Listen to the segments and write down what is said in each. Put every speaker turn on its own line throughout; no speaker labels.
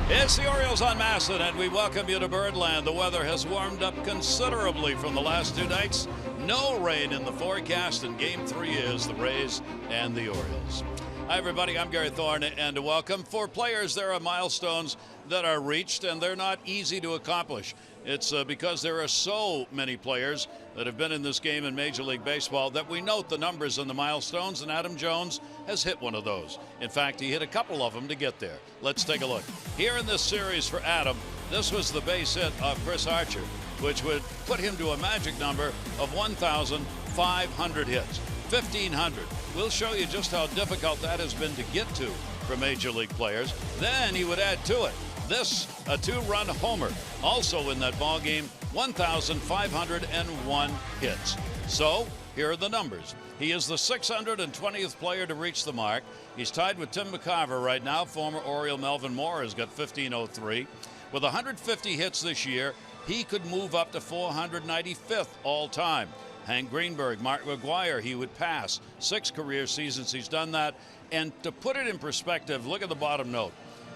It's the Orioles on Masson, and we welcome you to Birdland. The weather has warmed up considerably from the last 2 nights. No rain in the forecast, and Game 3 is the Rays and the Orioles. Hi, everybody. I'm Gary Thorne, and welcome. For players, there are milestones that are reached, and they're not easy to accomplish. It's because there are so many players that have been in this game in Major League Baseball that we note the numbers and the milestones, and Adam Jones has hit one of those. In fact, he hit a couple of them to get there. Let's take a look. Here in this series for Adam, this was the base hit of Chris Archer, which would put him to a magic number of 1,500 hits. 1,500. We'll show you just how difficult that has been to get to for Major League players. Then he would add to it this, a 2-run homer. Also in that ball game, 1,501 hits. So here are the numbers. He is the 620th player to reach the mark. He's tied with Tim McCarver right now. Former Oriole Melvin Moore has got 1,503. With 150 hits this year, he could move up to 495th all time. Hank Greenberg, Mark McGwire, he would pass. 6 career seasons he's done that. And to put it in perspective, look at the bottom note.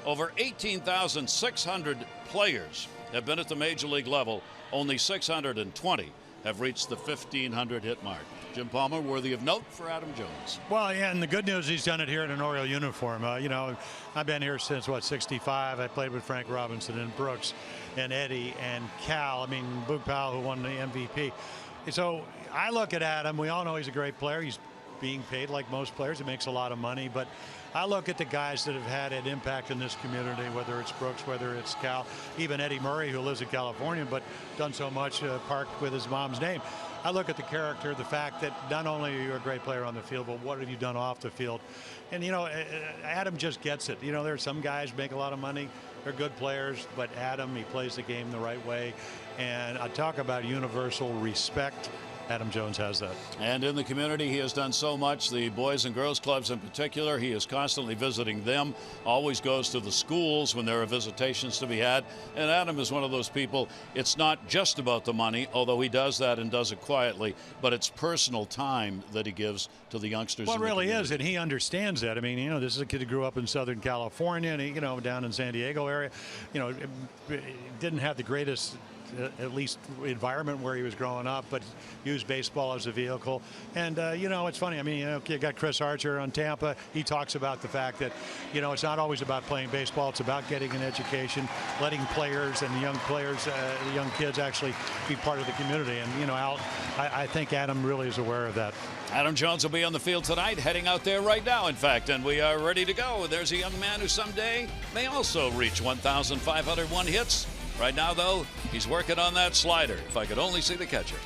Over 18,600 players have been at the Major League level. Only 620 have reached the 1,500 hit mark. Jim Palmer, worthy of note for Adam Jones.
Well, yeah, and the good news, he's done it here in an Oriole uniform. You know, I've been here since, what, 65. I played with Frank Robinson and Brooks and Eddie and Cal. I mean, Boog Powell, who won the MVP. So I look at Adam. We all know he's a great player. He's being paid like most players. He makes a lot of money. But I look at the guys that have had an impact in this community, whether it's Brooks, whether it's Cal, even Eddie Murray, who lives in California, but done so much, parked with his mom's name. I look at the character, the fact that not only are you a great player on the field, but what have you done off the field? And, you know, Adam just gets it. You know, there are some guys make a lot of money. They're good players, but Adam, he plays the game the right way. And I talk about universal respect. Adam Jones has that. And
in the community, he has done so much. The Boys and Girls Clubs in particular, he is constantly visiting them, always goes to the schools when there are visitations to be had. And Adam is one of those people, it's not just about the money, although he does that and does it quietly, but it's personal time that he gives to the youngsters.
Well, it really is, and he understands that. I mean, you know, this is a kid who grew up in Southern California, and he, you know, down in San Diego area, you know, didn't have the greatest at least environment where he was growing up, but used baseball as a vehicle. And you know, it's funny, I mean, you got Chris Archer on Tampa. He talks about the fact that, you know, it's not always about playing baseball, it's about getting an education, letting players and young players, the young kids actually be part of the community. And, you know, I think Adam really is aware of that.
Adam Jones will be on the field tonight, heading out there right now, in fact, and we are ready to go. There's a young man who someday may also reach 1,501 hits. Right now, though, he's working on that slider. If I could only see the catcher.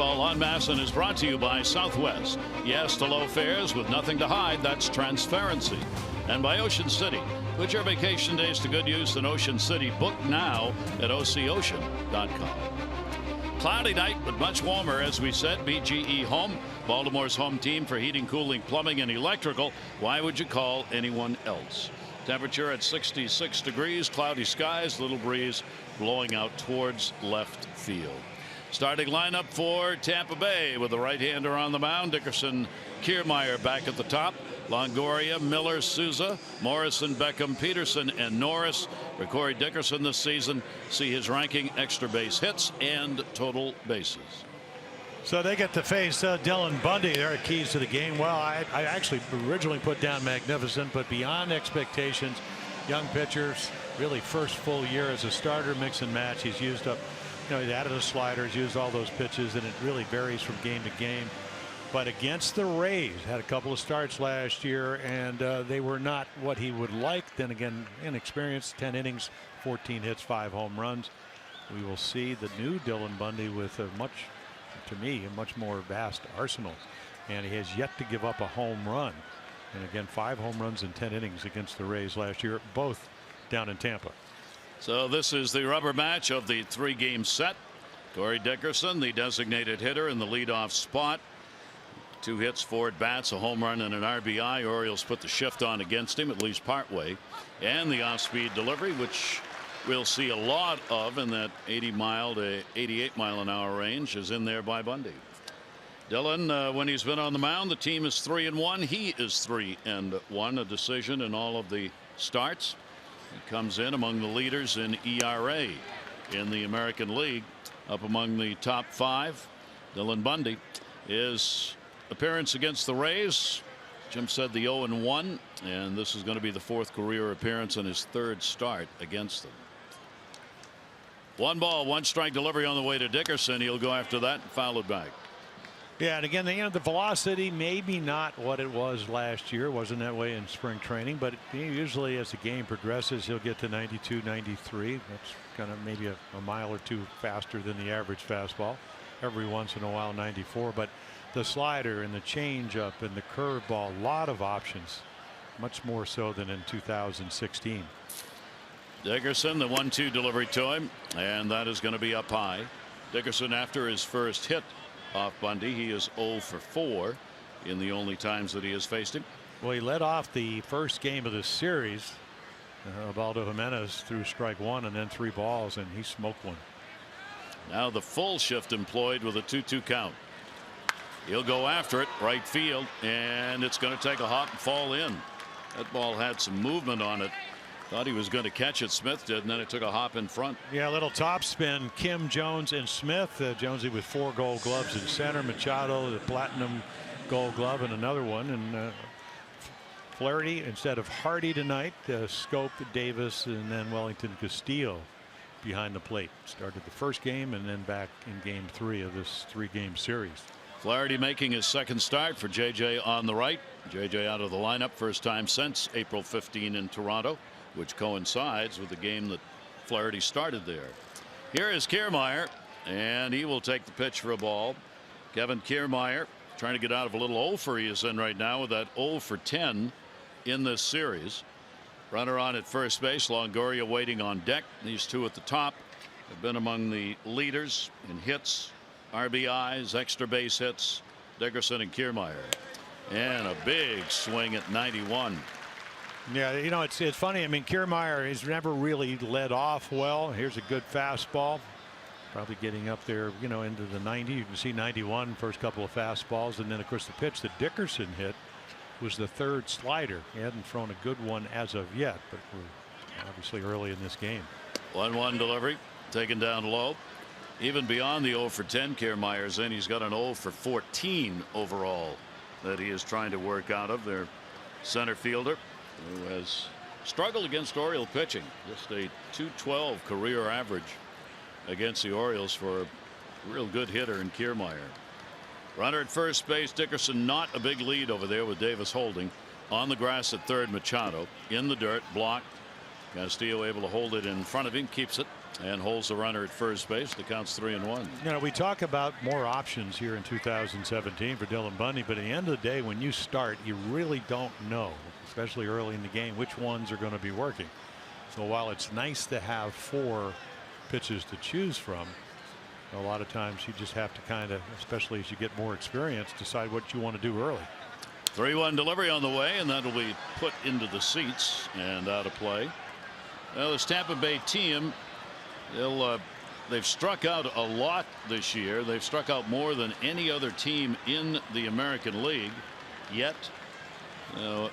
Baseball on MASN is brought to you by Southwest. Yes to low fares with nothing to hide. That's transparency. And by Ocean City. Put your vacation days to good use in Ocean City. Book now at OCOcean.com. Cloudy night, but much warmer, as we said. BGE Home, Baltimore's home team for heating, cooling, plumbing, and electrical. Why would you call anyone else? Temperature at 66 degrees, cloudy skies, little breeze blowing out towards left field. Starting lineup for Tampa Bay with the right-hander on the mound. Dickerson, Kiermaier back at the top. Longoria, Miller, Souza, Morrison, Beckham, Peterson, and Norris. For Corey Dickerson this season, see his ranking, extra base hits, and total bases.
So they get to face Dylan Bundy. They're keys to the game. Well, I actually originally put down magnificent, but beyond expectations. Young pitchers, really first full year as a starter, mix and match. He's used up, he's added a slider, he's used all those pitches, and it really varies from game to game. But against the Rays, had a couple of starts last year, and they were not what he would like. Then again, inexperienced, 10 innings, 14 hits, 5 home runs. We will see the new Dylan Bundy with a much more vast arsenal, and he has yet to give up a home run. And again, 5 home runs in 10 innings against the Rays last year, both down in Tampa.
So this is the rubber match of the 3-game set. Corey Dickerson, the designated hitter in the leadoff spot. 2 hits, 4 at bats, a home run, and an RBI. Orioles put the shift on against him, at least partway. And the off-speed delivery, which we'll see a lot of in that 80-mile to 88-mile-an-hour range, is in there by Bundy. Dylan, when he's been on the mound, the team is 3-1. He is 3-1, a decision in all of the starts. He comes in among the leaders in ERA in the American League, up among the top 5. Dylan Bundy, his appearance against the Rays, Jim said the 0-1, and this is going to be the 4th career appearance and his 3rd start against them. 1 ball, 1 strike delivery on the way to Dickerson. He'll go after that and foul it back.
Yeah, and again, the velocity maybe not what it was last year. Wasn't that way in spring training, but usually as the game progresses, he'll get to 92, 93. That's kind of maybe a mile or 2 faster than the average fastball. Every once in a while 94, but the slider and the changeup and the curveball, a lot of options, much more so than in 2016.
Dickerson, the 1-2 delivery to him, and that is going to be up high. Dickerson, after his first hit off Bundy, he is 0 for 4 in the only times that he has faced him.
Well, he led off the first game of the series. Ubaldo Jimenez threw strike 1 and then 3 balls, and he smoked one.
Now the full shift employed with a 2-2 count. He'll go after it, right field, and it's going to take a hop and fall in. That ball had some movement on it. Thought he was going to catch it, Smith did, and then it took a hop in front.
Yeah, a little top spin. Kim, Jones, and Smith. Jonesy with 4 gold gloves in center. Machado, the platinum gold glove, and another one. And Flaherty instead of Hardy tonight. Schoop, Davis, and then Wellington, Castillo behind the plate. Started the first game and then back in game 3 of this 3-game series.
Flaherty making his 2nd start for JJ on the right. JJ out of the lineup, first time since April 15 in Toronto, which coincides with the game that Flaherty started there. Here is Kiermaier, and he will take the pitch for a ball. Kevin Kiermaier trying to get out of a little 0 for he is in right now with that 0 for 10 in this series. Runner on at first base. Longoria waiting on deck. These 2 at the top have been among the leaders in hits, RBIs, extra base hits. Dickerson and Kiermaier, and a big swing at 91.
Yeah, it's funny. I mean, Kiermaier has never really led off well. Here's a good fastball, probably getting up there, into the 90. You can see 91 first couple of fastballs, and then of course the pitch that Dickerson hit was the 3rd slider. He hadn't thrown a good one as of yet, but we're obviously early in this game.
1-1 delivery taken down low. Even beyond the 0 for 10 Kiermaier's in, he's got an 0 for 14 overall that he is trying to work out of. Their center fielder, who has struggled against Oriole pitching, just a .212 career average against the Orioles for a real good hitter in Kiermaier. Runner at first base. Dickerson, not a big lead over there with Davis holding. On the grass at third, Machado in the dirt, blocked. Castillo able to hold it in front of him, keeps it, and holds the runner at first base. The count's 3-1.
You know, we talk about more options here in 2017 for Dylan Bundy, but at the end of the day, when you start, you really don't know, especially early in the game, which ones are going to be working. So while it's nice to have 4 pitches to choose from, a lot of times you just have to kind of, especially as you get more experience, decide what you want to do early.
3-1 delivery on the way, and that'll be put into the seats and out of play. Well, this Tampa Bay team, they've struck out a lot this year. They've struck out more than any other team in the American League. Yet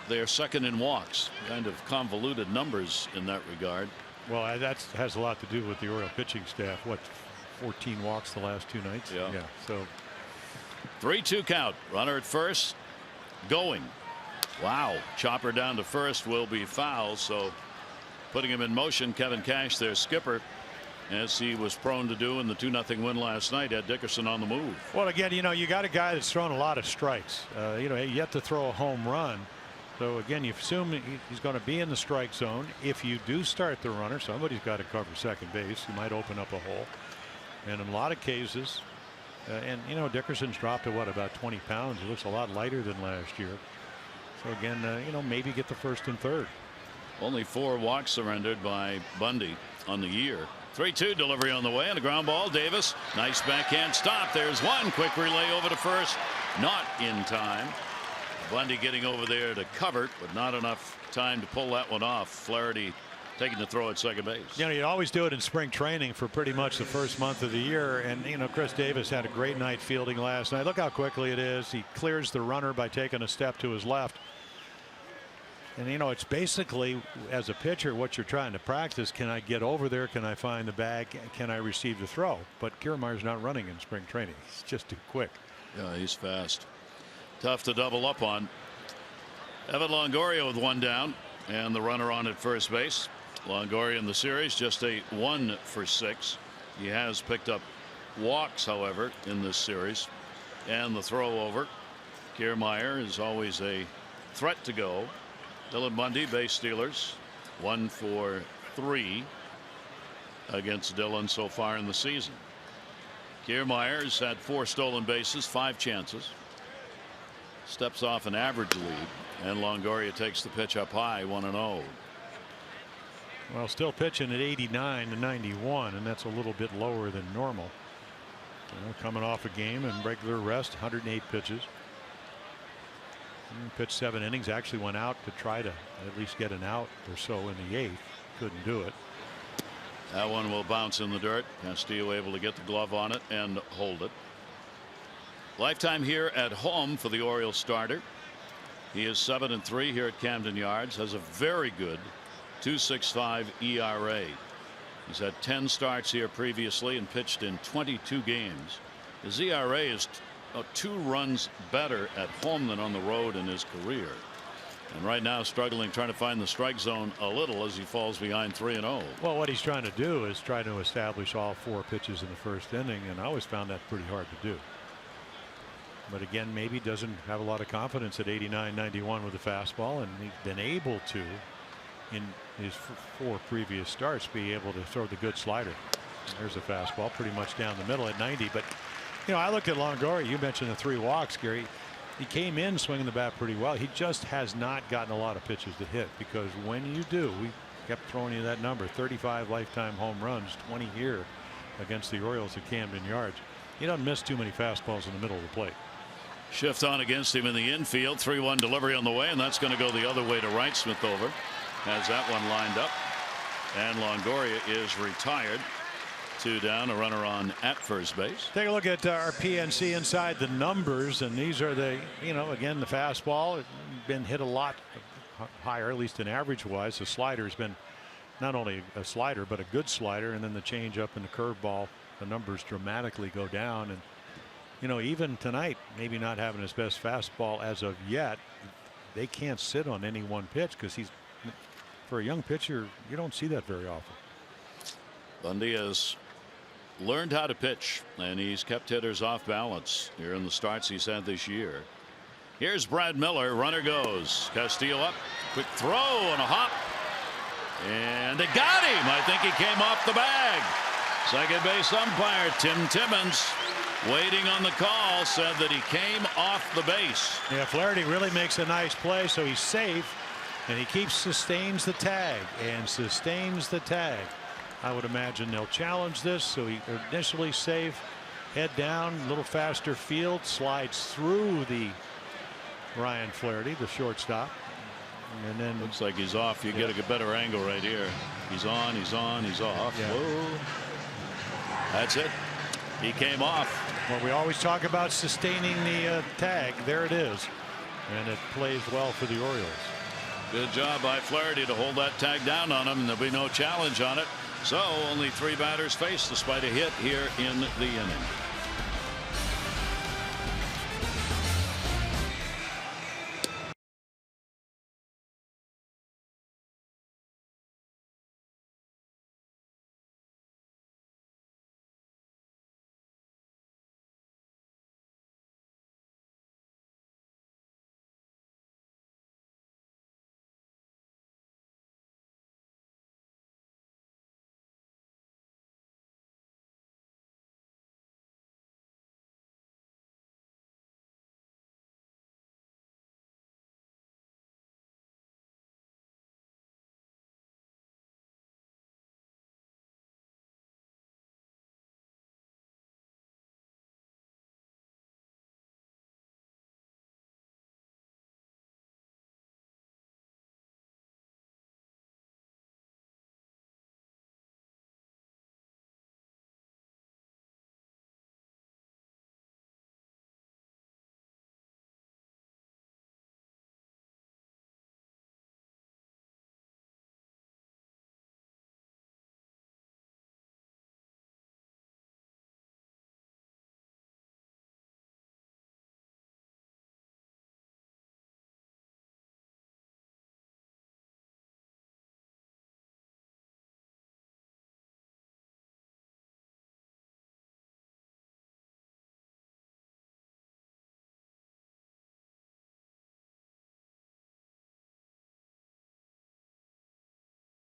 they're second in walks. Kind of convoluted numbers in that regard.
Well, that has a lot to do with the Oriole pitching staff. What, 14 walks the last 2 nights?
Yeah.
So
3-2 count. Runner at first. Going. Wow. Chopper down to first will be foul. So putting him in motion, Kevin Cash, their skipper, as he was prone to do in the 2-0 win last night, had Dickerson on the move.
Well, again, you know, you got a guy that's thrown a lot of strikes. You know, yet to throw a home run. So again, you assume he's going to be in the strike zone. If you do start the runner, somebody's got to cover second base. You might open up a hole. And in a lot of cases, and you know, Dickerson's dropped to what, about 20 pounds. He looks a lot lighter than last year. So again, you know, maybe get the first and third.
Only 4 walks surrendered by Bundy on the year. 3-2 delivery on the way, and a ground ball. Davis, nice backhand stop. There's one. Quick relay over to first. Not in time. Bundy getting over there to cover, but not enough time to pull that one off. Flaherty taking the throw at second base.
You know, you always do it in spring training for pretty much the first month of the year. And, you know, Chris Davis had a great night fielding last night. Look how quickly it is. He clears the runner by taking a step to his left. And, you know, it's basically, as a pitcher, what you're trying to practice. Can I get over there? Can I find the bag? Can I receive the throw? But KIERMAIER's not running in spring training. He's just too quick.
Yeah, he's fast. Tough to double up on. Evan Longoria with 1 down and the runner on at first base. Longoria in the series just a 1 for 6. He has picked up walks, however, in this series. And the throw over. KIERMAIER is always a threat to go. Dylan Bundy, base stealers, 1 for 3 against Dylan so far in the season. KIERMAIER has had 4 stolen bases, 5 chances. Steps off an average lead, and Longoria takes the pitch up high, 1-0.
Well, still pitching at 89 to 91, and that's a little bit lower than normal. You know, coming off a game and regular rest, 108 pitches. Pitched 7 innings, actually went out to try to at least get an out or so in the 8th. Couldn't do it.
That one will bounce in the dirt. Castillo able to get the glove on it and hold it. Lifetime here at home for the Orioles starter. He is 7-3 here at Camden Yards. Has a very good 2.65 ERA. He's had 10 starts here previously and pitched in 22 games. His ERA is 2 runs better at home than on the road in his career. And right now struggling, trying to find the strike zone a little as he falls behind 3-0.
Well, what he's trying to do is try to establish all 4 pitches in the first inning, and I always found that pretty hard to do. But again, maybe doesn't have a lot of confidence at 89-91 with the fastball, and he's been able to, in his 4 previous starts, be able to throw the good slider. There's a fastball pretty much down the middle at 90. But you know, I looked at Longoria. You mentioned the 3 walks, Gary. He came in swinging the bat pretty well. He just has not gotten a lot of pitches to hit, because when you do, we kept throwing you that number, 35 lifetime home runs, 20 here against the Orioles at Camden Yards. He doesn't miss too many fastballs in the middle of the plate.
Shift on against him in the infield. 3-1 delivery on the way, and that's going to go the other way to right. Smith over has that one lined up, and Longoria is retired. 2 down, a runner on at first base.
Take a look at our PNC inside the numbers, and these are the, you know, again, the fastball has been hit a lot higher, at least in average wise. The slider has been not only a slider but a good slider, and then the changeup and the curveball, the numbers dramatically go down. And you know, even tonight, maybe not having his best fastball as of yet, they can't sit on any one pitch, because he's, for a young pitcher, you don't see that very often.
Bundy has learned how to pitch, and he's kept hitters off balance here in the starts he's had this year. Here's Brad Miller. Runner goes. Castillo up. Quick throw and a hop. And they got him. I think he came off the bag. Second base umpire Tim Timmons, waiting on the call, said that he came off the base.
Yeah, Flaherty really makes a nice play, so he's safe, and he sustains the tag and sustains the tag. I would imagine they'll challenge this, so he initially safe, head down, a little faster field, slides through the Ryan Flaherty, the shortstop. And then
looks like he's off. You get a better angle right here. He's on, he's off.
Yeah.
Whoa. That's it. He came off.
Well, we always talk about sustaining the tag. There it is. And it plays well for the Orioles.
Good job by Flaherty to hold that tag down on him, and there'll be no challenge on it. So only 3 batters faced despite a hit here in the inning.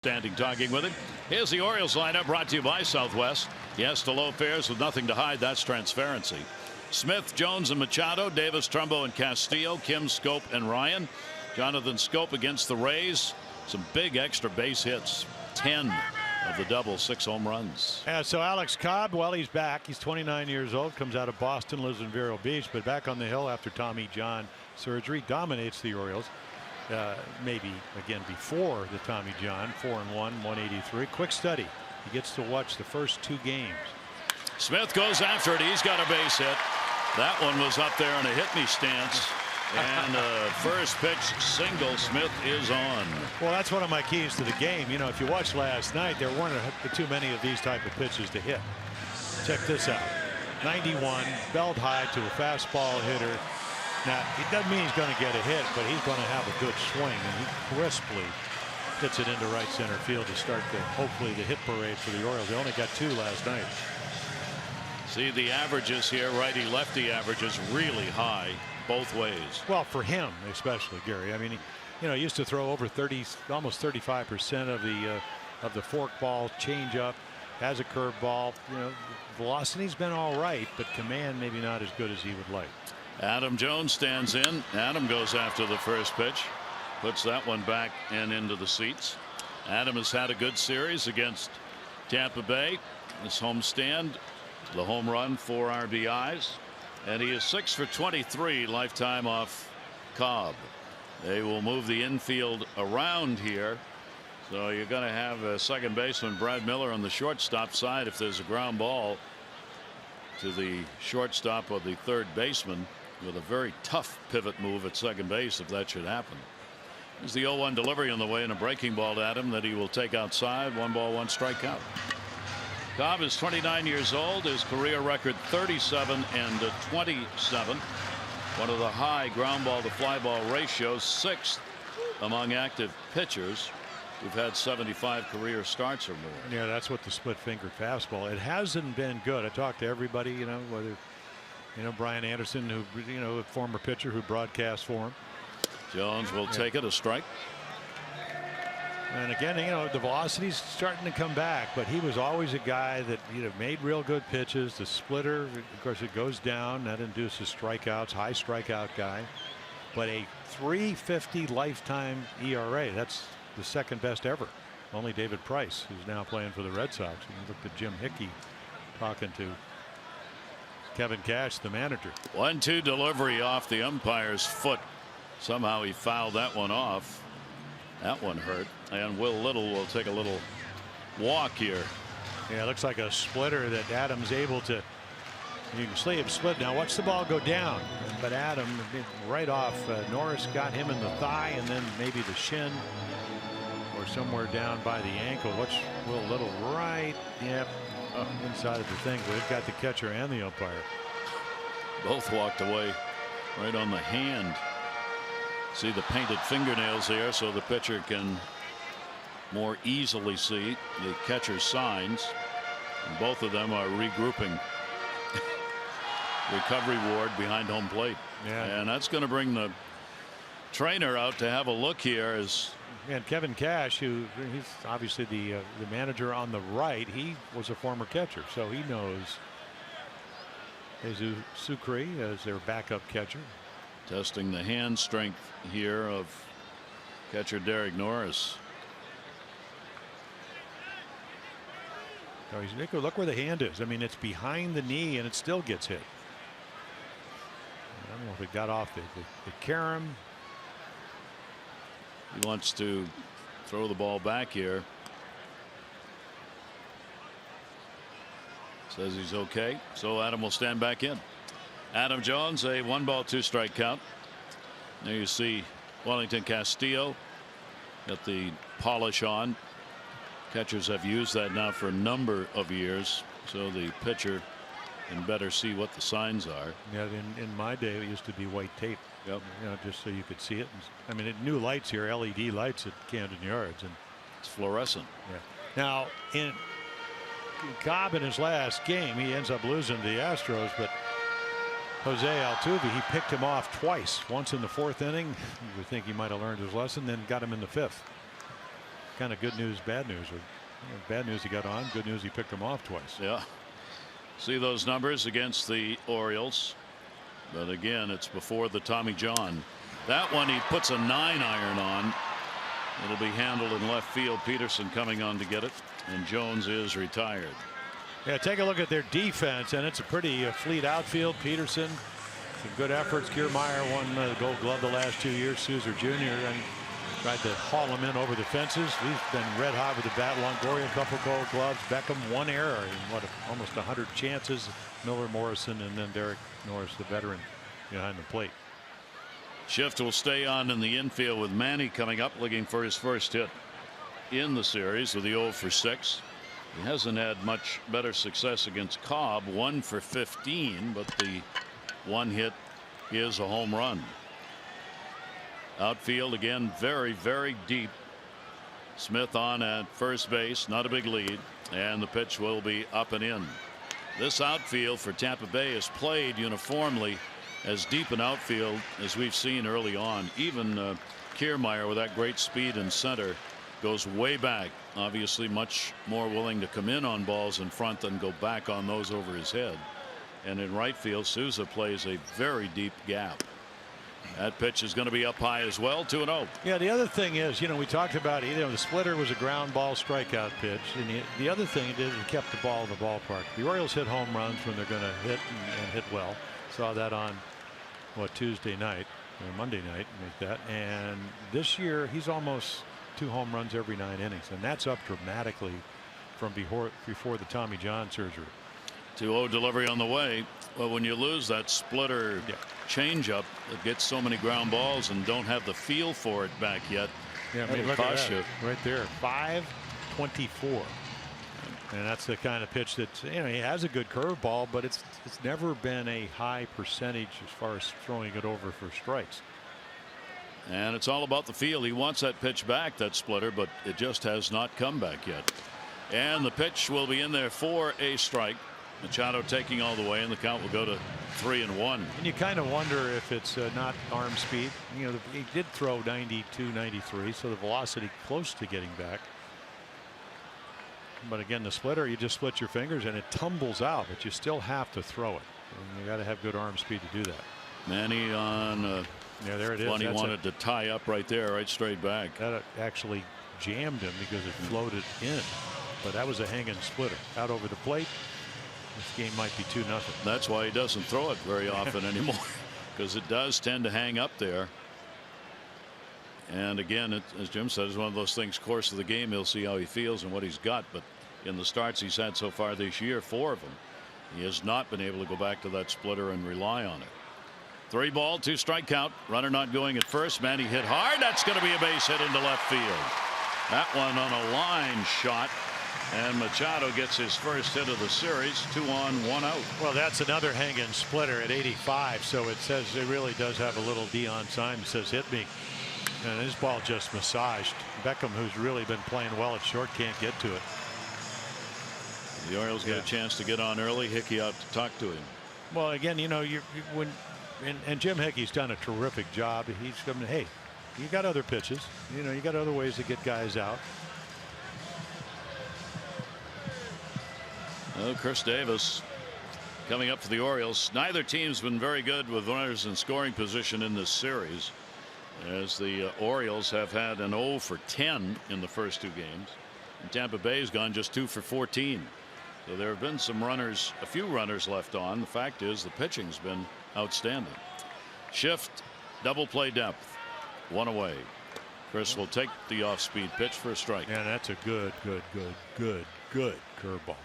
Standing talking with him. Here's the Orioles lineup brought to you by Southwest. Yes to low fares with nothing to hide. That's transparency. Smith, Jones, and Machado. Davis, Trumbo, and Castillo. Kim, Schoop, and Ryan. Jonathan Schoop against the Rays. Some big extra base hits. 10 of the double, 6 home runs.
Yeah, so Alex Cobb, well, he's back. He's 29 years old, comes out of Boston, lives in Vero Beach, but back on the hill after Tommy John surgery. Dominates the Orioles. Maybe again before the Tommy John. 4-1, 183. Quick study. He gets to watch the first 2 games.
Smith goes after it. He's got a base hit. That one was up there in a hit me stance. And first pitch single. Smith is on.
Well, that's one of my keys to the game. You know, if you watched last night, there weren't too many of these type of pitches to hit. Check this out. 91, belt high to a fastball hitter. Now, it doesn't mean he's going to get a hit, but he's going to have a good swing, and he crisply hits it into right center field to start hopefully the hit parade for the Orioles. They only got 2 last night.
See the averages here, righty lefty averages really high both ways.
Well, for him especially, Gary. I mean, he used to throw over 30, almost 35% of the fork ball, change up, has a curve ball. Velocity's been all right, but command maybe not as good as he would like.
Adam Jones stands in. Adam goes after the first pitch, puts that one back and into the seats. Adam has had a good series against Tampa Bay. His homestand, the home run, 4 RBIs, and he is 6 for 23 lifetime off Cobb. They will move the infield around here, so you're going to have a second baseman Brad Miller on the shortstop side if there's a ground ball to the shortstop or the third baseman, with a very tough pivot move at second base if that should happen. There's the 0-1 delivery on the way and a breaking ball to Adam that he will take outside. 1 ball, 1 strikeout. Cobb is 29 years old. His career record 37 and 27. One of the high ground ball to fly ball ratios, 6th among active pitchers who've had 75 career starts or more.
Yeah, that's what the split finger fastball. It hasn't been good. I talked to everybody, whether Brian Anderson, who a former pitcher who broadcast for him.
Jones will take it, a strike.
And again, the velocity's starting to come back, but he was always a guy that made real good pitches. The splitter, of course, it goes down. That induces strikeouts, high strikeout guy. But a 3.50 lifetime ERA, that's the second best ever. Only David Price, who's now playing for the Red Sox. You look at Jim Hickey talking to Kevin Cash, the manager.
1-2 delivery off the umpire's foot. Somehow he fouled that one off. That one hurt. And Will Little will take a little walk here.
Yeah, it looks like a splitter that Adams able to. You can see him split. Now watch the ball go down. But Adam right off. Norris got him in the thigh and then maybe the shin or somewhere down by the ankle. Watch Will Little right. Yep. Inside of the thing. We've got the catcher and the umpire.
Both walked away right on the hand. See the painted fingernails there, so the pitcher can more easily see the catcher's signs. And both of them are regrouping. Recovery ward behind home plate.
Yeah.
And that's going to bring the trainer out to have a look here. As
and Kevin Cash, he's obviously the manager on the right. He was a former catcher, so he knows Jesus Sucre as their backup catcher.
Testing the hand strength here of catcher Derek Norris.
So look where the hand is. I mean, it's behind the knee and it still gets hit. I don't know if it got off the carom.
He wants to throw the ball back here. Says he's okay. So Adam will stand back in. Adam Jones, a 1-ball 2-strike count. There you see Wellington Castillo got the polish on. Catchers have used that now for a number of years, so the pitcher can better see what the signs are.
Yeah, in my day it used to be white tape.
Yep.
Just so you could see it. I mean, new lights here, LED lights at Camden Yards, and
it's fluorescent.
Yeah. Now in Cobb in his last game, he ends up losing to the Astros, but Jose Altuve, he picked him off twice. Once in the 4th inning. You would think he might have learned his lesson, then got him in the 5th. Kind of good news, bad news. Bad news he got on. Good news he picked him off twice.
Yeah. See those numbers against the Orioles. But again, it's before the Tommy John. That one he puts a 9-iron on. It'll be handled in left field. Peterson coming on to get it. And Jones is retired.
Yeah, take a look at their defense, and it's a pretty fleet outfield. Peterson, some good efforts. Kiermaier won the Gold Glove the last 2 years. Souza Jr. and tried to haul him in over the fences. He's been red hot with the bat. Longoria, a couple Gold Gloves. Beckham, 1 error in almost 100 chances. Miller, Morrison, and then Derek Norris, the veteran, behind the plate.
Shift will stay on in the infield with Manny coming up, looking for his first hit in the series with the 0 for 6. He hasn't had much better success against Cobb, 1 for 15, but the 1 hit is a home run. Outfield again, very, very deep. Smith on at first base, not a big lead, and the pitch will be up and in. This outfield for Tampa Bay is played uniformly as deep an outfield as we've seen early on. Even Kiermaier, with that great speed in center, goes way back. Obviously much more willing to come in on balls in front than go back on those over his head. And in right field, Souza plays a very deep gap. That pitch is going to be up high as well. 2-0.
Yeah, the other thing is, we talked about, the splitter was a ground ball strikeout pitch. And the other thing it did, it kept the ball in the ballpark. The Orioles hit home runs when they're going to hit and hit well. Saw that on Tuesday night or Monday night, like that. And this year he's almost 2 home runs every 9 innings, and that's up dramatically from before the Tommy John surgery.
2-0 delivery on the way. Well, when you lose that splitter changeup that gets so many ground balls and don't have the feel for it back yet,
yeah, I mean, look at that right there, 524. And that's the kind of pitch that he has a good curveball, but it's never been a high percentage as far as throwing it over for strikes.
And it's all about the feel. He wants that pitch back, that splitter, but it just has not come back yet. And the pitch will be in there for a strike. Machado taking all the way, and the count will go to 3-1.
And you kind of wonder if it's not arm speed. You know, he did throw 92, 93, so the velocity close to getting back. But again, the splitter, you just split your fingers and it tumbles out, but you still have to throw it. And you got to have good arm speed to do that.
Manny on
yeah, there it is.
one he wanted to tie up right there, right straight back.
That actually jammed him because it floated in. But that was a hanging splitter out over the plate. This game might be 2-0.
That's why he doesn't throw it very often anymore, because it does tend to hang up there. And again, as Jim said, it's one of those things, course of the game, he'll see how he feels and what he's got. But in the starts he's had so far this year, 4 of them, he has not been able to go back to that splitter and rely on it. 3 ball, 2 strike count. Runner not going at first. Manny hit hard. That's going to be a base hit into left field. That one on a line shot. And Machado gets his first hit of the series. 2 on, 1 out.
Well, that's another hanging splitter at 85. So it says it really does have a little Dion sign that says hit me. And his ball just massaged. Beckham, who's really been playing well at short, can't get to it.
The Orioles get a chance to get on early. Hickey out to talk to him.
Well, again, you know, and Jim Hickey's done a terrific job. He's coming, hey, you got other pitches. You know, you got other ways to get guys out.
Oh, Chris Davis coming up for the Orioles. Neither team's been very good with runners in scoring position in this series, as the Orioles have had an 0 for 10 in the first 2 games. And Tampa Bay's gone just 2 for 14. So there have been some runners, a few runners left on. The fact is the pitching's been outstanding. Shift, double play depth, 1 away. Chris will take the off-speed pitch for a strike.
Yeah, that's a good curveball.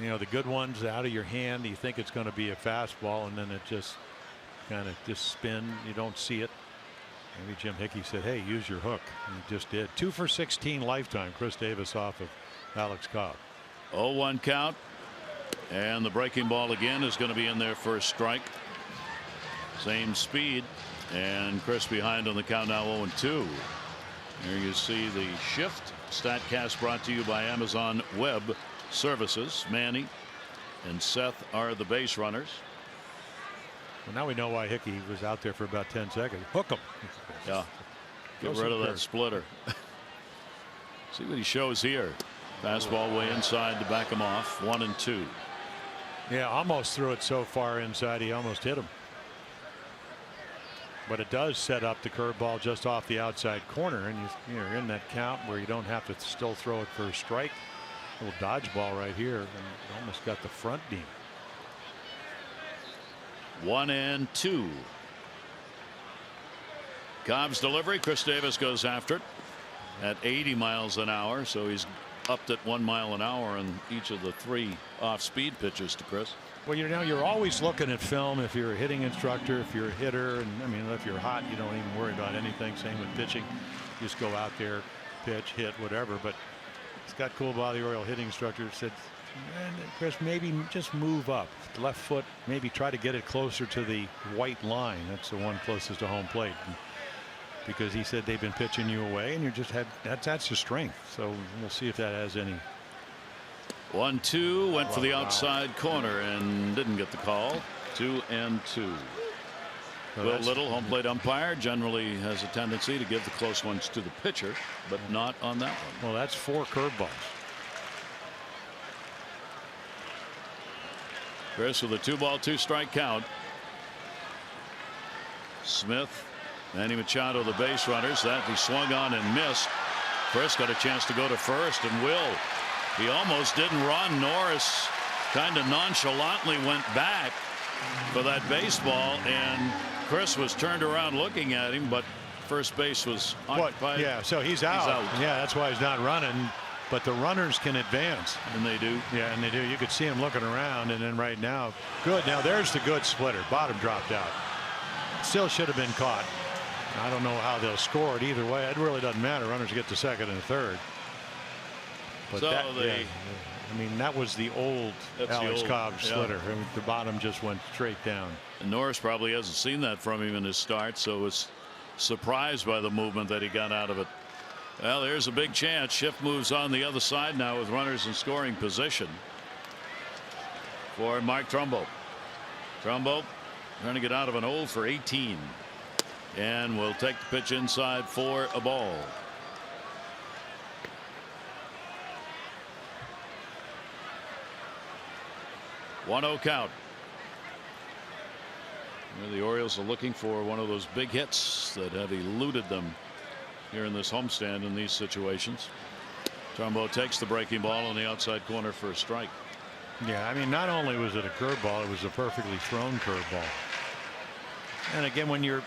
You know, the good ones out of your hand, you think it's going to be a fastball, and then it just kind of just spin. You don't see it. Maybe Jim Hickey said, hey, use your hook, and he just did. 2 for 16 lifetime. Chris Davis off of Alex Cobb.
0-1 count, and the breaking ball again is going to be in there for a strike. Same speed, and Chris behind on the count now, 0-2. Here you see the shift StatCast brought to you by Amazon Web Services. Manny and Seth are the base runners.
Well, now we know why Hickey was out there for about 10 seconds. Hook him.
Yeah. Get rid of that splitter. See what he shows here. Fastball way inside to back him off. 1-2.
Yeah, almost threw it so far inside he almost hit him. But it does set up the curveball just off the outside corner, and you're in that count where you don't have to still throw it for a strike. Little dodgeball right here, and almost got the front beam.
1-2. Cobb's delivery. Chris Davis goes after it at 80 miles an hour, so he's upped at 1 mile an hour on each of the 3 off-speed pitches to Chris.
Well, you're always looking at film if you're a hitting instructor, if you're a hitter, and I mean, if you're hot, you don't even worry about anything. Same with pitching. Just go out there, pitch, hit, whatever. But Scott Coolbaugh, the Oriole hitting instructor, said, Chris, maybe just move up. Left foot, maybe try to get it closer to the white line. That's the one closest to home plate. Because he said they've been pitching you away, and you just had that's the strength. So we'll see if that has any.
1-2, went for the outside corner and didn't get the call. 2-2. Will Little, home plate umpire, generally has a tendency to give the close ones to the pitcher, but not on that one.
Well, that's 4 curveballs.
Chris with a 2-ball, 2-strike count. Smith, Manny Machado, the base runners. That he swung on and missed. Chris got a chance to go to first, and Will. He almost didn't run. Norris kind of nonchalantly went back for that baseball, and Chris was turned around looking at him, but first base was occupied.
Yeah, so he's out. Yeah, that's why he's not running. But the runners can advance.
And they do.
Yeah, and they do. You could see him looking around, and then right now, good. Now there's the good splitter. Bottom dropped out. Still should have been caught. I don't know how they'll score it either way. It really doesn't matter. Runners get to second and third. But
so
I mean, that was the old Alex Cobb splitter. I mean, the bottom just went straight down.
And Norris probably hasn't seen that from him in his start, so was surprised by the movement that he got out of it. Well, there's a big chance. Schiff moves on the other side now with runners in scoring position. for Mark Trumbo. Trumbo trying to get out of an 0 for 18. And will take the pitch inside for a ball. One 0 count. The Orioles are looking for one of those big hits that have eluded them here in this homestand in these situations. Trumbo takes the breaking ball on the outside corner for a strike.
Yeah, I mean, not only was it a curveball, it was a perfectly thrown curveball. And again, when you're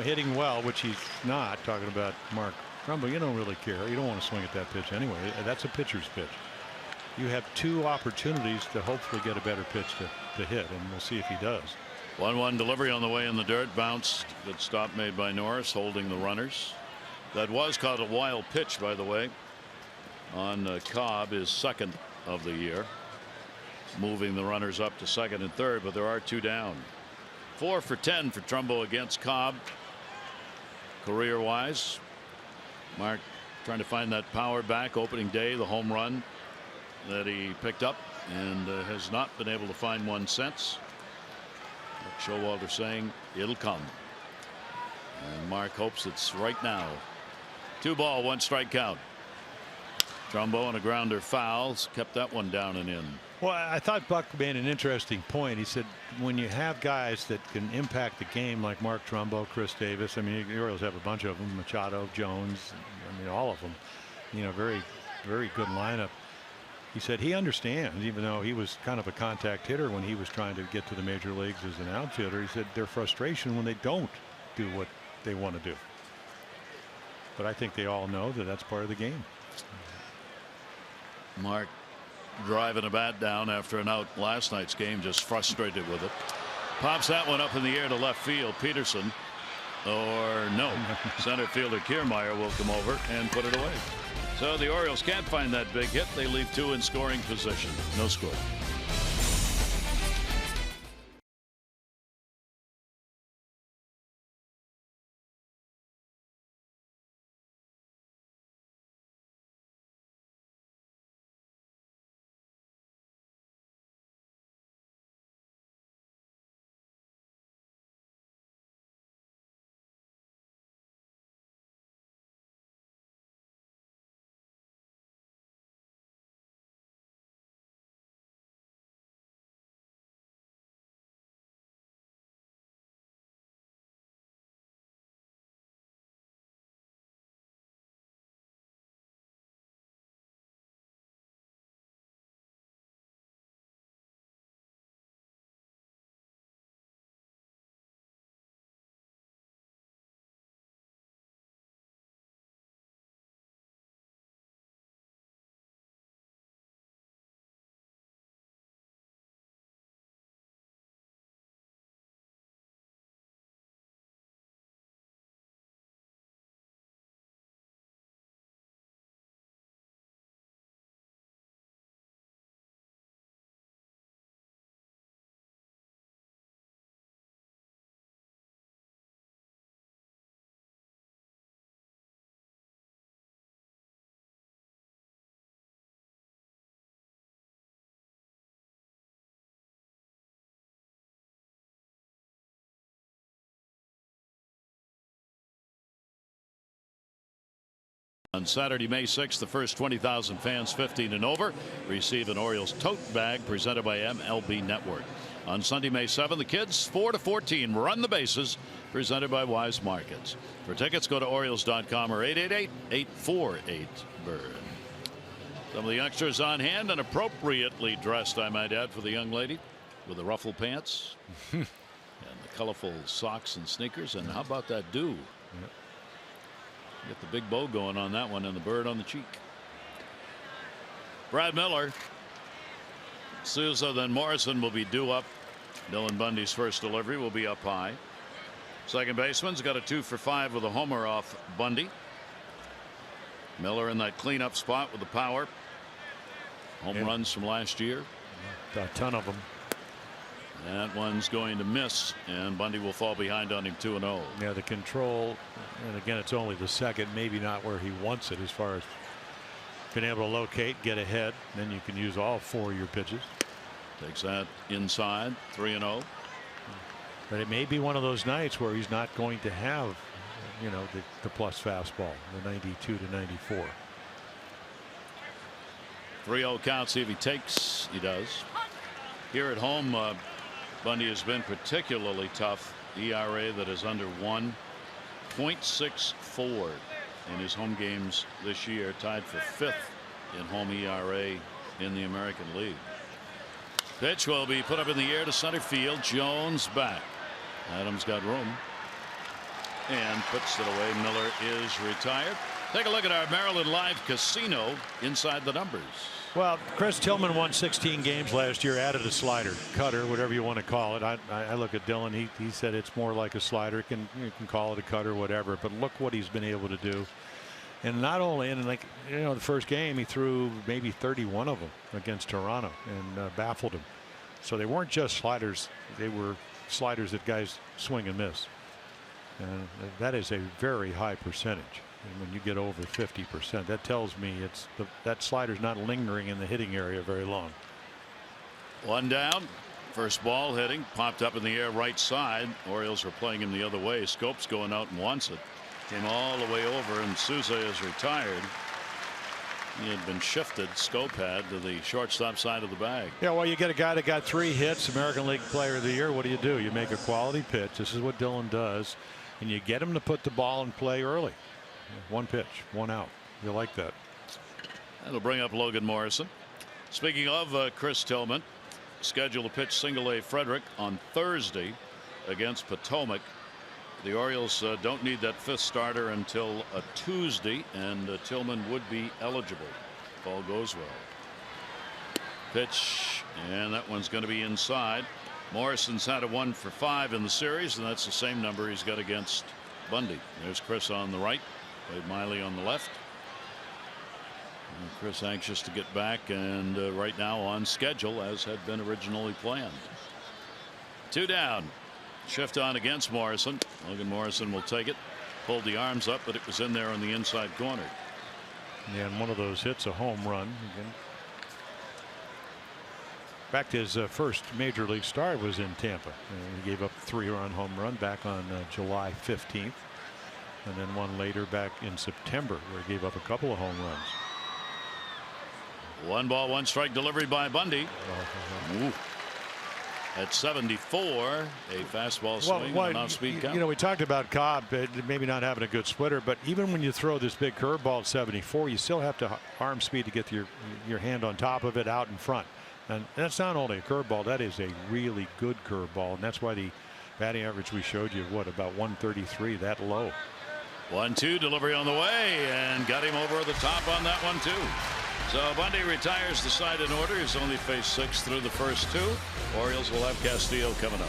hitting well, which he's not, talking about Mark Trumbo, you don't really care. You don't want to swing at that pitch anyway. That's a pitcher's pitch. You have 2 opportunities to hopefully get a better pitch to hit, and we'll see if he does.
1-1 delivery on the way in the dirt. Bounced. Good stop made by Norris, holding the runners. That was caught a wild pitch, by the way, on Cobb, his second of the year, moving the runners up to second and third, but there are 2 down. 4 for 10 for Trumbo against Cobb. Career wise, Mark trying to find that power back. Opening day, the home run that he picked up, and has not been able to find one since. Showalter saying it'll come, and Mark hopes it's right now. 2 ball, 1 strike count. Trumbo on a grounder fouls, kept that one down and in.
Well, I thought Buck made an interesting point. He said when you have guys that can impact the game like Mark Trumbo, Chris Davis, I mean, the Orioles have a bunch of them, Machado, Jones, I mean, all of them, very, very good lineup. He said he understands, even though he was kind of a contact hitter when he was trying to get to the major leagues as an outfielder. He said their frustration when they don't do what they want to do. But I think they all know that that's part of the game.
Mark driving a bat down after an out last night's game, just frustrated with it. Pops that one up in the air to left field. Peterson, or no, center fielder KIERMAIER will come over and put it away. So the Orioles can't find that big hit. They leave 2 in scoring position. No score. On Saturday, May 6th, the first 20,000 fans 15 and over receive an Orioles tote bag presented by MLB Network. On Sunday, May 7th, the kids 4 to 14 run the bases presented by Wise Markets. For tickets, go to Orioles.com or 888-848-BIRD. Some of the youngsters on hand and appropriately dressed, I might add, for the young lady with the ruffle pants and the colorful socks and sneakers. And how about that do? Yep. Get the big bow going on that one and the bird on the cheek. Brad Miller, Souza, then Morrison will be due up. Dylan Bundy's first delivery will be up high. Second baseman's got a 2 for 5 with a homer off Bundy. Miller in that cleanup spot with the power. Home runs from last year.
A ton of them.
That one's going to miss, and Bundy will fall behind on him 2-0.
Yeah, the control, and again, it's only the second, maybe not where he wants it as far as being able to locate, get ahead. Then you can use all 4 of your pitches.
Takes that inside, 3-0.
But it may be one of those nights where he's not going to have, you know, the plus fastball, the 92 to 94.
3-0 count. See if he takes. He does. Here at home, Bundy has been particularly tough. ERA that is under 1, .64 in his home games this year, tied for 5th in home ERA in the American League. Pitch will be put up in the air to center field. Jones back. Adams got room and puts it away. Miller is retired. Take a look at our Maryland Live Casino inside the numbers.
Well, Chris Tillman won 16 games last year, added a slider, cutter, whatever you want to call it. I look at Dylan. He said it's more like a slider. You can call it a cutter, whatever. But look what he's been able to do. And not only, and like, you know, the first game he threw maybe 31 of them against Toronto and baffled him. So they weren't just sliders. They were sliders that guys swing and miss. And that is a very high percentage. And when you get over 50%, that tells me that slider's not lingering in the hitting area very long.
1 down. First ball hitting, popped up in the air right side. Orioles are playing him the other way. Scope's going out and wants it. Came all the way over, and Souza is retired. He had been shifted. Scope had to the shortstop side of the bag.
Yeah, well, you get a guy that got 3 hits, American League Player of the Year. What do? You make a quality pitch. This is what Dylan does, and you get him to put the ball in play early. 1 pitch, 1 out. You like that.
That'll bring up Logan Morrison. Speaking of Chris Tillman, scheduled to pitch single-A Frederick on Thursday against Potomac. The Orioles don't need that 5th starter until a Tuesday, and Tillman would be eligible if all goes well. Pitch, and that one's going to be inside. Morrison's had a 1 for 5 in the series, and that's the same number he's got against Bundy. There's Chris on the right, Wade Miley on the left. And Chris anxious to get back, and right now on schedule as had been originally planned. 2 down. Shift on against Morrison. Logan Morrison will take it. Pulled the arms up, but it was in there on the inside corner.
Yeah, and one of those hits, a home run. Again. In fact, his first major league start was in Tampa. He gave up a 3-run home run back on July 15th. And then one later back in September where he gave up a couple of home runs.
1 ball, 1 strike delivery by Bundy. At 74, a fastball swing, an off-speed count.
You know, we talked about Cobb maybe not having a good splitter, but even when you throw this big curveball at 74, you still have to arm speed to get your hand on top of it out in front. And that's not only a curveball, that is a really good curveball, and that's why the batting average we showed you, what, about 133, that low.
1-2 delivery on the way, and got him over the top on that one too. So Bundy retires the side in order. He's only faced 6 through the first 2. Orioles will have Castillo coming up.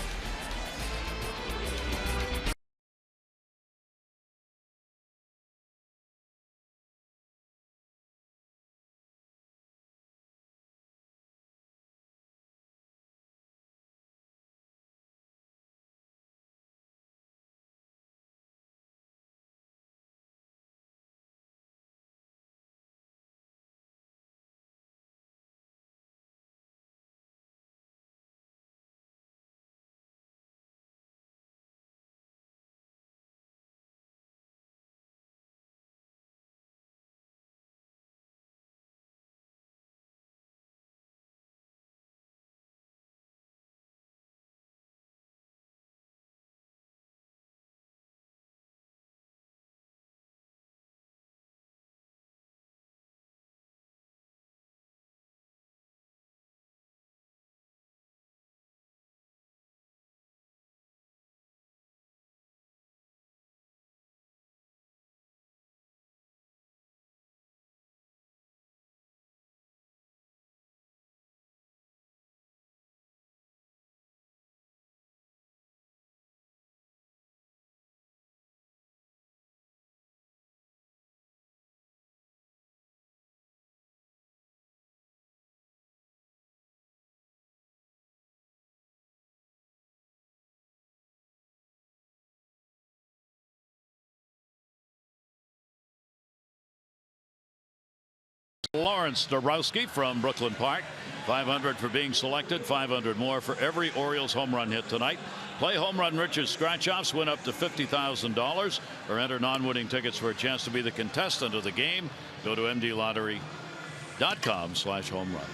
Lawrence Darowski from Brooklyn Park 500 for being selected, 500 more for every Orioles home run hit tonight. Play Home Run Rich's scratch-offs, win up to $50,000, or enter non-winning tickets for a chance to be the contestant of the game. Go to mdlottery.com/home-run.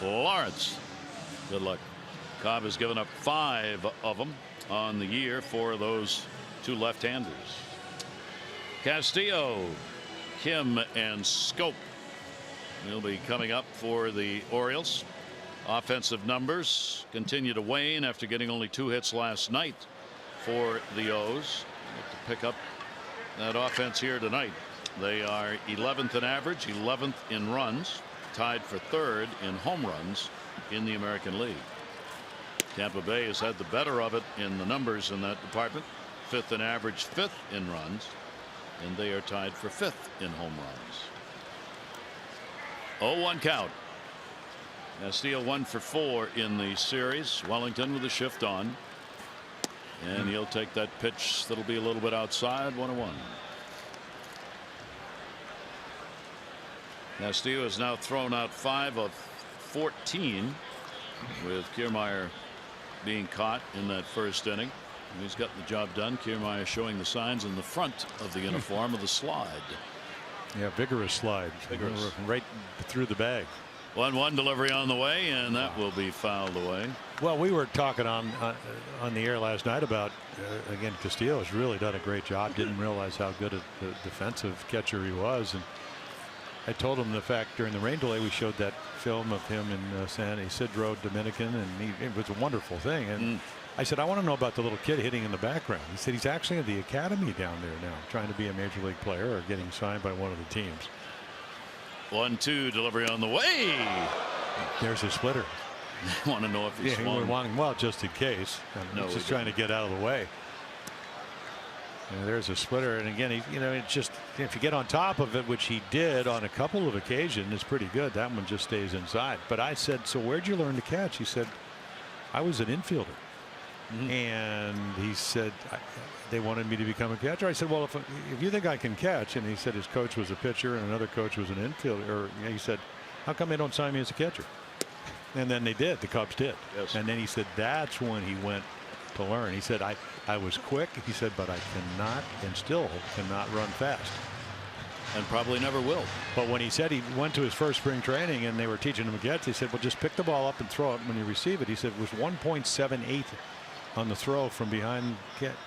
Lawrence, good luck. Cobb has given up 5 of them on the year for those 2 left-handers. Castillo, Kim, and SCHOOP will be coming up for the Orioles. Offensive numbers continue to wane after getting only 2 hits last night for the O's. Look to pick up that offense here tonight. They are 11th in average, 11th in runs, tied for 3rd in home runs in the American League. Tampa Bay has had the better of it in the numbers in that department. 5th in average, 5th in runs, and they are tied for 5th in home runs. 0-1 count. Castillo 1 for 4 in the series. Wellington with a shift on, and he'll take that pitch that'll be a little bit outside. 1-1. Castillo has now thrown out 5 of 14, with KIERMAIER being caught in that first inning. He's gotten the job done. KIERMAIER showing the signs in the front of the uniform of the slide.
Yeah, vigorous slide.
Vigorous.
Right through the bag.
1-1 delivery on the way, and that will be fouled away.
Well, we were talking on the air last night about again, Castillo has really done a great job. Didn't realize how good a defensive catcher he was, and I told him the fact during the rain delay we showed that film of him in San Isidro, Dominican, and it was a wonderful thing. And I said, I want to know about the little kid hitting in the background. He said he's actually at the academy down there now, trying to be a major league player or getting signed by one of the teams.
1-2 delivery on the way.
There's a splitter.
I want to know if he's swung.
Well, just in case.
No,
just trying to get out of the way. And there's a splitter, and again, it's just if you get on top of it, which he did on a couple of occasions, it's pretty good. That one just stays inside. But I said, so where'd you learn to catch? He said, I was an infielder. And he said they wanted me to become a catcher. I said, well, if you think I can catch, and he said his coach was a pitcher and another coach was an infielder, or he said, how come they don't sign me as a catcher? And then they did. The Cubs did.
Yes.
And then he said that's when he went to learn. He said I was quick, he said, but I cannot and still cannot run fast.
And probably never will.
But when he said he went to his first spring training and they were teaching him to catch, he said, well, just pick the ball up and throw it when you receive it. He said it was 1.78 on the throw from behind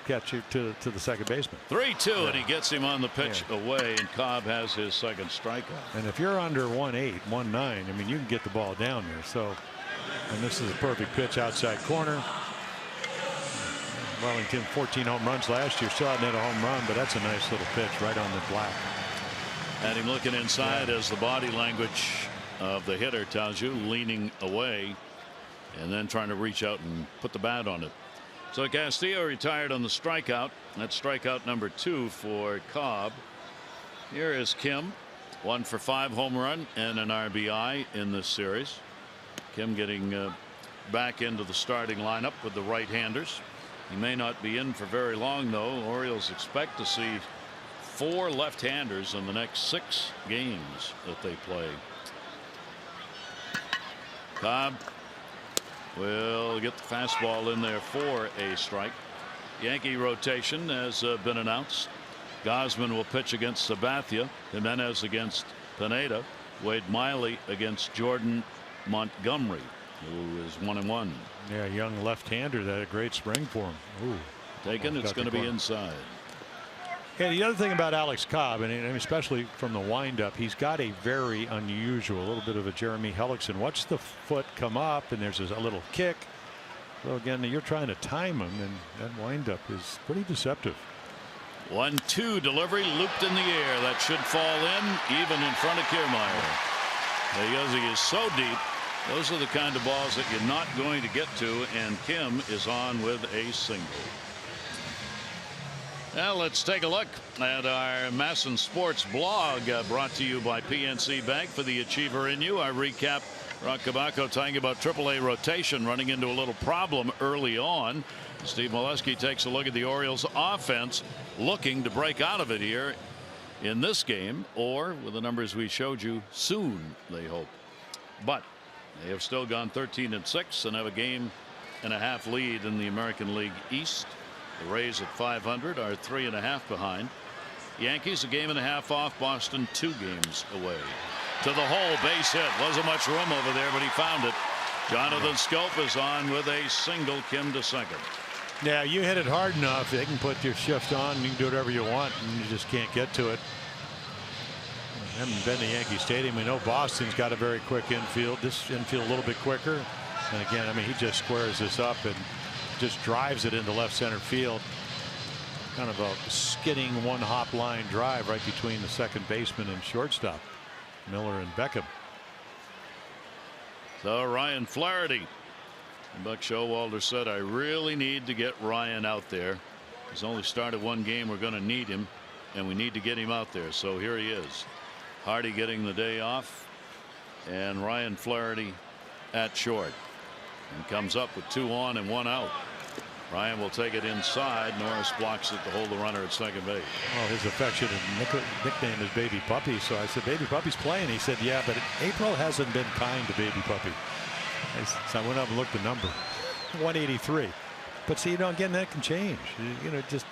catch to the second baseman.
3-2, and he gets him on the pitch away, and Cobb has his second strikeout.
And if you're under 1.8, 1.9, I mean, you can get the ball down there. So, and this is a perfect pitch outside corner. Wellington 14 home runs last year, still hadn't hit a home run, but that's a nice little pitch right on the black.
And him looking inside as the body language of the hitter tells you, leaning away and then trying to reach out and put the bat on it. So Castillo retired on the strikeout. That's strikeout number 2 for Cobb. Here is Kim, 1 for 5 home run and an RBI in this series. Kim getting back into the starting lineup with the right-handers. He may not be in for very long, though. Orioles expect to see 4 left-handers in the next 6 games that they play. Cobb will get the fastball in there for a strike. Yankee rotation has been announced. Gosman will pitch against Sabathia. Jimenez against Pineda. Wade Miley against Jordan Montgomery, who is 1-1.
Yeah, young left-hander. That a great spring for him. Ooh,
taken. It's going to be inside.
Yeah, the other thing about Alex Cobb, and especially from the windup, he's got a very unusual, a little bit of a Jeremy Hellickson. Watch the foot come up, and there's a little kick. So again, you're trying to time him, and that windup is pretty deceptive.
1-2 delivery looped in the air. That should fall even in front of KIERMAIER. Because he is so deep, those are the kind of balls that you're not going to get to, and Kim is on with a single. Now let's take a look at our Masson Sports blog, brought to you by PNC Bank. For the achiever in you, I recap Rock Cabaco talking about AAA rotation running into a little problem early on. Steve Molesky takes a look at the Orioles offense, looking to break out of it here in this game, or with the numbers we showed you, soon, they hope. But They have still gone 13-6 and have a game-and-a-half lead in the American League East. The Rays at 500 are 3.5 behind. Yankees a game-and-a-half off. Boston 2 games away. To the hole, base hit. Wasn't much room over there, but he found it. Jonathan Schoop is on with a single. Kim to second.
Yeah, you hit it hard enough, they can put your shift on and you can do whatever you want, and you just can't get to it. I haven't been to Yankee Stadium. We know Boston's got a very quick infield. This infield a little bit quicker. And again, I mean, he just squares this up and just drives it into left center field. Kind of a skidding one-hop line drive right between the second baseman and shortstop, Miller and Beckham.
So Ryan Flaherty. Buck Showalter said, I really need to get Ryan out there. He's only started 1 game. We're going to need him, and we need to get him out there. So here he is. Hardy getting the day off, and Ryan Flaherty at short, and comes up with 2 on and 1 out. Ryan will take it inside. Norris blocks it to hold the runner at second base.
Well, his affectionate nickname is Baby Puppy. So I said, Baby Puppy's playing. He said, yeah, but April hasn't been kind to Baby Puppy. So I went up and looked the number, 183. But see, you know, again, that can change. You know, just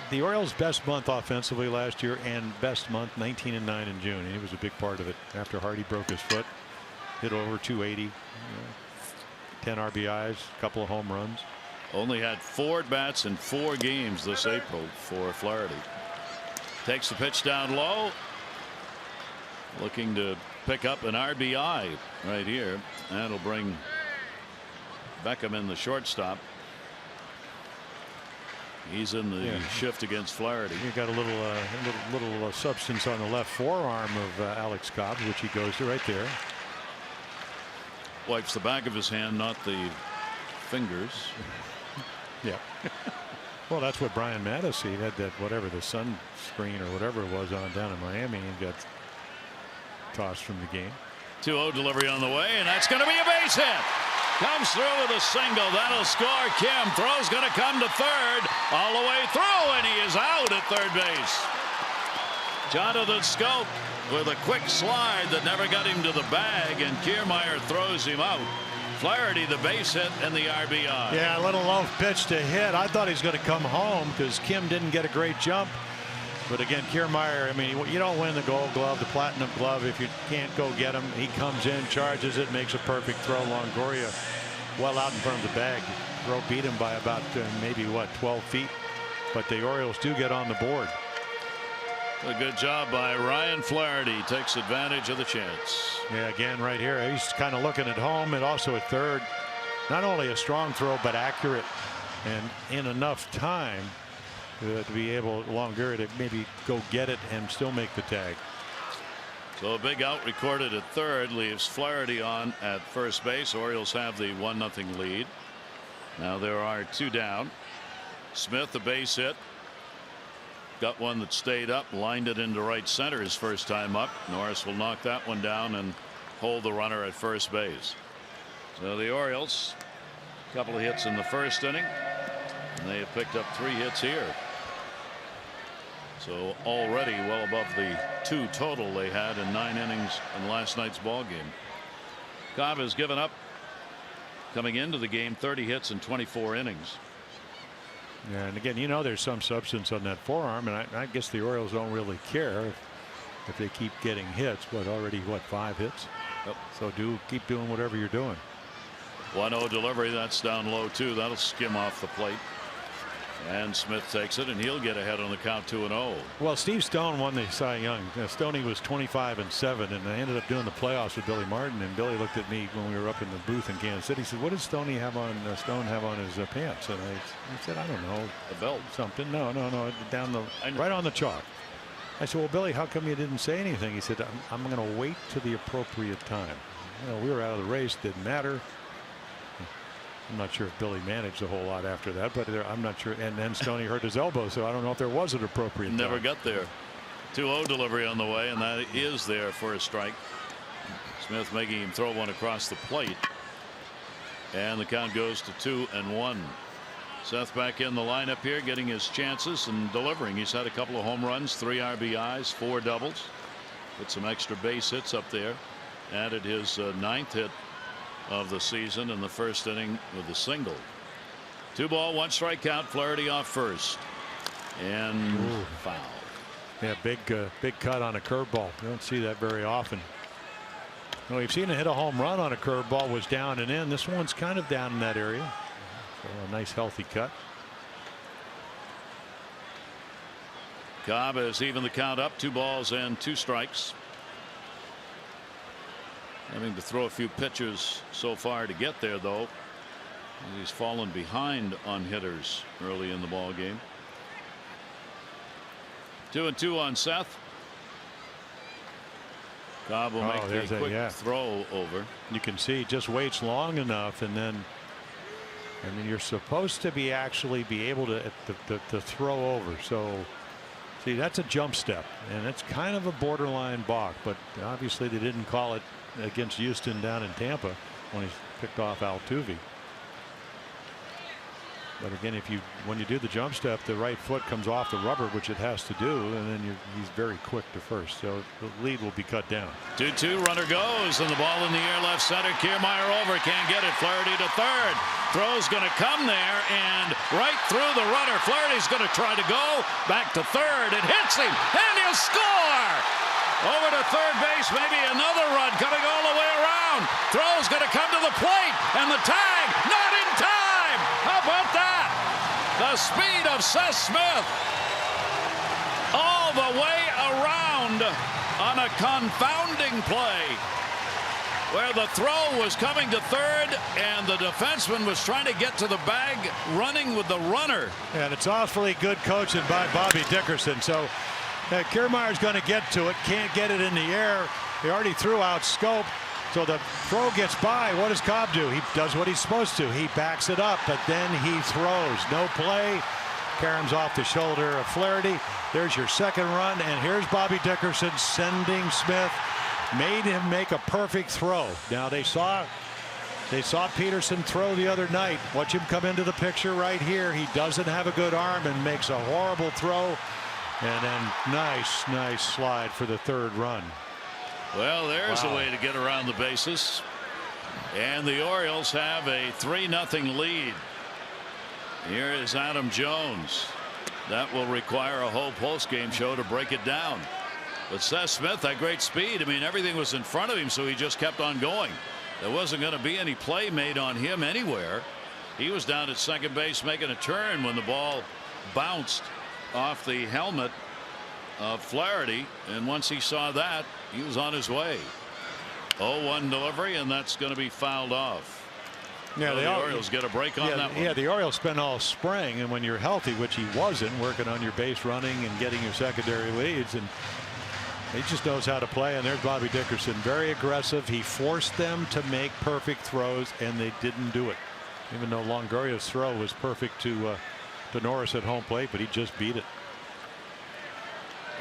the Orioles' best month offensively last year and best month 19-9 in June. And he was a big part of it. After Hardy broke his foot, hit over 280, you know, 10 RBIs, a couple of home runs.
Only had 4 at-bats in 4 games this April for Flaherty. Takes the pitch down low. Looking to pick up an RBI right here. That'll bring Beckham in, the shortstop. He's in the shift against Flaherty.
You got a little substance on the left forearm of Alex Cobb, which he goes to right there.
Wipes the back of his hand, not the fingers.
Yeah. Well, that's what Brian Mattis, he had that whatever the sunscreen or whatever it was on down in Miami and got tossed from the game.
2-0 delivery on the way, and that's going to be a base hit. Comes through with a single. That'll score. Kim. Throw's going to come to third. All the way through, and he is out at third base. Jonathan Schoop with a quick slide that never got him to the bag, and Kiermaier throws him out. Flaherty the base hit and the RBI.
Yeah, a little low pitch to hit. I thought he was going to come home because Kim didn't get a great jump. But again, Kiermaier, I mean, you don't win the Gold Glove, the Platinum Glove, if you can't go get him. He comes in, charges it, makes a perfect throw. Longoria well out in front of the bag. Throw beat him by about maybe, what, 12 feet. But the Orioles do get on the board.
A good job by Ryan Flaherty. Takes advantage of the chance.
Yeah, again, right here, he's kind of looking at home and also at third. Not only a strong throw, but accurate and in enough time to be able, Longoria, to maybe go get it and still make the tag.
So a big out recorded at third leaves Flaherty on at first base. Orioles have the 1-0 lead. Now there are 2 down. Smith, the base hit. Got one that stayed up, lined it into right center his first time up. Norris will knock that one down and hold the runner at first base. So the Orioles, a couple of hits in the first inning, and they have picked up 3 hits here. So already well above the 2 total they had in 9 innings in last night's ball game. Cobb has given up, coming into the game, 30 hits in 24 innings.
Yeah, and again, you know, there's some substance on that forearm, and I guess the Orioles don't really care if they keep getting hits. But already, what, 5 hits?
Yep.
So keep doing whatever you're doing.
1-0 delivery. That's down low too. That'll skim off the plate. And Smith takes it, and he'll get ahead on the count 2-0.
Well, Steve Stone won the Cy Young. Stoney was 25-7, and I ended up doing the playoffs with Billy Martin. And Billy looked at me when we were up in the booth in Kansas City. He said, "What does Stone have on his pants?" And I said, "I don't know,
a belt,
something." No, down right on the chalk. I said, "Well, Billy, how come you didn't say anything?" He said, "I'm going to wait to the appropriate time." You know, we were out of the race, didn't matter. I'm not sure if Billy managed a whole lot after that, but I'm not sure. And then Stoney hurt his elbow, so I don't know if there was an appropriate time.
Never got there. 2-0 delivery on the way, and that is there for a strike. Smith making him throw one across the plate, and the count goes to 2-1. Seth back in the lineup here, getting his chances and delivering. He's had a couple of home runs, 3 RBIs, 4 doubles, put some extra base hits up there. added his 9th hit of the season in the first inning with a single. 2 ball, 1 strikeout. Flaherty off first, and foul.
Yeah, big cut on a curveball. You don't see that very often. No, we've seen a hit a home run on a curveball was down and in. This one's kind of down in that area. So a nice healthy cut.
Cobb has evened the count up, 2 balls and 2 strikes. Having to throw a few pitches so far to get there, though. He's fallen behind on hitters early in the ball game. 2-2 on Seth. Cobb will make the quick throw over.
You can see he just waits long enough, and then I mean, you're supposed to be able to throw over. So see, that's a jump step, and it's kind of a borderline balk, but obviously they didn't call it against Houston down in Tampa when he picked off Altuve. But again, when you do the jump step, the right foot comes off the rubber, which it has to do, and then he's very quick to first. So the lead will be cut down.
2-2, runner goes, and the ball in the air, left center. Kiermaier over, can't get it. Flaherty to third. Throw's going to come there, and right through the runner. Flaherty's going to try to go back to third. It hits him, and he'll score. Over to third base, maybe another run coming all the way around. Throw's going to come to the plate, and the tag not in time. How about that? The speed of Seth Smith all the way around on a confounding play where the throw was coming to third and the defenseman was trying to get to the bag running with the runner.
And it's awfully good coaching by Bobby Dickerson. So Kiermaier's going to get to it, can't get it in the air. He already threw out Schoop. So the throw gets by. What does Cobb do? He does what he's supposed to. He backs it up, but then he throws. No play. Caroms off the shoulder of Flaherty. There's your second run, and here's Bobby Dickerson sending Smith. Made him make a perfect throw. Now they saw Peterson throw the other night. Watch him come into the picture right here. He doesn't have a good arm and makes a horrible throw. And then nice slide for the third run.
Well, there's a way to get around the bases. And the Orioles have a 3-0 lead. Here is Adam Jones. That will require a whole post-game show to break it down. But Seth Smith had great speed. I mean, everything was in front of him, so he just kept on going. There wasn't going to be any play made on him anywhere. He was down at second base making a turn when the ball bounced off the helmet of Flaherty, and once he saw that, he was on his way. 0-1 delivery, and that's going to be fouled off.
Yeah,
so the Orioles get a break on that one.
Yeah, the Orioles spent all spring, and when you're healthy, which he wasn't, working on your base running and getting your secondary leads, and he just knows how to play. And there's Bobby Dickerson, very aggressive. He forced them to make perfect throws, and they didn't do it. Even though Longoria's throw was perfect to Norris at home plate, but he just beat it.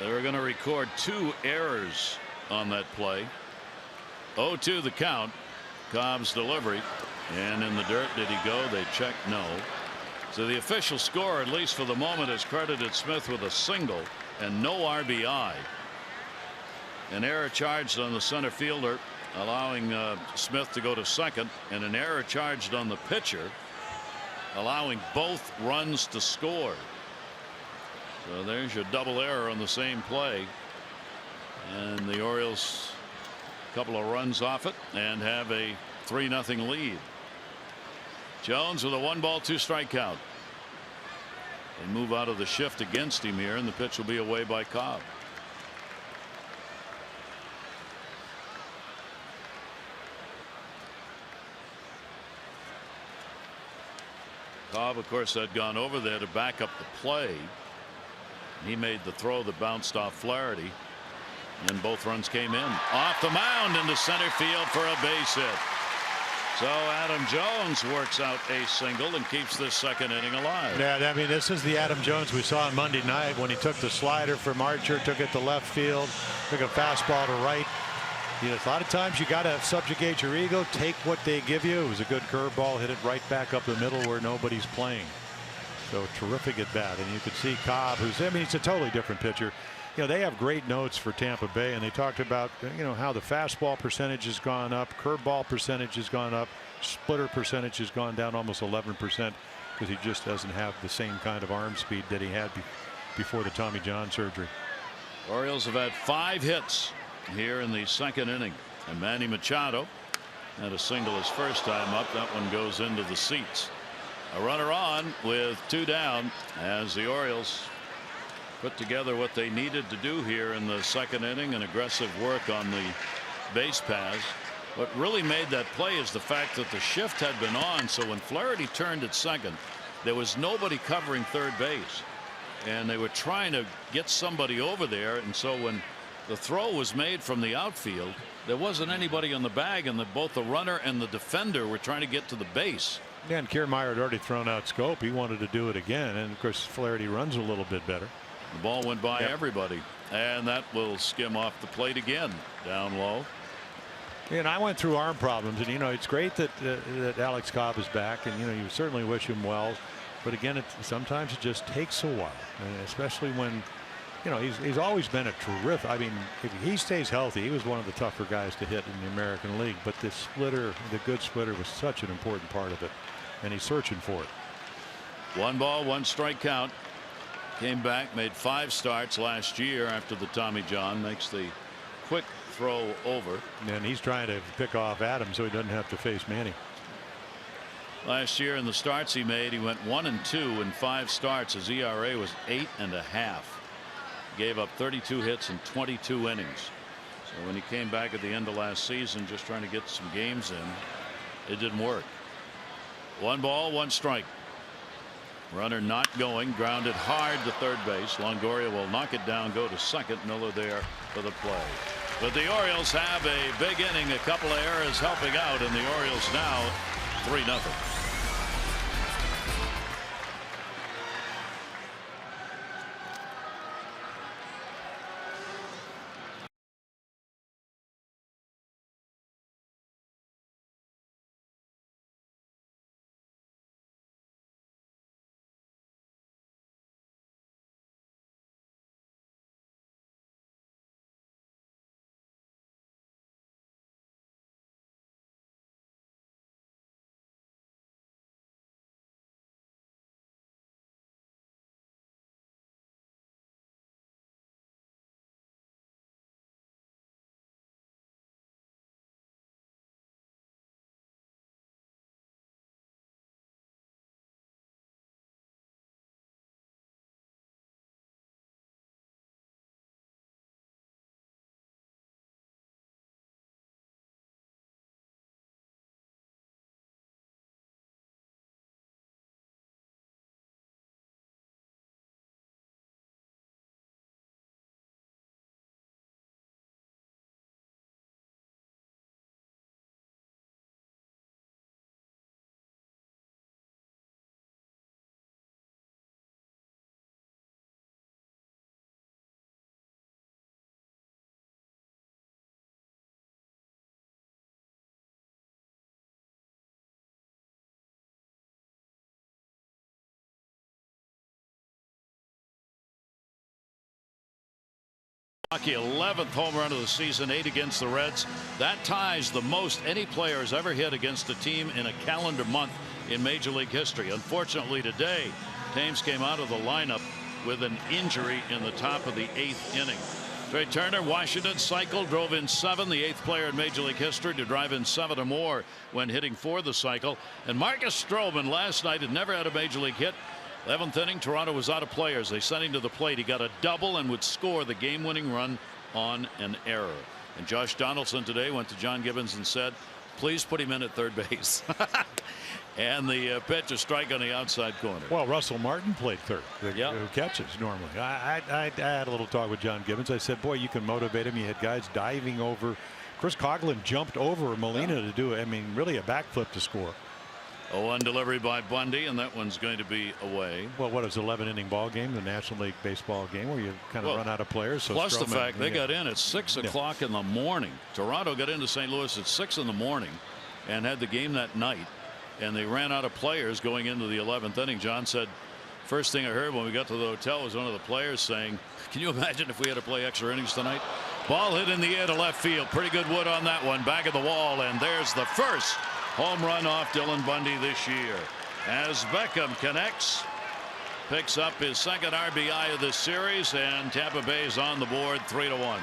They were going to record 2 errors on that play. 0-2 the count. Cobb's delivery, and in the dirt did he go? They checked no. So the official score, at least for the moment, has credited Smith with a single and no RBI. An error charged on the center fielder, allowing Smith to go to second, and an error charged on the pitcher, allowing both runs to score. So there's your double error on the same play, and the Orioles a couple of runs off it and have a 3-0 lead. Jones with a 1-ball 2-strike count. They move out of the shift against him here, and the pitch will be away by Cobb. Cobb, of course, had gone over there to back up the play. He made the throw that bounced off Flaherty, and both runs came in. Off the mound into center field for a base hit. So Adam Jones works out a single and keeps this second inning alive.
Yeah, I mean, this is the Adam Jones we saw on Monday night when he took the slider from Archer, took it to left field, took a fastball to right. You know, a lot of times you got to subjugate your ego, take what they give you. It was a good curveball, hit it right back up the middle where nobody's playing. So terrific at bat, and you could see Cobb, who's, I mean, he's a totally different pitcher. You know, they have great notes for Tampa Bay, and they talked about, you know, how the fastball percentage has gone up, curveball percentage has gone up, splitter percentage has gone down almost 11% because he just doesn't have the same kind of arm speed that he had before the Tommy John surgery.
Orioles have had 5 hits here in the second inning, and Manny Machado had a single his first time up. That one goes into the seats. A runner on with 2 down as the Orioles put together what they needed to do here in the second inning, and aggressive work on the base paths. What really made that play is the fact that the shift had been on, so when Flaherty turned at second, there was nobody covering third base, and they were trying to get somebody over there, and so when the throw was made from the outfield, there wasn't anybody on the bag, and both the runner and the defender were trying to get to the base.
Yeah, and KIERMAIER had already thrown out Schoop. He wanted to do it again, and of course Flaherty runs a little bit better.
The ball went by everybody, and that will skim off the plate again, down low.
And I went through arm problems, and you know, it's great that that Alex Cobb is back, and you know, you certainly wish him well, but again, sometimes it just takes a while, and especially when, you know, he's always been a terrific, I mean, if he stays healthy, he was one of the tougher guys to hit in the American League, but this splitter, the good splitter, was such an important part of it, and he's searching for it.
1 ball, 1 strike count. Came back, made 5 starts last year after the Tommy John. Makes the quick throw over,
and he's trying to pick off Adams so he doesn't have to face Manny.
Last year in the starts he made, he went 1-2 in 5 starts. His ERA was 8.5. Gave up 32 hits in 22 innings. So when he came back at the end of last season, just trying to get some games in, it didn't work. 1 ball, 1 strike. Runner not going, grounded hard to third base. Longoria will knock it down, go to second. Miller there for the play. But the Orioles have a big inning, a couple of errors helping out, and the Orioles now 3-0. Milwaukee 11th home run of the season, 8 against the Reds. That ties the most any player has ever hit against a team in a calendar month in Major League history. Unfortunately today, Thames came out of the lineup with an injury in the top of the 8th inning. Trey Turner, Washington cycle, drove in 7, the 8th player in Major League history to drive in 7 or more when hitting for the cycle. And Marcus Stroman last night had never had a Major League hit. 11th inning, Toronto was out of players. They sent him to the plate. He got a double and would score the game-winning run on an error. And Josh Donaldson today went to John Gibbons and said, please put him in at third base. And the pitch, a strike on the outside corner.
Well, Russell Martin played third, who catches normally. I had a little talk with John Gibbons. I said, boy, you can motivate him. You had guys diving over. Chris Coughlin jumped over Molina to do, I mean, really a backflip to score.
0-1 delivery by Bundy, and that one's going to be away.
Well, what is 11-inning ball game, the National League baseball game, where you kind of run out of players. So
plus
Stroman,
the fact they got in at 6 o'clock in the morning. Toronto got into St. Louis at 6 in the morning and had the game that night, and they ran out of players going into the 11th inning. John said First thing I heard when we got to the hotel was one of the players saying, "Can you imagine if we had to play extra innings tonight?" Ball hit in the air to left field. Pretty good wood on that one. Back of the wall, and there's the first home run off Dylan Bundy this year. As Beckham connects, picks up his second RBI of this series, and Tampa Bay's on the board 3-1.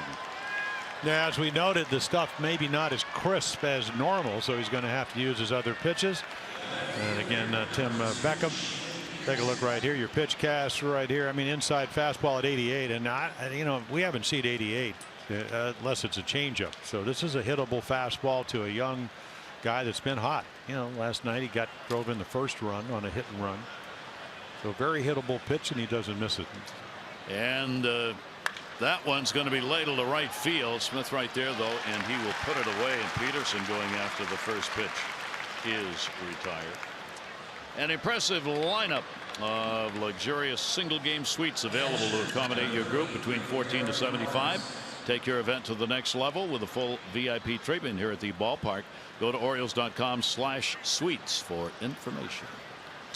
Yeah, as we noted, the stuff maybe not as crisp as normal, so he's going to have to use his other pitches. And again, Tim Beckham. Take a look right here. Your pitch cast right here. I mean, inside fastball at 88, and we haven't seen 88 unless it's a changeup. So this is a hittable fastball to a young guy that's been hot. Last night he drove in the first run on a hit and run. So very hittable pitch, and he doesn't miss it.
And that one's going to be ladled to right field. Smith right there though, and he will put it away. And Peterson going after the first pitch is retired. An impressive lineup of luxurious single game suites available to accommodate your group between 14 to 75. Take your event to the next level with a full VIP treatment here at the ballpark. Go to Orioles.com/suites for information.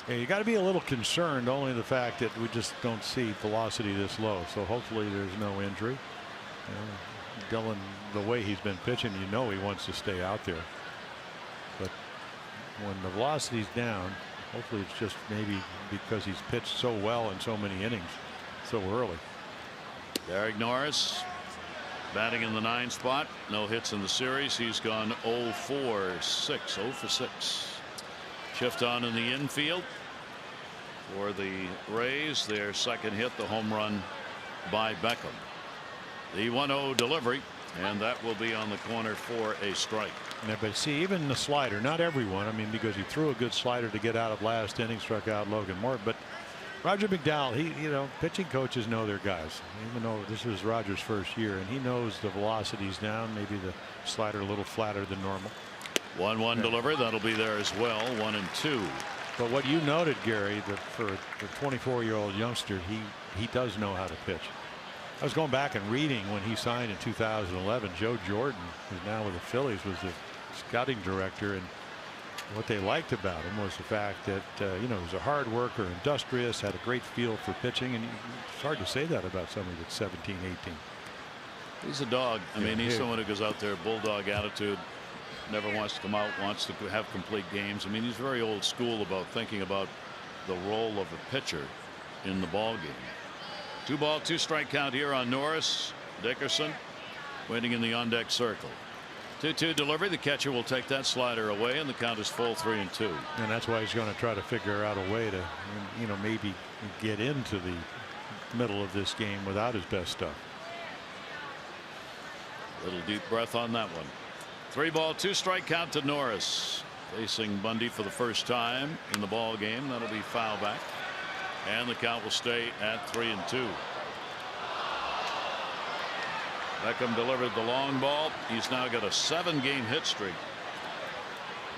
Yeah, you got to be a little concerned, only the fact that we just don't see velocity this low. So hopefully there's no injury. Dylan, the way he's been pitching, he wants to stay out there. But when the velocity's down, hopefully it's just maybe because he's pitched so well in so many innings so early.
Derek Norris batting in the 9 spot. No hits in the series. He's gone 0 for 6. Shift on in the infield for the Rays. Their second hit, the home run by Beckham. The 1-0 delivery, and that will be on the corner for a strike.
Yeah, but see, even the slider, not everyone. I mean, because he threw a good slider to get out of last inning, struck out Logan Moore. But Roger McDowell, pitching coaches know their guys. Even though this is Roger's first year, and he knows the velocity's down, maybe the slider a little flatter than normal.
1-1 delivery, that'll be there as well. 1-2.
But what you noted, Gary, that for a 24-year-old youngster, he does know how to pitch. I was going back and reading when he signed in 2011. Joe Jordan, who's now with the Phillies, was the scouting director, and what they liked about him was the fact that he was a hard worker, industrious, had a great feel for pitching, and it's hard to say that about somebody that's 17, 18.
He's a dog. I mean, he's someone who goes out there, bulldog attitude, never wants to come out, wants to have complete games. I mean, he's very old school about thinking about the role of a pitcher in the ball game. 2 ball, 2 strike count here on Norris. Dickerson waiting in the on deck circle. 2-2 delivery. The catcher will take that slider away, and the count is full 3-2.
And that's why he's going to try to figure out a way to, maybe get into the middle of this game without his best stuff.
Little deep breath on that one. 3 ball, 2 strike count to Norris, facing Bundy for the first time in the ball game. That'll be foul back, and the count will stay at 3-2. Beckham delivered the long ball. He's now got a 7-game hit streak,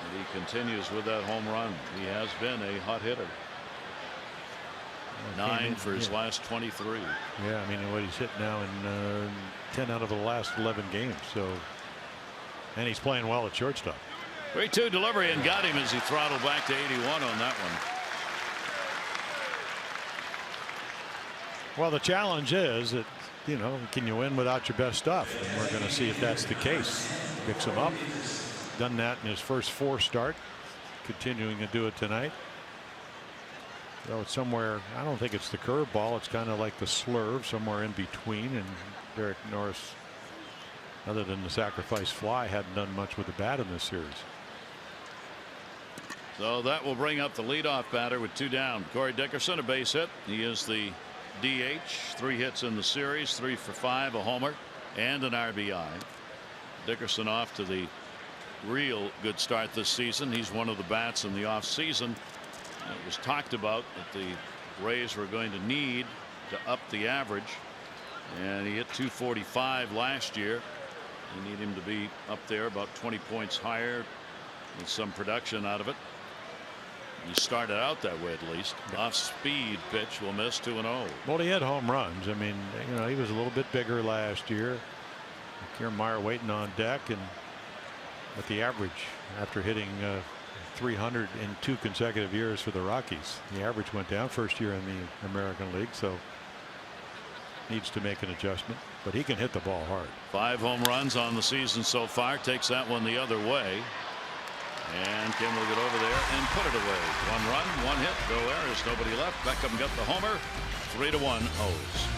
and he continues with that home run. He has been a hot hitter. 9 for his last 23.
Yeah, I mean, what he's hit now in 10 out of the last 11 games. So, and he's playing well at shortstop.
3-2 delivery, and got him as he throttled back to 81 on that one.
Well, the challenge is that, can you win without your best stuff? And we're going to see if that's the case. Picks him up. Done that in his first 4 start. Continuing to do it tonight. So it's somewhere, I don't think it's the curveball. It's kind of like the slurve, somewhere in between. And Derek Norris, other than the sacrifice fly, hadn't done much with the bat in this series.
So that will bring up the leadoff batter with 2 down. Corey Dickerson, a base hit. He is the DH. 3 hits in the series, 3 for 5, a homer, and an RBI. Dickerson off to the real good start this season. He's one of the bats in the off season. It was talked about that the Rays were going to need to up the average, and he hit 245 last year. They need him to be up there about 20 points higher with some production out of it. He started out that way, at least. Off speed pitch will miss, 2-0.
Well, he had home runs. I mean, he was a little bit bigger last year. KIERMAIER waiting on deck, and at the average after hitting .300 in 2 consecutive years for the Rockies. The average went down first year in the American League, so needs to make an adjustment, but he can hit the ball hard.
5 home runs on the season so far. Takes that one the other way. And Kim will get over there and put it away. 1 run, 1 hit, no errors, nobody left. Beckham got the homer. 3-1 O's.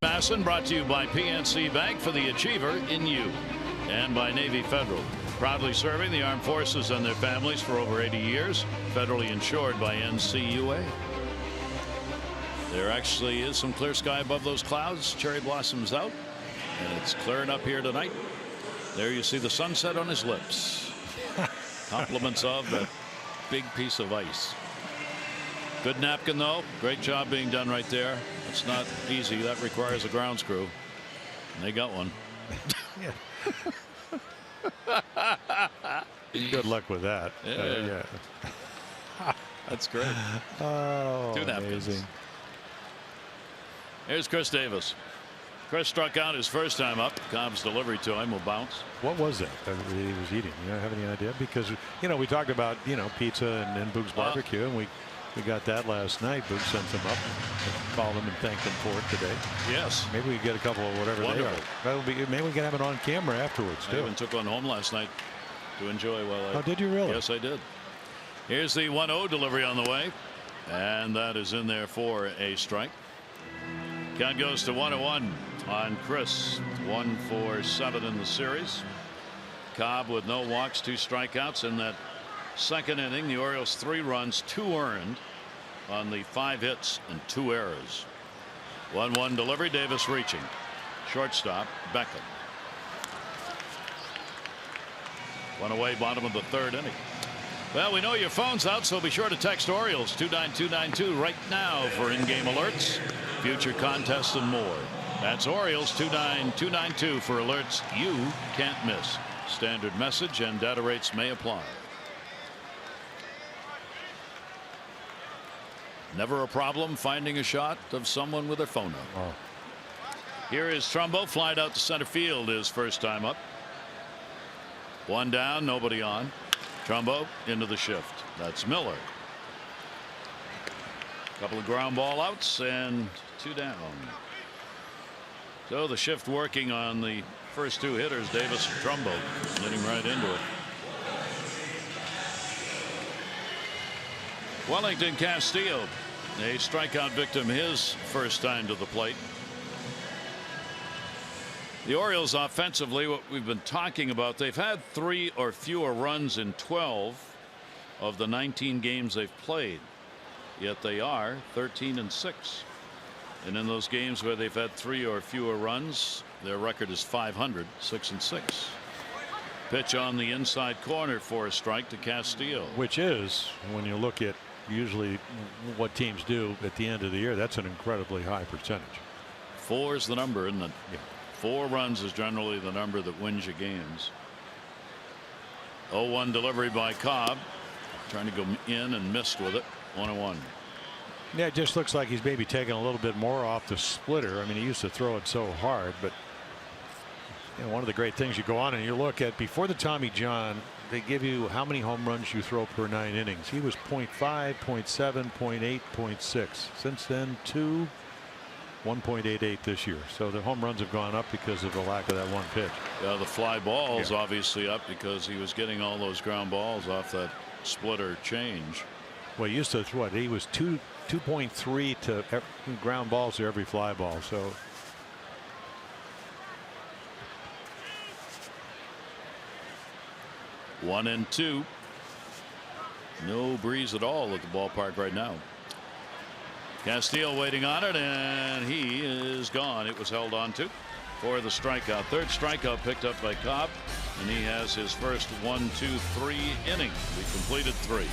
Masson brought to you by PNC Bank for the Achiever in you, and by Navy Federal, proudly serving the armed forces and their families for over 80 years, federally insured by NCUA. There actually is some clear sky above those clouds. Cherry blossoms out, and it's clearing up here tonight. There you see the sunset on his lips. Compliments of that big piece of ice. Good napkin, though. Great job being done right there. It's not easy. That requires a grounds crew. And they got one.
Good luck with that.
Yeah. That's great.
Oh,
2 napkins.
amazing.
Here's Chris Davis. Chris struck out his first time up. Cobb's delivery to him will bounce.
What was that he was eating? You don't have any idea? Because, you know, we talked about, you know, pizza and Boog's barbecue, and we got that last night. Boog sent them up, called them and thanked them for it today.
Yes.
Maybe we get a couple of whatever they are. That'll be, maybe we can have it on camera afterwards too.
I even took one home last night to enjoy while I.
Oh, did you really?
Yes, I did. Here's the 1-0 delivery on the way, and that is in there for a strike. Count goes to 1-1 on Chris. 1 for 7 in the series. Cobb with no walks, 2 strikeouts in that second inning. The Orioles 3 runs, 2 earned on the 5 hits and 2 errors. 1-1 delivery. Davis reaching. Shortstop Beckham. 1 away, bottom of the 3rd inning. Well, we know your phone's out, so be sure to text Orioles 29292 right now for in-game alerts, future contests, and more. That's Orioles 29292 for alerts you can't miss. Standard message and data rates may apply. Never a problem finding a shot of someone with their phone up.
Oh.
Here is Trumbo, flied out to center field his first time up. 1 down, nobody on. Trumbo into the shift. That's Miller. Couple of ground ball outs and 2 down. So the shift working on the first 2 hitters, Davis and Trumbo, getting right into it. Wellington Castillo, a strikeout victim his first time to the plate. The Orioles offensively, what we've been talking about, they've had 3 or fewer runs in 12 of the 19 games they've played, yet they are 13-6. And in those games where they've had 3 or fewer runs, their record is 500, 6-6. Pitch on the inside corner for a strike to Castillo.
Which is, when you look at usually what teams do at the end of the year, that's an incredibly high percentage.
4 is the number, isn't it?
Yeah.
4 runs is generally the number that wins you games. 0-1 delivery by Cobb, trying to go in and missed with it. 1-1.
Yeah, it just looks like he's maybe taking a little bit more off the splitter. I mean, he used to throw it so hard, but you know, one of the great things you go on and you look at before the Tommy John, they give you how many home runs you throw per 9 innings. He was 0.5, 0.7, 0.8, 0.6. Since then, 2, 1.88 this year. So the home runs have gone up because of the lack of that one pitch.
Yeah, the fly balls obviously up because he was getting all those ground balls off that splitter change.
Well, he used to what? He was 2.3 to ground balls to every fly ball. So.
One and 2. No breeze at all at the ballpark right now. Castillo waiting on it, and he is gone. It was held on to for the strikeout. 3rd strikeout picked up by Cobb, and he has his first 1, 2, 3 inning. We completed 3.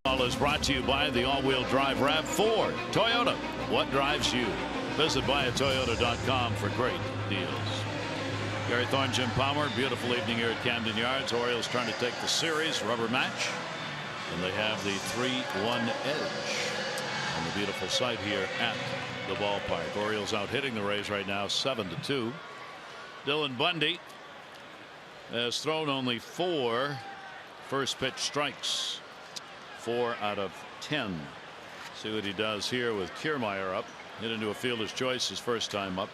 Ball is brought to you by the all-wheel drive RAV4 Toyota. What drives you? Visit buyatoyota.com for great deals. Gary Thorne, Jim Palmer. Beautiful evening here at Camden Yards. Orioles trying to take the series rubber match, and they have the 3-1 edge on the beautiful site here at the ballpark. Orioles out hitting the Rays right now 7-2. Dylan Bundy has thrown only 4 first pitch strikes. 4 out of 10. See what he does here with KIERMAIER up. Hit into a fielder's choice his first time up.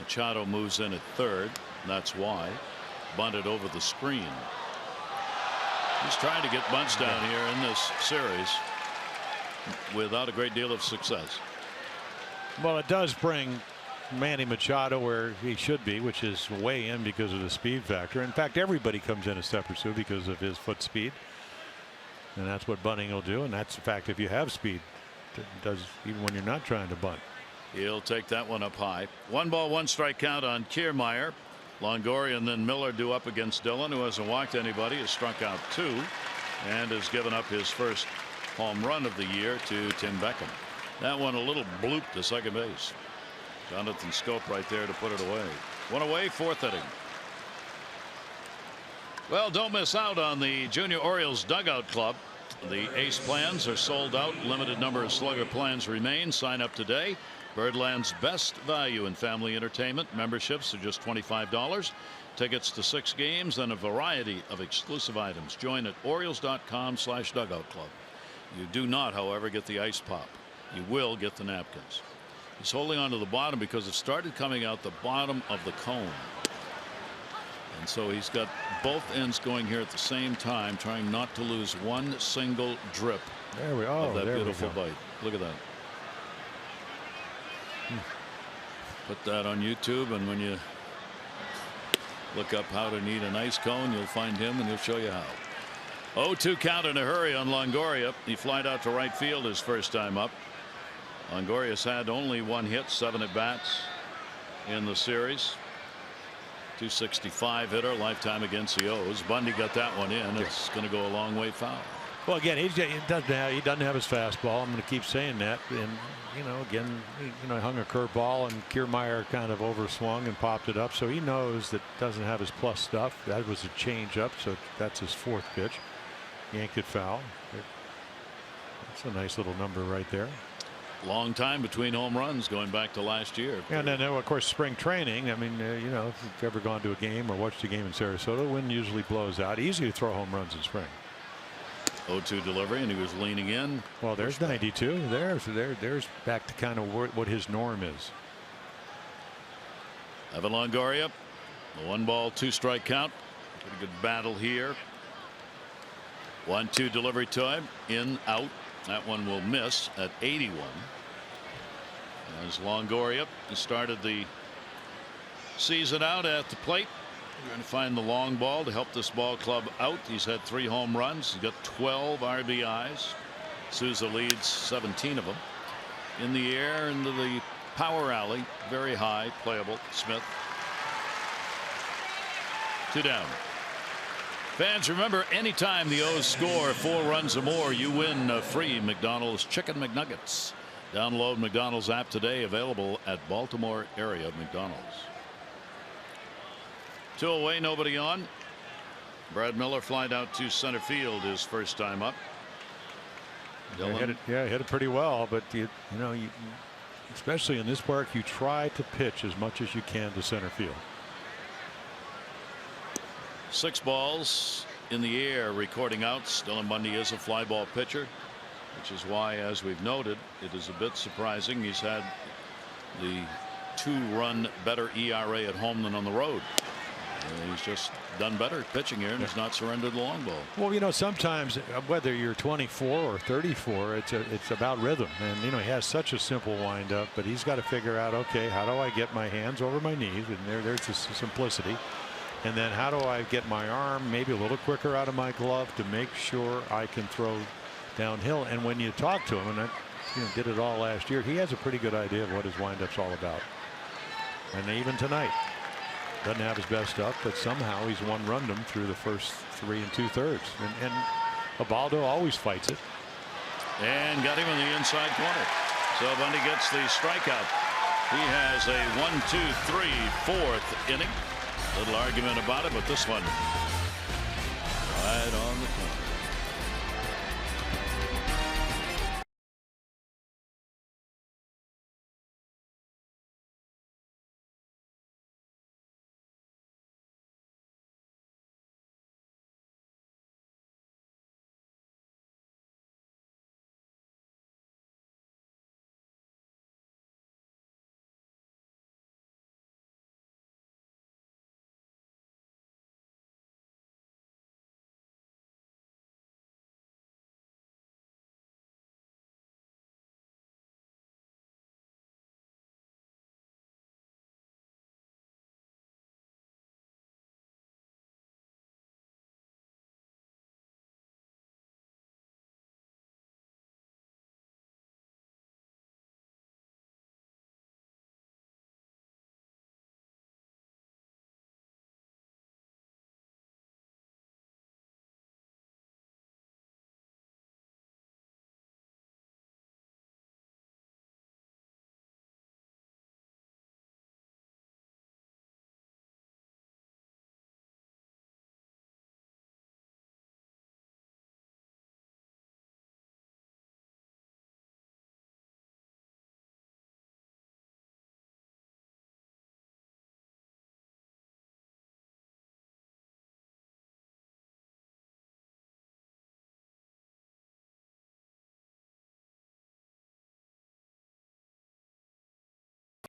Machado moves in at 3rd. That's why. Bunted over the screen. He's trying to get bunts down here in this series without a great deal of success.
Well, it does bring Manny Machado where he should be, which is way in because of the speed factor. In fact, everybody comes in a step or 2 because of his foot speed. And that's what bunting will do. And that's the fact, if you have speed, it does even when you're not trying to bunt.
He'll take that one up high. 1 ball, 1 strike count on KIERMAIER. Longoria and then Miller do up against Dillon, who hasn't walked anybody, has struck out 2, and has given up his first home run of the year to Tim Beckham. That one a little bloop to second base. Jonathan Scope right there to put it away. 1 away, 4th inning. Well, don't miss out on the Junior Orioles Dugout Club. The ace plans are sold out. Limited number of slugger plans remain. Sign up today. Birdland's best value in family entertainment. Memberships are just $25. Tickets to 6 games and a variety of exclusive items. Join at Orioles.com/dugout club. You do not, however, get the ice pop. You will get the napkins. He's holding on to the bottom because it started coming out the bottom of the cone. And so he's got both ends going here at the same time, trying not to lose one single drip of that beautiful bite. Look at that. Put that on YouTube, and when you look up how to knead an ice cone, you'll find him and he'll show you how. 0-2 count in a hurry on Longoria. He flied out to right field his first time up. Longoria's had only 1 hit, 7 at bats in the series. .265 hitter, lifetime against the O's. Bundy got that one in. It's going to go a long way foul.
Well, again, he doesn't have his fastball. I'm going to keep saying that. And again, he hung a curveball, and KIERMAIER kind of overswung and popped it up. So he knows that doesn't have his plus stuff. That was a changeup, so that's his 4th pitch. Yanked it foul. That's a nice little number right there.
Long time between home runs going back to last year.
And then, of course, spring training. I mean, if you've ever gone to a game or watched a game in Sarasota, wind usually blows out. Easy to throw home runs in spring.
0-2 delivery, and he was leaning in.
Well, there's 92. There's back to kind of what his norm is.
Evan Longoria, the 1-ball 2-strike count. Pretty good battle here. 1-2 delivery to him. In, out. That one will miss at 81. As Longoria started the season out at the plate, trying to find the long ball to help this ball club out. He's had 3 home runs. He's got 12 RBIs. Souza leads 17 of them. In the air into the power alley, very high, playable. Smith. 2 down. Fans, remember, anytime the O's score 4 runs or more, you win a free McDonald's Chicken McNuggets. Download McDonald's app today, available at Baltimore area McDonald's. 2 away, nobody on. Brad Miller flied out to center field his first time up.
Hit it pretty well, but especially in this park, you try to pitch as much as you can to center field.
6 balls in the air, recording outs. Dylan Bundy is a fly ball pitcher, which is why, as we've noted, it is a bit surprising he's had the 2-run better ERA at home than on the road. He's just done better pitching here and has not surrendered the long ball.
Well, sometimes whether you're 24 or 34, it's about rhythm. And he has such a simple windup, but he's got to figure out, okay, how do I get my hands over my knees? And there's the simplicity. And then how do I get my arm maybe a little quicker out of my glove to make sure I can throw downhill? And when you talk to him, and I did it all last year, he has a pretty good idea of what his windup's all about. And even tonight, doesn't have his best stuff, but somehow he's one-runned him through the first 3 2/3. And Ubaldo always fights it.
And got him in the inside corner. So Bundy gets the strikeout. He has a 1, 2, 3, 4th inning. Little argument about it, but this one right on the corner.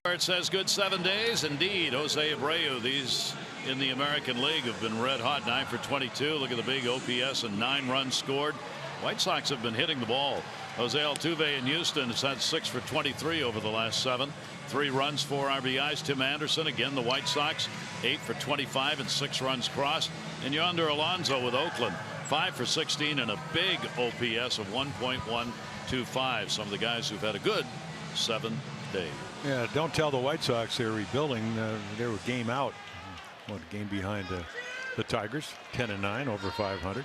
It says good 7 days. Indeed, Jose Abreu, these in the American League have been red hot. 9 for 22. Look at the big OPS and 9 runs scored. White Sox have been hitting the ball. Jose Altuve in Houston has had 6 for 23 over the last 7. 3 runs, 4 RBIs. Tim Anderson, again, the White Sox, 8 for 25 and 6 runs crossed. And Yonder Alonso with Oakland, 5 for 16 and a big OPS of 1.125. Some of the guys who've had a good 7 days.
Yeah, don't tell the White Sox they're rebuilding. They were game out. One game behind the Tigers, 10-9, over 500.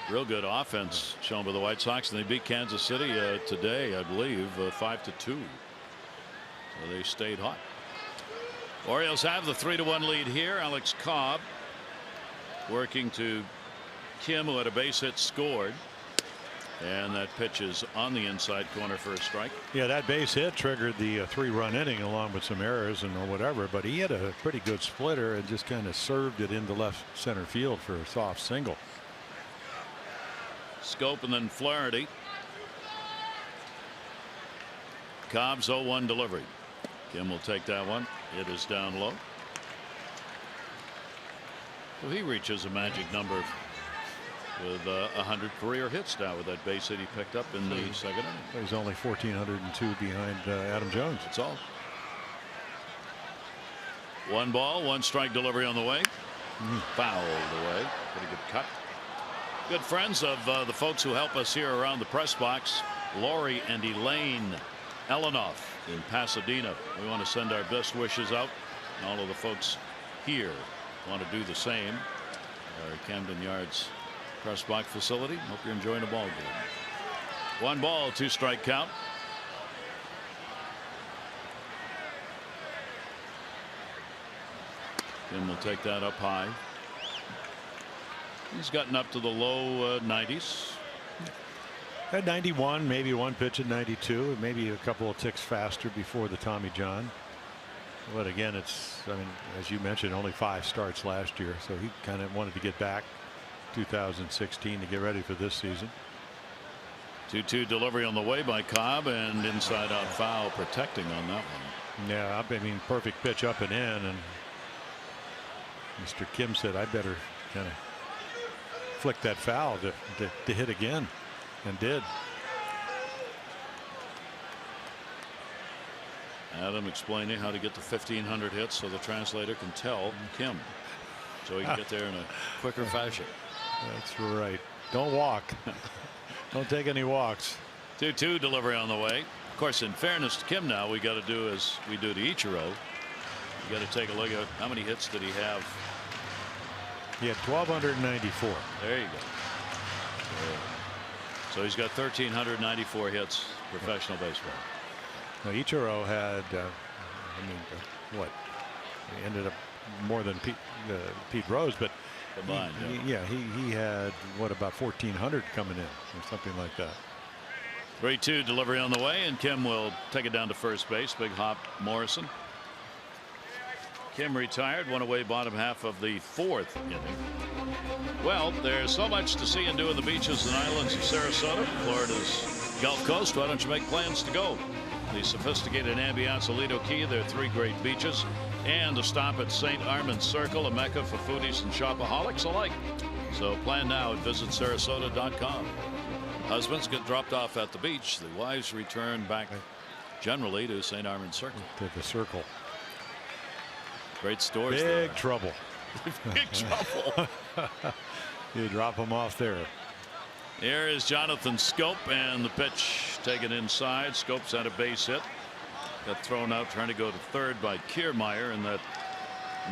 Real good offense shown by the White Sox, and they beat Kansas City today, I believe, 5-2. So they stayed hot. Orioles have the 3-1 lead here. Alex Cobb working to Kim, who had a base hit, scored. And that pitch is on the inside corner for a strike.
Yeah, that base hit triggered the 3-run inning along with some errors and whatever, but he had a pretty good splitter and just kind of served it into left center field for a soft single.
Schoop and then Flaherty. Cobb's 0-1 delivery. Kim will take that one. It is down low. So he reaches a magic number with 100 career hits now with that base hit he picked up in the second inning.
He's only 1,402 behind Adam Jones.
That's all. 1 ball, 1 strike delivery on the way. Fouled away. Pretty good cut. Good friends of the folks who help us here around the press box, Lori and Elaine Elenoff in Pasadena. We want to send our best wishes out, and all of the folks here want to do the same. Our Camden Yards press box facility. Hope you're enjoying the ball game. 1 ball, 2 strike count. Kim will take that up high. He's gotten up to the low 90s.
At 91, maybe 1 pitch at 92, maybe a couple of ticks faster before the Tommy John. But again, it's, I mean, as you mentioned, only 5 starts last year, so he kind of wanted to get back 2016 to get ready for this season.
2-2 delivery on the way by Cobb, and inside out foul protecting on that one.
Yeah, I mean, perfect pitch up and in, and Mr. Kim said I better kind of flick that foul to hit again, and did.
Adam explaining how to get to 1,500 hits so the translator can tell Kim, so he can get there in a quicker fashion.
That's right. Don't walk. Don't take any walks.
2-2 delivery on the way. Of course, in fairness to Kim, now we got to do as we do to Ichiro. You got to take a look at how many hits did he have.
He had 1,294.
There you go. So he's got 1,394 hits, professional baseball.
Now Ichiro had, I mean, what? He ended up more than Pete Rose, but
combined,
he had what, about 1,400 coming in or something like that.
3-2 delivery on the way, and Kim will take it down to first base. Big hop, Morrison. Kim retired, went away bottom half of the 4th inning. Well, there's so much to see and do in the beaches and islands of Sarasota, Florida's Gulf Coast. Why don't you make plans to go? The sophisticated ambiance of Lido Key, there are 3 great beaches, and a stop at St. Armand's Circle, a mecca for foodies and shopaholics alike. So plan now at visitsarasota.com. Husbands get dropped off at the beach. The wives return back generally to St. Armand's Circle.
To the Circle.
Great stores.
Big trouble.
Big trouble.
You drop them off there.
Here is Jonathan Schoop, and the pitch taken inside. Scope's had a base hit. Got thrown out trying to go to third by KIERMAIER in that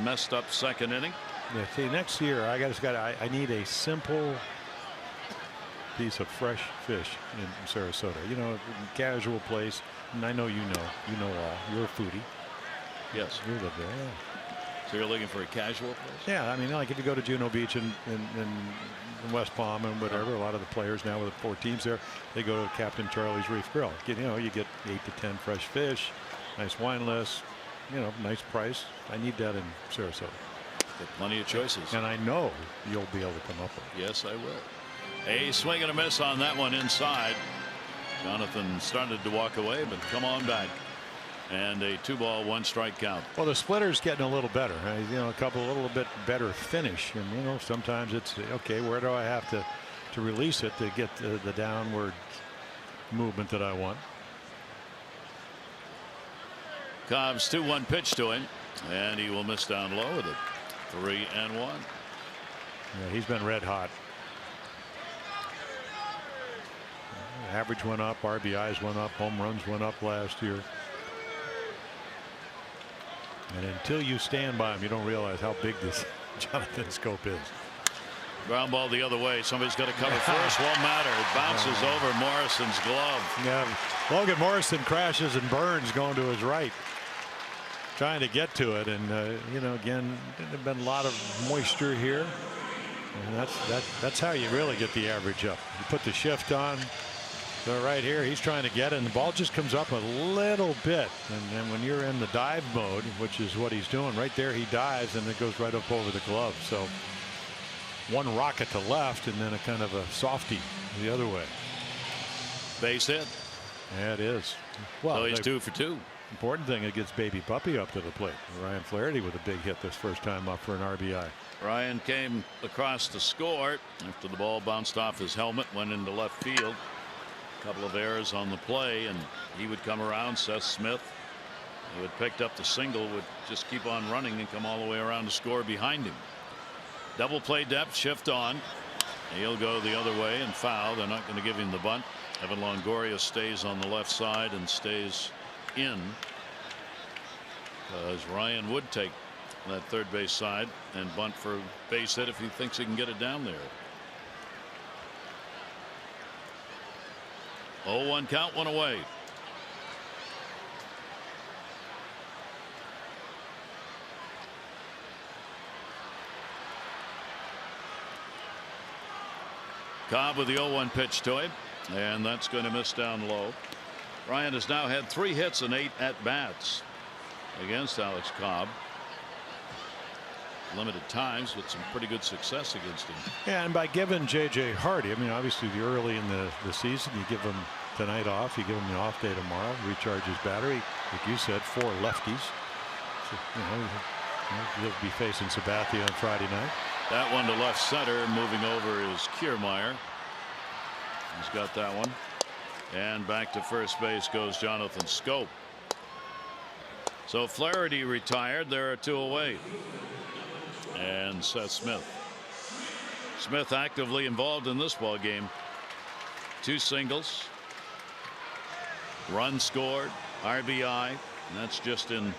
messed up second inning.
Yeah, see, next year I need a simple piece of fresh fish in Sarasota. You know, casual place. And I know you know all. You're a foodie.
Yes.
You live there. Yeah.
So you're looking for a casual place?
Yeah, I mean, like if you go to Juno Beach in West Palm and whatever, a lot of the players now with the 4 teams there, they go to Captain Charlie's Reef Grill. You get 8 to 10 fresh fish, nice wine list, nice price. I need that in Sarasota.
Get plenty of choices.
And I know you'll be able to come up with it.
Yes, I will. A swing and a miss on that one inside. Jonathan started to walk away, but come on back. And a 2-ball, 1-strike count.
Well, the splitter's getting a little better. A little bit better finish. And, sometimes it's, okay, where do I have to release it to get the downward movement that I want?
Cobb's 2-1 pitch to him, and he will miss down low with it. 3-1.
Yeah, he's been red hot. Average went up, RBIs went up, home runs went up last year. And until you stand by him, you don't realize how big this Jonathan Schoop is.
Ground ball the other way. Somebody's got to cover first. Won't matter. It bounces over Morrison's glove.
Yeah, Logan Morrison crashes and burns going to his right, trying to get to it. And you know, again, there's been a lot of moisture here, and that's how you really get the average up. You put the shift on. So right here, he's trying to get it, and the ball just comes up a little bit. And then when you're in the dive mode, which is what he's doing right there, he dives and it goes right up over the glove. So one rocket to left and then a kind of a softie the other way.
Base hit.
Yeah, it is. Well,
so he's 2 for 2.
Important thing, it gets baby puppy up to the plate. Ryan Flaherty with a big hit this first time up for an RBI.
Ryan came across to score after the ball bounced off his helmet, went into left field. A couple of errors on the play, and he would come around. Seth Smith, who had picked up the single, would just keep on running and come all the way around to score behind him. Double play depth, shift on. He'll go the other way and foul. They're not going to give him the bunt. Evan Longoria stays on the left side and stays in, because Ryan would take that third base side and bunt for base hit if he thinks he can get it down there. 0-1 count, one away. Cobb with the 0-1 pitch to him, and that's going to miss down low. Ryan has now had 3 hits and 8 at-bats against Alex Cobb. Limited times with some pretty good success against him.
Yeah, and by giving J.J. Hardy, I mean, obviously the early in the season, you give him tonight off, you give him the off day tomorrow, recharge his battery. Like you said, 4 lefties. So, you know, he'll be facing Sabathia on Friday night.
That one to left center. Moving over is KIERMAIER. He's got that one. And back to first base goes Jonathan Schoop. So Flaherty retired. There are 2 away. And Seth Smith. Smith actively involved in this ball game. 2 singles. Run scored. RBI. And that's just in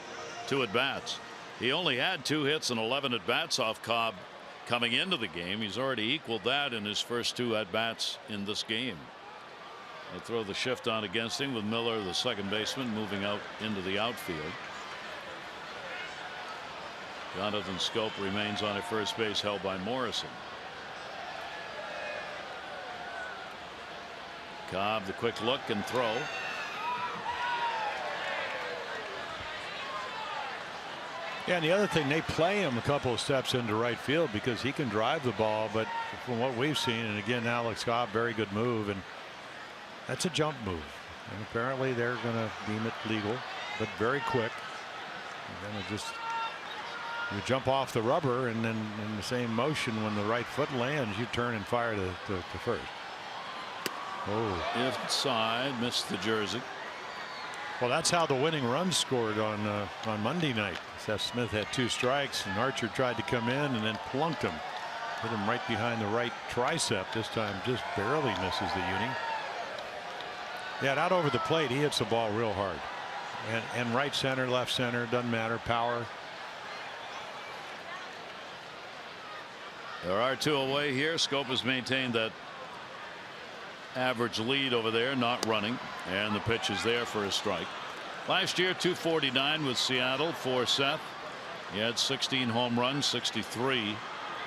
2 at-bats. He only had 2 hits and 11 at-bats off Cobb coming into the game. He's already equaled that in his first 2 at-bats in this game. They throw the shift on against him with Miller, the second baseman, moving out into the outfield. Jonathan Schoop remains on at first base, held by Morrison. Cobb, the quick look and throw.
Yeah, and the other thing, they play him a couple of steps into right field because he can drive the ball, but from what we've seen, and again, Alex Cobb, very good move, and that's a jump move. And apparently they're going to deem it legal, but very quick. You're going to just you jump off the rubber, and then in the same motion, when the right foot lands, you turn and fire to first. Oh,
Inside, missed the jersey.
well, that's how the winning run scored on Monday night. Seth Smith had 2 strikes, and Archer tried to come in and then plunked him. Hit him right behind the right tricep. This time just barely misses the uni. Yeah, not over the plate. He hits the ball real hard. And right center, left center, doesn't matter. Power.
There are 2 away here. Schoop has maintained that average lead over there, not running, and the pitch is there for a strike. Last year, 249 with Seattle for Seth. He had 16 home runs, 63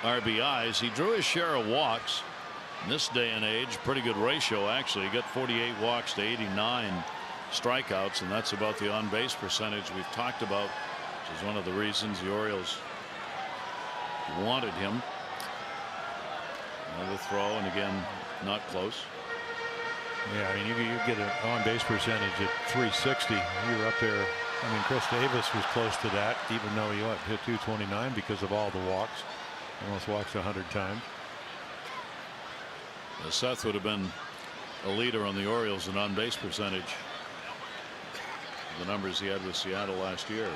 RBIs. He drew his share of walks. In this day and age, pretty good ratio, actually. He got 48 walks to 89 strikeouts, and that's about the on-base percentage we've talked about, which is one of the reasons the Orioles wanted him. Another throw, and again, not close.
Yeah, I mean, you get an on-base percentage at 360. You're up there. I mean, Chris Davis was close to that, even though he hit 229 because of all the walks. Almost walks 100 times.
Seth would have been a leader on the Orioles in on-base percentage. The numbers he had with Seattle last year.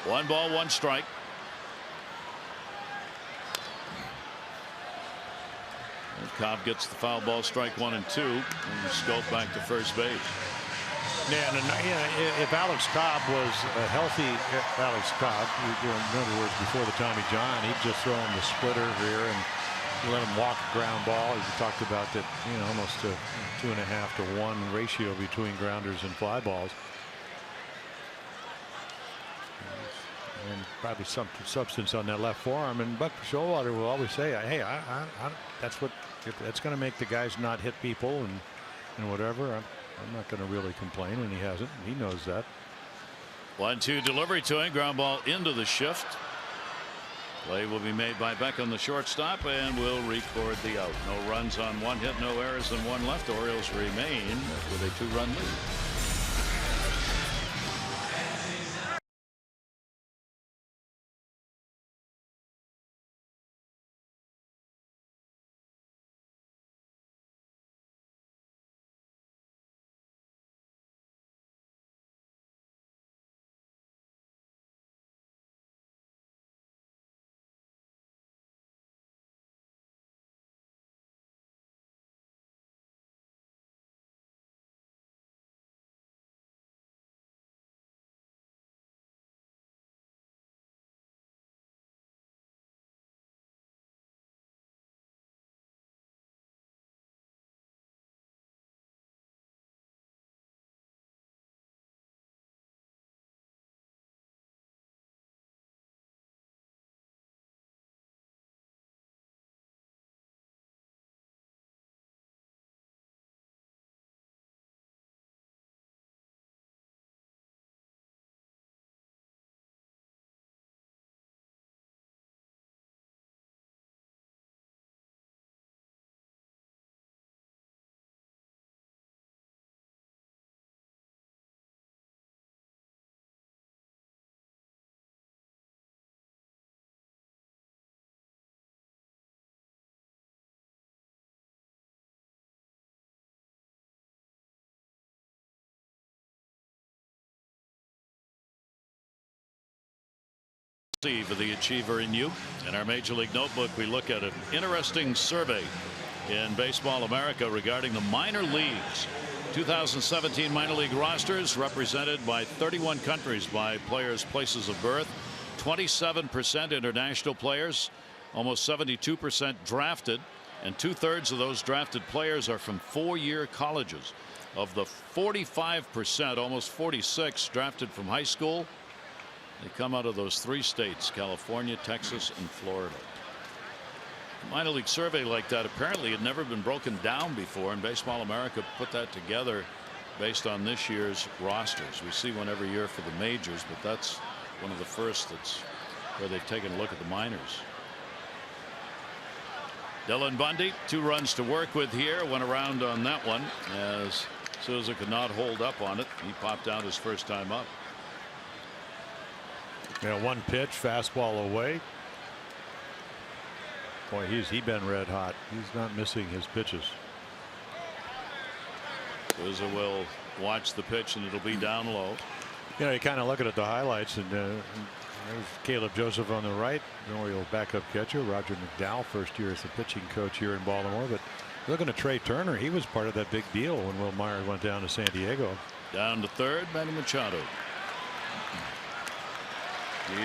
1 ball, 1 strike. Cobb gets the foul ball, strike 1 and 2, and Scope back to first base.
Yeah, and if Alex Cobb was a healthy Alex Cobb, in other words, before the Tommy John, he'd just throw him the splitter here and let him walk a ground ball. As you talked about that, almost a 2.5 to 1 ratio between grounders and fly balls. And probably some substance on that left forearm. And Buck Showalter will always say, "Hey, that's going to make the guys not hit people and whatever. I'm not going to really complain," and he hasn't. He knows that.
1-2 delivery to him. Ground ball into the shift. Play will be made by Beckham, the shortstop, and will record the out. No runs on 1 hit, no errors, and 1 left. Orioles remain with a 2-run lead. For the achiever in you. In our Major League Notebook, we look at an interesting survey in Baseball America regarding the minor leagues. 2017 minor league rosters represented by 31 countries by players' places of birth. 27% international players, almost 72% drafted, and 2/3 of those drafted players are from 4-year colleges. Of the 45%, almost 46 drafted from high school. They come out of those 3 states, California, Texas, and Florida. A minor league survey like that apparently had never been broken down before, and Baseball America put that together based on this year's rosters. We see one every year for the majors, but that's one of the first that's where they've taken a look at the minors. Dylan Bundy, 2 runs to work with here. Went around on that one as Souza could not hold up on it. He popped out his first time up.
1 pitch, fastball away. Boy, he's been red hot. He's not missing his pitches.
Souza will watch the pitch, and it'll be down low.
You kind of looking at the highlights, and there's Caleb Joseph on the right, the Oriole backup catcher. Roger McDowell, first year as the pitching coach here in Baltimore. But looking at Trey Turner, he was part of that big deal when Will Myers went down to San Diego.
Down to third, Manny Machado.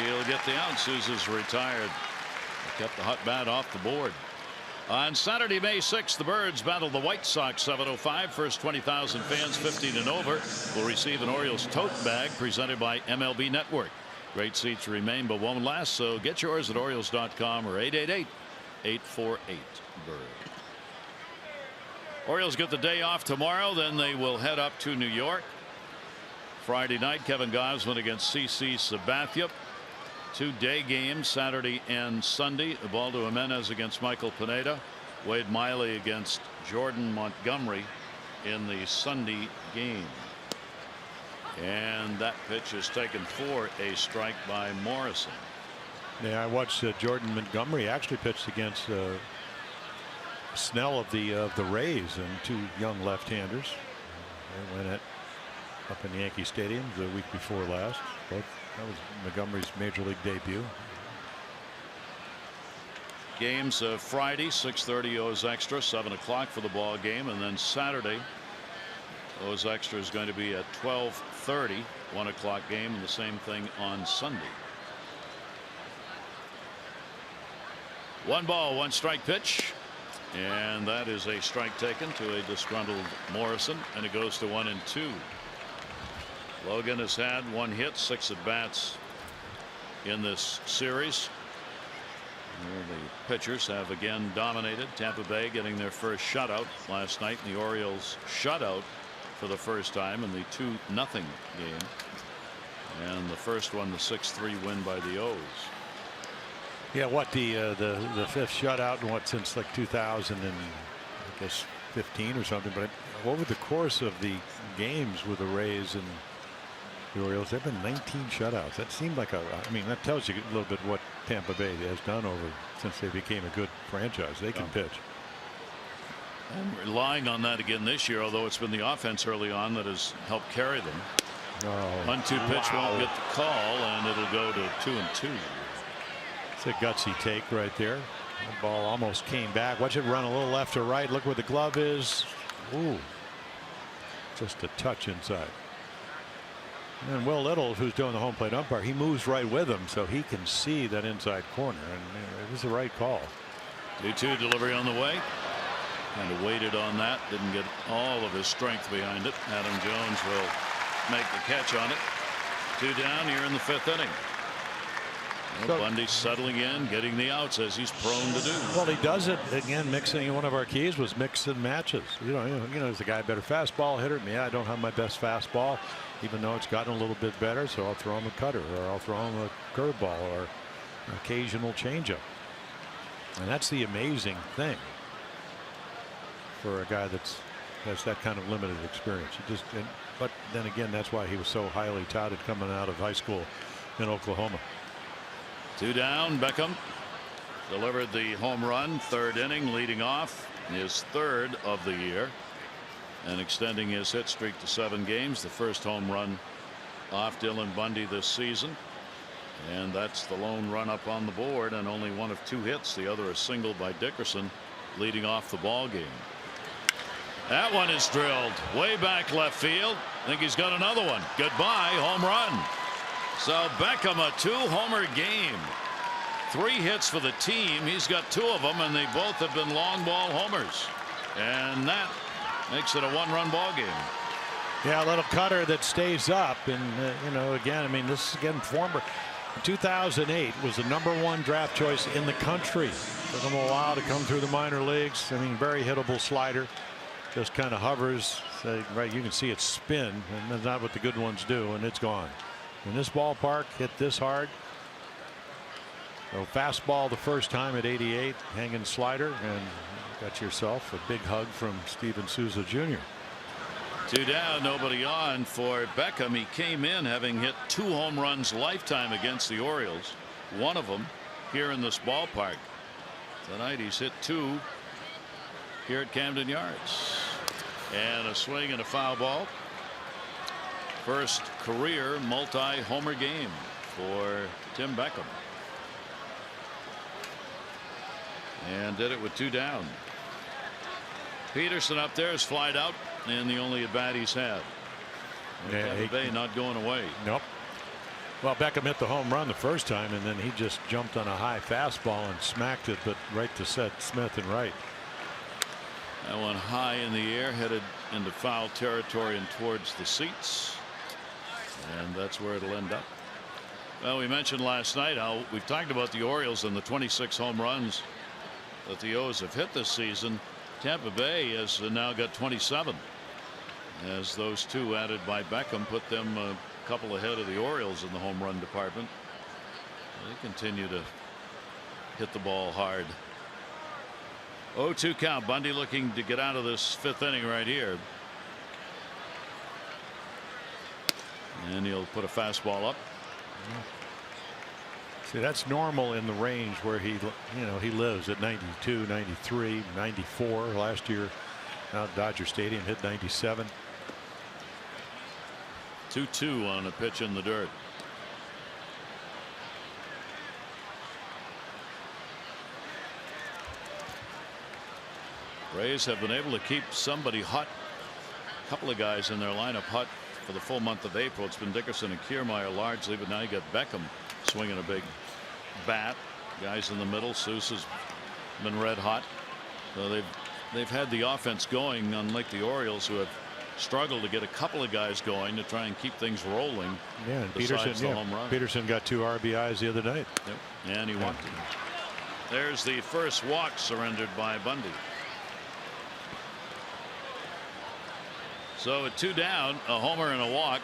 He'll get the out. Souza's retired. They kept the hot bat off the board. On Saturday, May 6th, the Birds battle the White Sox 7:05. First 20,000 fans 15 and over will receive an Orioles tote bag presented by MLB Network. Great seats remain but won't last, so get yours at Orioles.com or 888-848-BIRD. Orioles get the day off tomorrow, then they will head up to New York. Friday night, Kevin Gausman against CC Sabathia. 2 day games, Saturday and Sunday. Ubaldo Jimenez against Michael Pineda. Wade Miley against Jordan Montgomery in the Sunday game. And that pitch is taken for a strike by Morrison.
Yeah, I watched Jordan Montgomery actually pitched against Snell of the Rays, and 2 young left-handers. They went at up in Yankee Stadium the week before last. That was Montgomery's major league debut.
games. Friday 6:30 O's Extra, 7 o'clock for the ball game, and then Saturday O's Extra is going to be at 12:30, 1 o'clock game, and the same thing on Sunday. 1 ball, 1 strike pitch, and that is a strike taken to a disgruntled Morrison, and it goes to 1-2. Logan has had 1 hit, 6 at bats in this series. The pitchers have again dominated. Tampa Bay getting their first shutout last night, and the Orioles shutout for the first time in the 2-0 game, and the first one, the 6-3 win by the O's.
Yeah, what the 5th shutout and what since like 2000 and I guess 15 or something. But over the course of the games with the Rays and the Orioles, there've been 19 shutouts. That seemed like I mean, that tells you a little bit what Tampa Bay has done over since they became a good franchise. They can pitch.
And relying on that again this year, although it's been the offense early on that has helped carry them. 1-2 pitch won't get the call, and it'll go to 2-2.
It's a gutsy take right there. The ball almost came back. Watch it run a little left or right. Look where the glove is. Ooh, just a touch inside. And Will Little, who's doing the home plate umpire, he moves right with him, so he can see that inside corner, and it was the right call.
2-2 delivery on the way. Kind of waited on that, didn't get all of his strength behind it. Adam Jones will make the catch on it. 2 down here in the 5th inning. Bundy settling in, getting the outs as he's prone to do.
Well, he does it again. Mixing, one of our keys was mix and matches. You know, is the guy a better fastball hitter? Yeah, I don't have my best fastball, even though it's gotten a little bit better. So I'll throw him a cutter, or I'll throw him a curveball, or an occasional changeup. And that's the amazing thing for a guy has that kind of limited experience. But then again, that's why he was so highly touted coming out of high school in Oklahoma.
2 down. Beckham delivered the home run, 3rd inning, leading off, his 3rd of the year, and extending his hit streak to 7 games. The first home run off Dylan Bundy this season, and that's the lone run up on the board, and only one of 2 hits. The other a single by Dickerson, leading off the ball game. That one is drilled way back left field. I think he's got another one. Goodbye, home run. So Beckham, a 2-homer game. 3 hits for the team. He's got 2 of them, and they both have been long ball homers. And that makes it a 1-run ball game.
Yeah, a little cutter that stays up. And, again, I mean, this is again former. 2008 was the #1 draft choice in the country. Took him a while to come through the minor leagues. I mean, very hittable slider. Just kind of hovers. Right, you can see it spin, and that's not what the good ones do, and it's gone. In this ballpark, hit this hard. So fastball the first time at 88, hanging slider, and got yourself a big hug from Steven Souza Jr.
2 down, nobody on for Beckham. He came in having hit 2 home runs lifetime against the Orioles. One of them here in this ballpark. Tonight he's hit 2 here at Camden Yards. And a swing and a foul ball. First career multi-homer game for Tim Beckham. And did it with 2 down. Peterson up there is flied out, and the only at bat he's had. Tampa Bay not going away.
Nope. Well, Beckham hit the home run the first time, and then he just jumped on a high fastball and smacked it, but right to set Smith and right.
That one high in the air, headed into foul territory and towards the seats. And that's where it'll end up. Well, we mentioned last night how we've talked about the Orioles and the 26 home runs that the O's have hit this season. Tampa Bay has now got 27, as those 2 added by Beckham put them a couple ahead of the Orioles in the home run department. They continue to hit the ball hard. 0-2 count. Bundy looking to get out of this 5th inning right here. And he'll put a fastball up.
See, that's normal in the range where he lives at 92, 93, 94. Last year out at Dodger Stadium hit 97.
2-2 on a pitch in the dirt. Rays have been able to keep somebody hot, a couple of guys in their lineup hot for the full month of April. It's been Dickerson and Kiermaier largely, but now you got Beckham swinging a big bat. Guys in the middle. Seuss has been red hot. So they've had the offense going, unlike the Orioles, who have struggled to get a couple of guys going to try and keep things rolling.
Yeah, and Peterson,
home run.
Peterson got 2 RBIs the other night.
Yep. And he walked it. There's the first walk surrendered by Bundy. So at 2 down, a homer and a walk.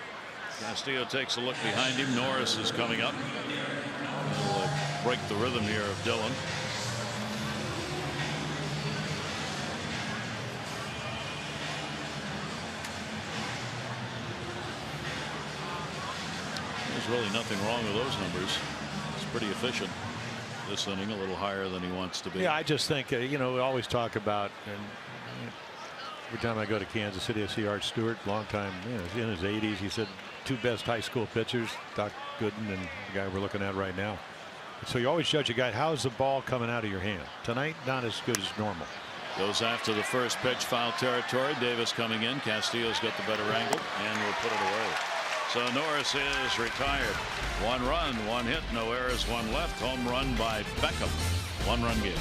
Castillo takes a look behind him. Norris is coming up. He'll break the rhythm here of Dillon. There's really nothing wrong with those numbers. It's pretty efficient this inning, a little higher than he wants to be.
Yeah, I just think you know, we always talk about, and every time I go to Kansas City I see Art Stewart, long time, you know, in his 80s. He said 2 best high school pitchers, Doc Gooden and the guy we're looking at right now. So you always judge a guy, how's the ball coming out of your hand tonight? Not as good as normal.
Goes after the first pitch, foul territory. Davis coming in. Castillo's got the better angle and will put it away. So Norris is retired. 1 run, 1 hit, no errors, 1 left. Home run by Beckham. 1-run game.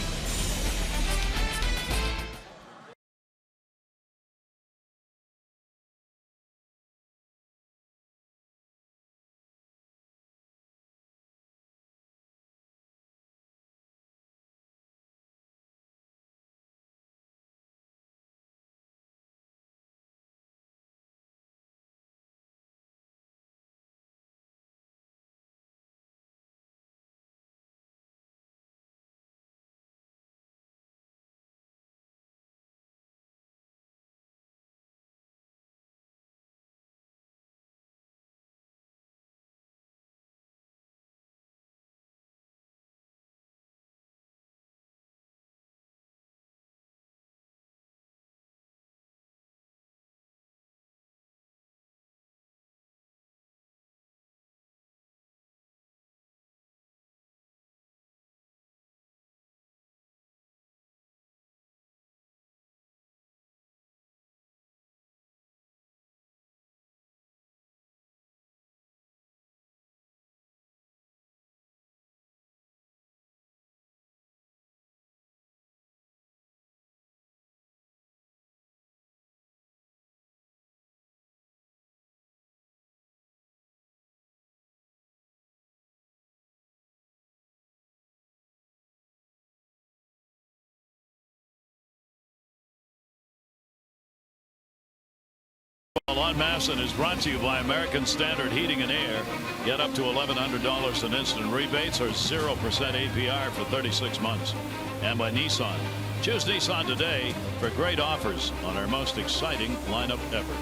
On Masson is brought to you by American Standard Heating and Air. Get up to $1,100 in instant rebates or 0% APR for 36 months. And by Nissan. Choose Nissan today for great offers on our most exciting lineup ever.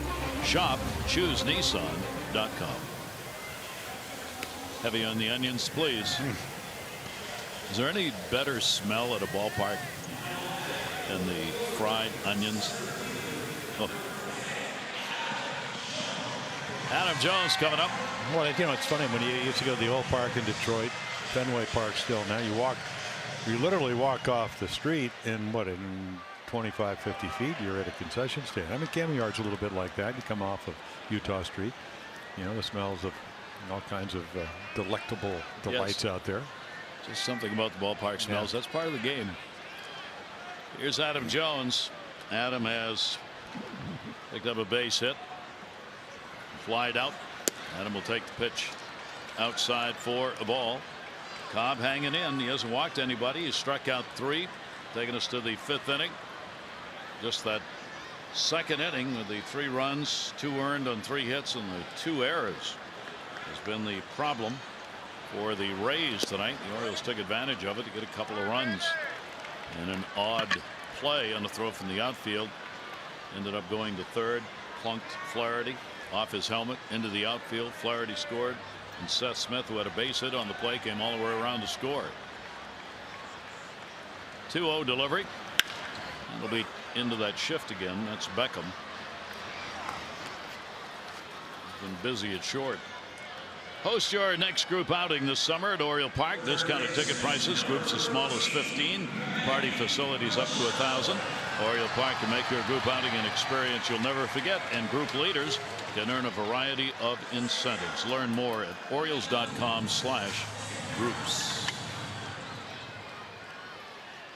Shop ChooseNissan.com. Heavy on the onions, please. Is there any better smell at a ballpark than the fried onions? Oh. Adam Jones coming up.
Well, you know, it's funny when you used to go to the old park in Detroit, Fenway Park still. Now you literally walk off the street and in 25, 50 feet, you're at a concession stand. I mean, KIERMAIER's a little bit like that. You come off of Utah Street, you know, the smells of all kinds of delectable delights out there.
Just something about the ballpark smells. Yeah. That's part of the game. Here's Adam Jones. Adam has picked up a base hit. Flied out. Adam will take the pitch outside for a ball. Cobb hanging in. He hasn't walked anybody. He struck out 3, taking us to the 5th inning. Just that second inning with the 3 runs, 2 earned on 3 hits, and the 2 errors has been the problem for the Rays tonight. The Orioles took advantage of it to get a couple of runs. And an odd play on the throw from the outfield. Ended up going to third. Plunked Flaherty off his helmet into the outfield. Flaherty scored, and Seth Smith, who had a base hit on the play, came all the way around to score. 2-0 delivery. It'll be into that shift again. That's Beckham. Been busy at short. Host your next group outing this summer at Oriole Park. Discounted ticket prices. Groups as small as 15. Party facilities up to 1,000. Oriole Park can make your group outing an experience you'll never forget, and group leaders can earn a variety of incentives. Learn more at Orioles.com/groups.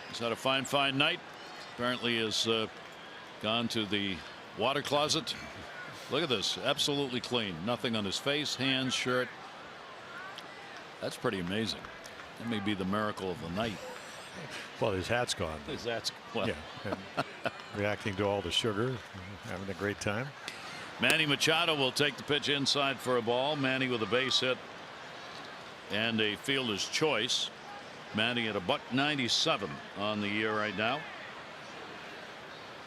He's had a fine night. Apparently has gone to the water closet. Look at this, absolutely clean. Nothing on his face, hands, shirt. That's pretty amazing. That may be the miracle of the night.
Well, his hat's gone.
His hat's well.
Yeah, reacting to all the sugar, having a great time.
Manny Machado will take the pitch inside for a ball. Manny with a base hit and a fielder's choice. Manny at a $197 on the year right now.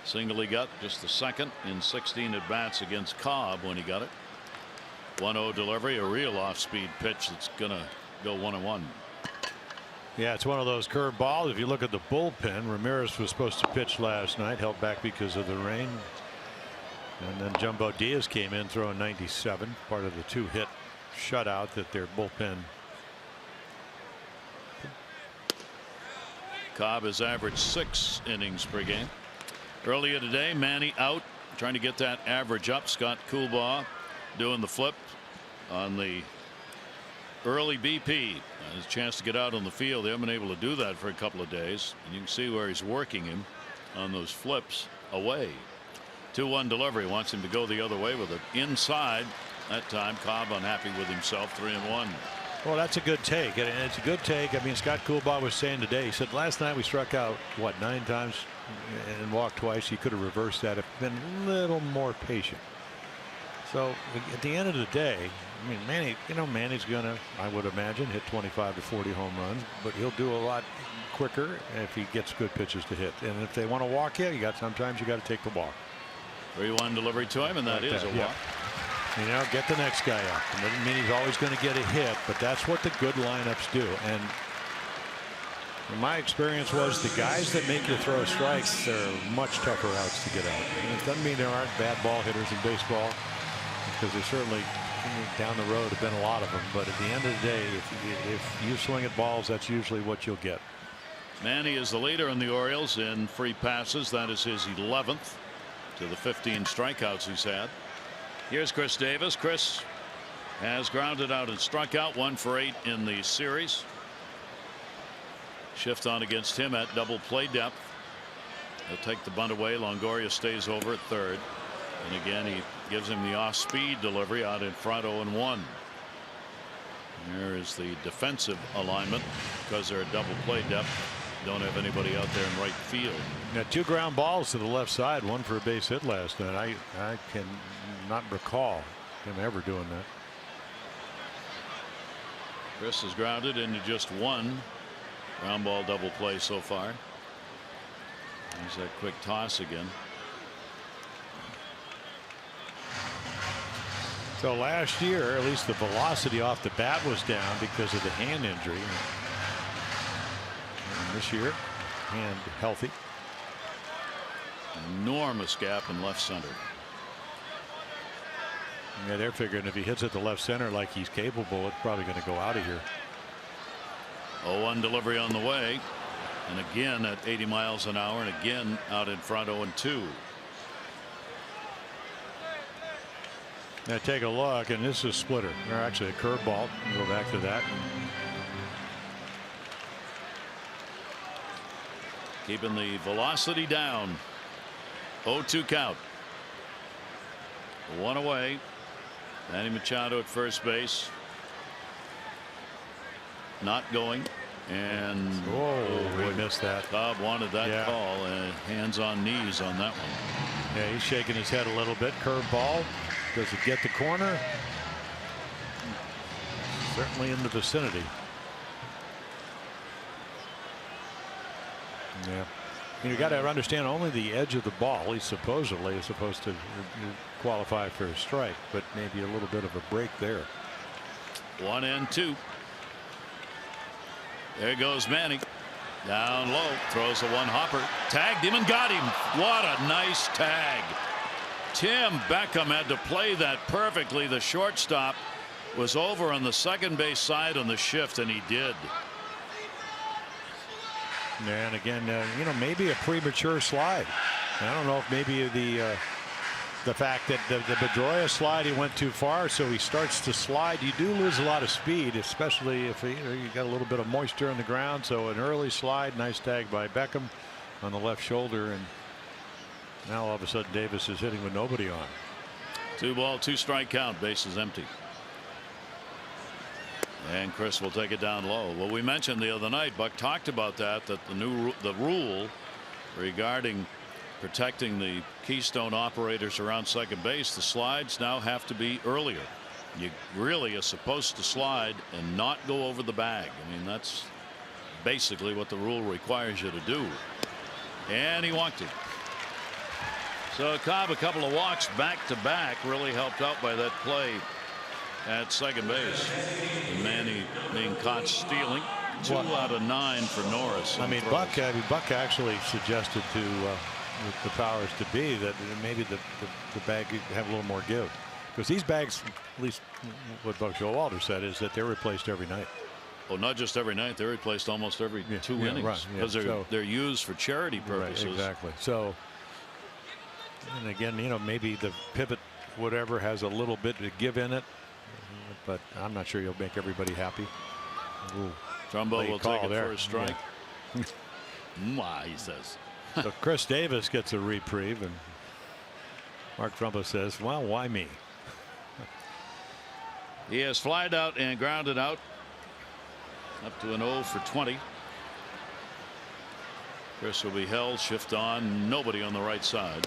Single he got, just the second in 16 at bats against Cobb when he got it. 1-0 delivery, a real off-speed pitch that's gonna go 1-1.
Yeah, it's one of those curve balls. If you look at the bullpen, Ramirez was supposed to pitch last night, held back because of the rain. And then Jumbo Diaz came in throwing 97, part of the 2-hit shutout that their bullpen.
Cobb has averaged 6 innings per game. Earlier today, Manny out, trying to get that average up. Scott Coolbaugh doing the flip on the early BP. His chance to get out on the field. They haven't been able to do that for a couple of days. And you can see where he's working him on those flips away. 2-1 delivery. Wants him to go the other way with it. Inside that time. Cobb unhappy with himself. 3-1.
Well, that's a good take, and it's a good take. I mean, Scott Coolbaugh was saying today, he said last night we struck out, what, 9 times and walked twice. He could have reversed that if been a little more patient. So at the end of the day, I mean, Manny, Manny's gonna, I would imagine, hit 25 to 40 home runs, but he'll do a lot quicker if he gets good pitches to hit. And if they want to walk you, sometimes you got to take the walk.
3-1 delivery to him, and that is a walk.
Get the next guy up. It doesn't mean he's always going to get a hit, but that's what the good lineups do. And my experience was the guys that make you throw strikes are much tougher outs to get out. And it doesn't mean there aren't bad ball hitters in baseball, because there certainly down the road have been a lot of them. But at the end of the day, if you swing at balls, that's usually what you'll get.
Manny is the leader in the Orioles in free passes. That is his 11th to the 15 strikeouts he's had. Here's Chris Davis. Chris has grounded out and struck out 1 for 8 in the series. Shift on against him at double play depth. He'll take the bunt away. Longoria stays over at third. And again, he gives him the off-speed delivery out in front. 0-1. Here is the defensive alignment because they're at double play depth. Don't have anybody out there in right field.
Now 2 ground balls to the left side, 1 for a base hit last night. I can not recall him ever doing that.
Chris is grounded into just 1 ground ball double play so far. There's that quick toss again.
So last year, at least the velocity off the bat was down because of the hand injury. And this year, hand healthy.
Enormous gap in left center.
Yeah, they're figuring if he hits it to left center like he's capable, it's probably going to go out of here.
0-1 delivery on the way, and again at 80 miles an hour, and again out in front. 0-2.
Now take a look, and this is a splitter, or actually a curveball. Go back to that.
Keeping the velocity down. 0-2 count. 1 away. Manny Machado at first base. Not going. And
we missed that.
Cobb wanted that call, and hands on knees on that one.
Yeah, he's shaking his head a little bit. Curveball. Does it get the corner? Certainly in the vicinity. Yeah. You got to understand only the edge of the ball, at least supposedly, is supposed to qualify for a strike, but maybe a little bit of a break there.
1-2. There goes Manny. Down low. Throws a one-hopper. Tagged him and got him. What a nice tag. Tim Beckham had to play that perfectly. The shortstop was over on the second base side on the shift, and he did.
And again, you know, maybe a premature slide. I don't know if maybe the fact that the Pedroia slide, he went too far, so he starts to slide. You do lose a lot of speed, especially if you got a little bit of moisture on the ground. So an early slide, nice tag by Beckham on the left shoulder, and now all of a sudden Davis is hitting with nobody on.
2 ball, 2 strike count. Bases empty. And Chris will take it down low. Well, we mentioned the other night, Buck talked about that the rule regarding protecting the keystone operators around second base, the slides now have to be earlier. You really are supposed to slide and not go over the bag. I mean, that's basically what the rule requires you to do. And he walked it. So Cobb, a couple of walks back to back, really helped out by that play at second base. And Manny being caught stealing. 2 out of 9 for Norris.
I mean, Buck actually suggested to the powers to be that maybe the bag have a little more give, because these bags, at least what Buck Showalter said, is that they're replaced every night.
Well, not just every night, they're replaced almost every 2 innings, because they're used for charity purposes.
Right, exactly. So, and again, you know, maybe the pivot whatever has a little bit of give in it, but I'm not sure you'll make everybody happy. Ooh,
Trumbo will take it for a strike. Yeah. He says.
So Chris Davis gets a reprieve, and Mark Trumbo says, well, why me?
He has flied out and grounded out, up to an 0 for 20. Chris will be held, shift on, nobody on the right side,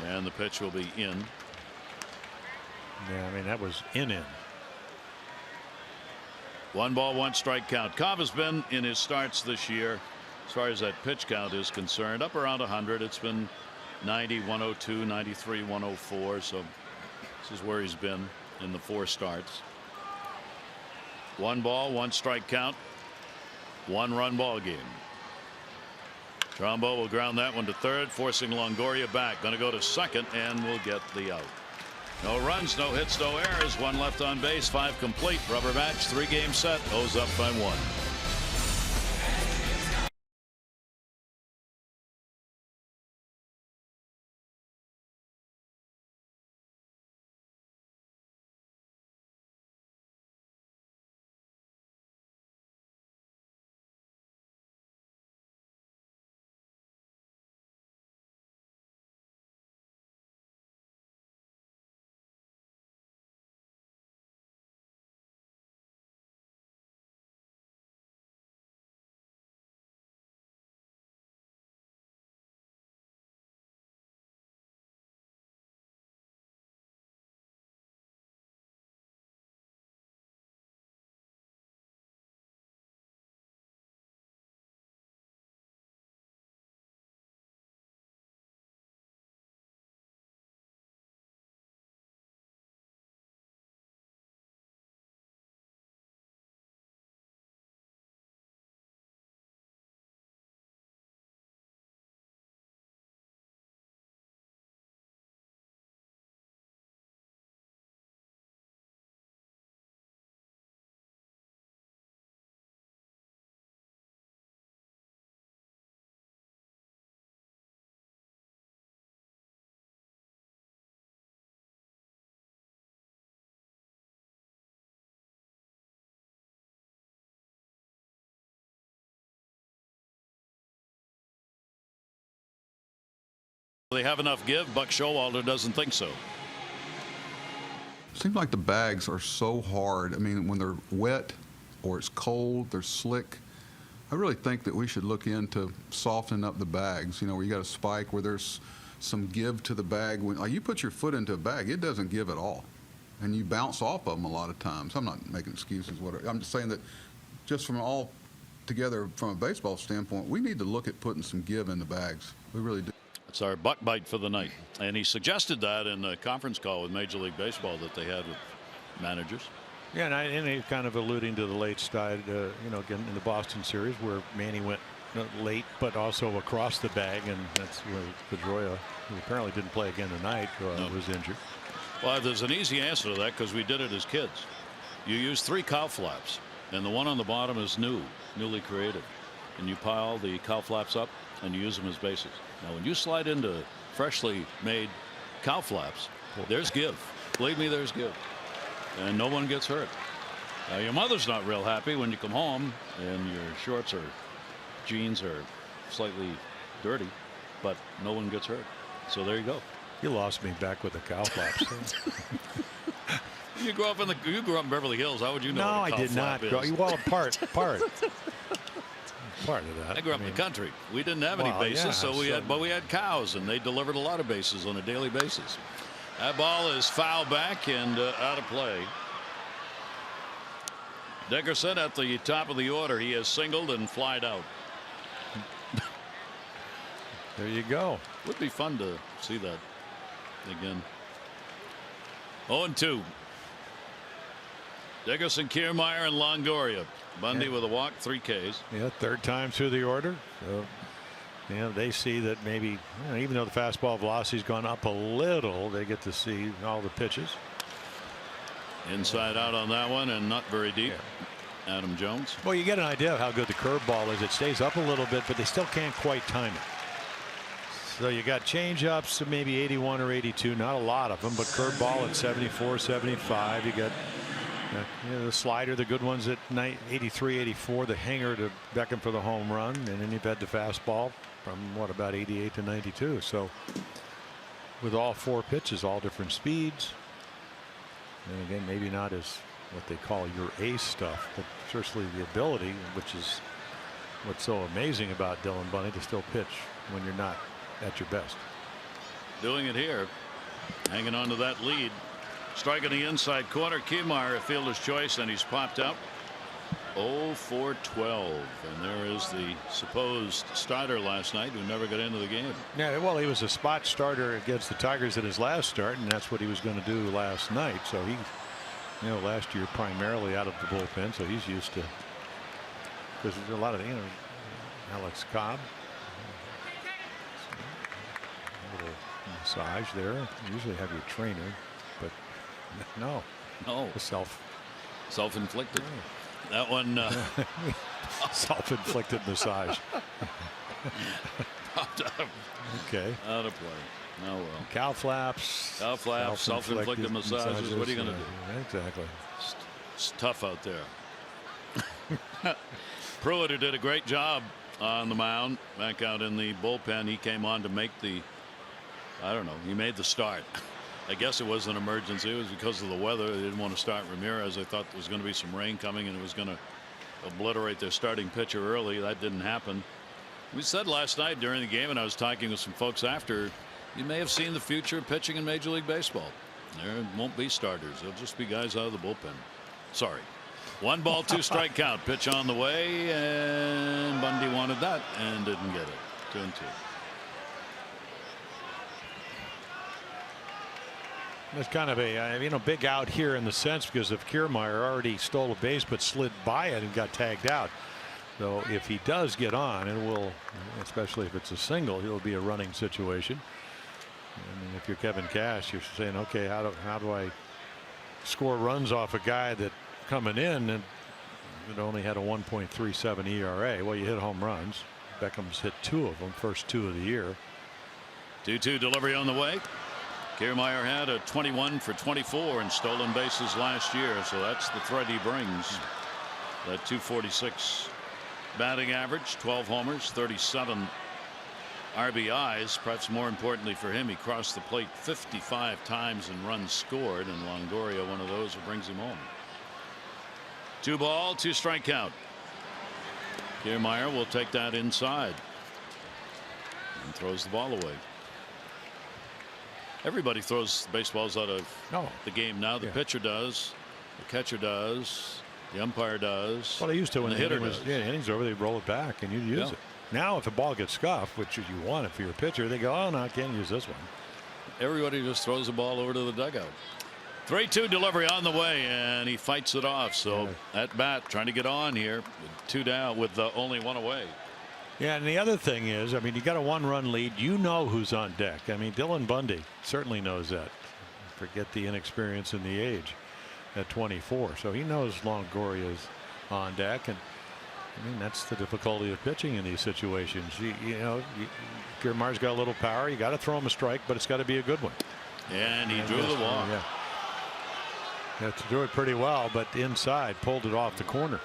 and the pitch will be in.
Yeah, I mean, that was in.
1 ball, 1 strike count. Cobb has been in his starts this year, as far as that pitch count is concerned, up around 100. It's been 90, 102, 93, 104. So this is where he's been in the 4 starts. 1 ball, 1 strike count, 1-run ball game. Trumbo will ground that one to third, forcing Longoria back. Going to go to second, and will get the out. No runs, no hits, no errors. 1 left on base, 5 complete. Rubber match, 3-game set. O's up by 1. They have enough give. Buck Showalter doesn't think so.
Seems like the bags are so hard. I mean, when they're wet or it's cold, they're slick. I really think that we should look into softening up the bags, you know, where you got a spike where there's some give to the bag. When like you put your foot into a bag, it doesn't give at all, and you bounce off of them a lot of times. I'm not making excuses. I'm just saying that just from all together from a baseball standpoint, we need to look at putting some give in the bags. We really do.
It's our buck bite for the night, and he suggested that in a conference call with Major League Baseball that they had with managers.
Yeah, and he's kind of alluding to the late side, you know, again in the Boston series where Manny went late, but also across the bag, and that's where Pedroia, who apparently didn't play again tonight, was injured.
Well, there's an easy answer to that because we did it as kids. You use 3 cow flaps, and the one on the bottom is newly created, and you pile the cow flaps up and you use them as bases. Now when you slide into freshly made cow flaps, there's give. Believe me, there's give, and no one gets hurt. Now your mother's not real happy when you come home and your shorts or jeans are slightly dirty, but no one gets hurt. So there you go.
You lost me back with the cow flaps.
You grew up in Beverly Hills. How would you know?
No,
what a
I
cow
did not.
flap is?
Well, part of that.
I grew up in the country. We didn't have any bases, so but we had cows, and they delivered a lot of bases on a daily basis. That ball is foul back and out of play. Dickerson at the top of the order. He has singled and flied out.
There you go.
Would be fun to see that again. 0-2. Dickerson, Kiermaier, and Longoria. Bundy with a walk, 3 Ks.
Yeah, 3rd time through the order. So, yeah, they see that maybe, even though the fastball velocity's gone up a little, they get to see all the pitches.
Inside out on that one, and not very deep. Yeah. Adam Jones.
Well, you get an idea of how good the curveball is. It stays up a little bit, but they still can't quite time it. So you got change ups, maybe 81 or 82, not a lot of them, but curveball at 74, 75. You got the slider, the good ones at 83, 84, the hanger to beckon for the home run, and then you've had the fastball from about 88 to 92. So with all 4 pitches, all different speeds, and again, maybe not as what they call your ace stuff, but certainly the ability, which is what's so amazing about Dylan Bundy, to still pitch when you're not at your best.
Doing it here, hanging on to that lead. Striking the inside corner. Kiermaier, a fielder's choice, and he's popped up. 0 for 12, and there is the supposed starter last night who never got into the game.
Yeah, well, he was a spot starter against the Tigers in his last start, and that's what he was going to do last night. So he, last year primarily out of the bullpen, so he's used to. Because there's a lot of, Alex Cobb. A little massage there. You usually have your trainer, but no,
self-inflicted.
Oh.
That one
self-inflicted massage.
Popped up.
Okay.
Out of play. Oh well.
Cow flaps.
Cow flaps. Self-inflicted massages. What are you going to do?
Exactly.
It's tough out there. Pruitt, who did a great job on the mound, back out in the bullpen. He came on to make the. I don't know. He made the start. I guess it was an emergency. It was because of the weather. They didn't want to start Ramirez. They thought there was going to be some rain coming and it was going to obliterate their starting pitcher early. That didn't happen. We said last night during the game, and I was talking with some folks after, you may have seen the future of pitching in Major League Baseball. There won't be starters. They'll just be guys out of the bullpen. Sorry. 1 ball, 2 strike count. Pitch on the way, and Bundy wanted that and didn't get it. 2-2.
It's kind of a big out here in the sense because if Kiermaier already stole a base but slid by it and got tagged out. So if he does get on, it will, especially if it's a single, it'll be a running situation. I mean, if you're Kevin Cash, you're saying, okay, how do I score runs off a guy that coming in and it only had a 1.37 ERA? Well, you hit home runs. Beckham's hit 2 of them, first 2 of the year.
2-2 delivery on the way. Kiermaier had a 21 for 24 in stolen bases last year, so that's the threat he brings. That 246 batting average, 12 homers, 37 RBIs. Perhaps more importantly for him, he crossed the plate 55 times and runs scored, and Longoria one of those who brings him home. 2 ball, 2 strike count. Kiermaier will take that inside and throws the ball away. Everybody throws baseballs out of the game now. The pitcher does, the catcher does, the umpire does.
Well, they used to when
the hitter
was,
does.
the innings over, they roll it back and you use it. Now, if a ball gets scuffed, which you want if you're a pitcher, they go, oh no, I can't use this one.
Everybody just throws the ball over to the dugout. 3-2 delivery on the way, and he fights it off. So at bat, trying to get on here with 2 down with only 1 away.
Yeah, and the other thing is, I mean, you got a 1-run lead. You know who's on deck. I mean, Dylan Bundy certainly knows that. Forget the inexperience and the age. at 24. So he knows Longoria is on deck, and I mean that's the difficulty of pitching in these situations. You know, Kiermaier's got a little power. You got to throw him a strike, but it's got to be a good one.
And he drew the walk.
Yeah, threw it pretty well, but inside pulled it off the corner.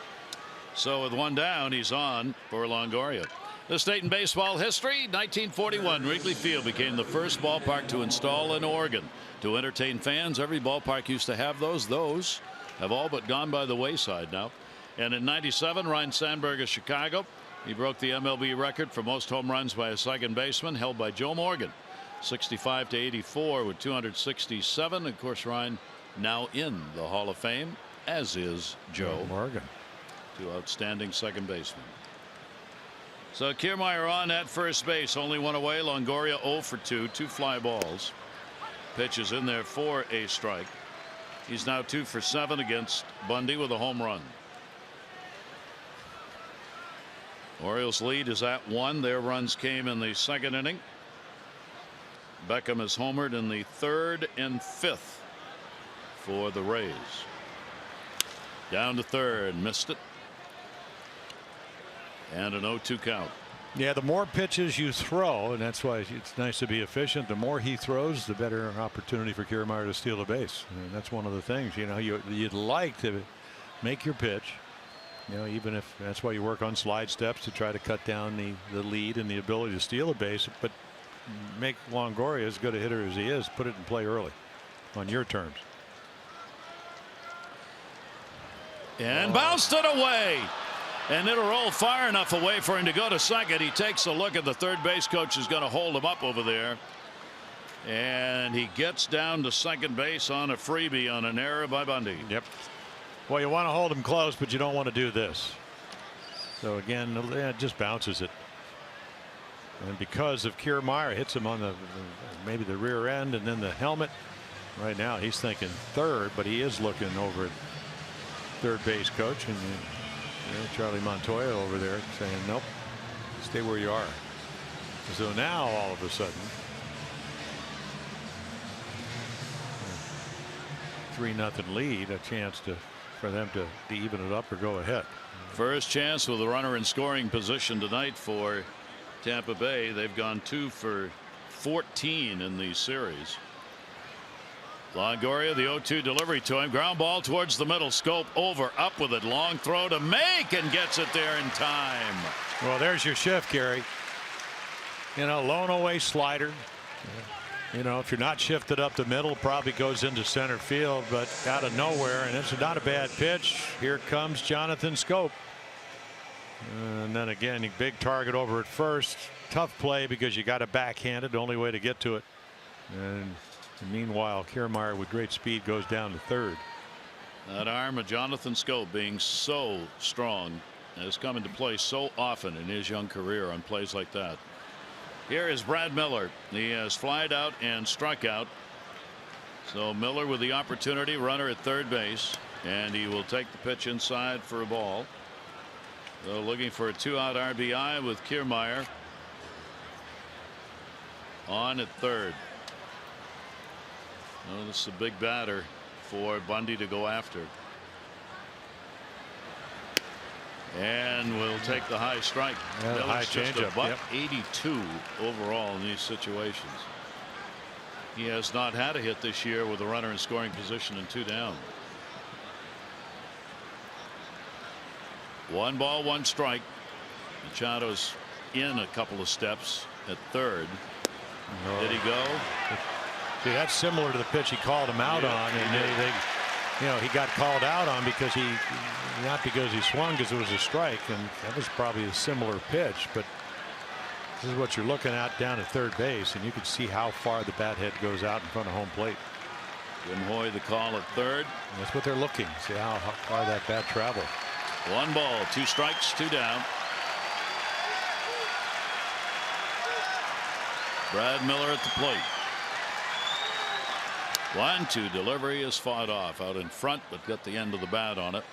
So with one down, he's on for Longoria. This date in baseball history: 1941, Wrigley Field became the first ballpark to install an organ to entertain fans. Every ballpark used to have those. Those have all but gone by the wayside now. And in '97, Ryne Sandberg of Chicago, he broke the MLB record for most home runs by a second baseman, held by Joe Morgan, 65 to 84 with 267. Of course, Ryne now in the Hall of Fame, as is Joe
Morgan. Two
outstanding second basemen. So Kiermaier on at first base, only one away. Longoria 0 for 2, 2 fly balls. Pitches in there for a strike. He's now 2 for 7 against Bundy with a home run. Orioles lead is at 1. Their runs came in the second inning. Beckham has homered in the 3rd and 5th for the Rays. Down to 3rd, missed it. And an 0-2 count.
Yeah, the more pitches you throw, and that's why it's nice to be efficient, the more he throws, the better opportunity for Kiermaier to steal a base. And that's one of the things, you know, you'd like to make your pitch, you know, even if that's why you work on slide steps to try to cut down the lead and the ability to steal a base, but make Longoria as good a hitter as he is, put it in play early on your terms.
And bounced it away. And it'll roll far enough away for him to go to second. He takes a look at the third base coach is going to hold him up over there. And he gets down to second base on a freebie on an error by Bundy.
Yep. Well, you want to hold him close, but you don't want to do this. So again, it just bounces it. And because of Kiermaier, hits him on maybe the rear end and then the helmet. Right now he's thinking third, but he is looking over at third base coach, and Charlie Montoya over there saying, nope, stay where you are. So now all of a sudden 3-0 lead, a chance for them to even it up or go ahead.
First chance with a runner in scoring position tonight for Tampa Bay. They've gone 2 for 14 in the series. Longoria, the 0-2 delivery to him. Ground ball towards the middle. Schoop over, up with it. Long throw to make, and gets it there in time.
Well, there's your shift, Gary. You know, lone away slider. You know, if you're not shifted up the middle, probably goes into center field, but out of nowhere, and it's not a bad pitch. Here comes Jonathan Schoop. And then again, big target over at first. Tough play because you got to backhand it. The only way to get to it. And meanwhile, Kiermaier with great speed goes down to third.
That arm of Jonathan Schoop being so strong has come into play so often in his young career on plays like that. Here is Brad Miller. He has flied out and struck out. So Miller with the opportunity, runner at third base, and he will take the pitch inside for a ball. So looking for a 2-out RBI with Kiermaier on at third. Well, this is a big batter for Bundy to go after. And will take the high strike.
Yeah, high changeup.
Yep. 82 overall in these situations. He has not had a hit this year with a runner in scoring position and 2 down. 1 ball, 1 strike. Machado's in a couple of steps at third.
No.
Did he go?
See, that's similar to the pitch he called him out on, and you know, he got called out on because not because he swung, because it was a strike, and that was probably a similar pitch. But this is what you're looking at down at third base, and you can see how far the bat head goes out in front of home plate.
Jim Hoy the call at third.
And that's what they're looking. See how far that bat traveled.
1 ball, 2 strikes, 2 down. Brad Miller at the plate. 1-2 delivery is fought off out in front, but got the end of the bat on it.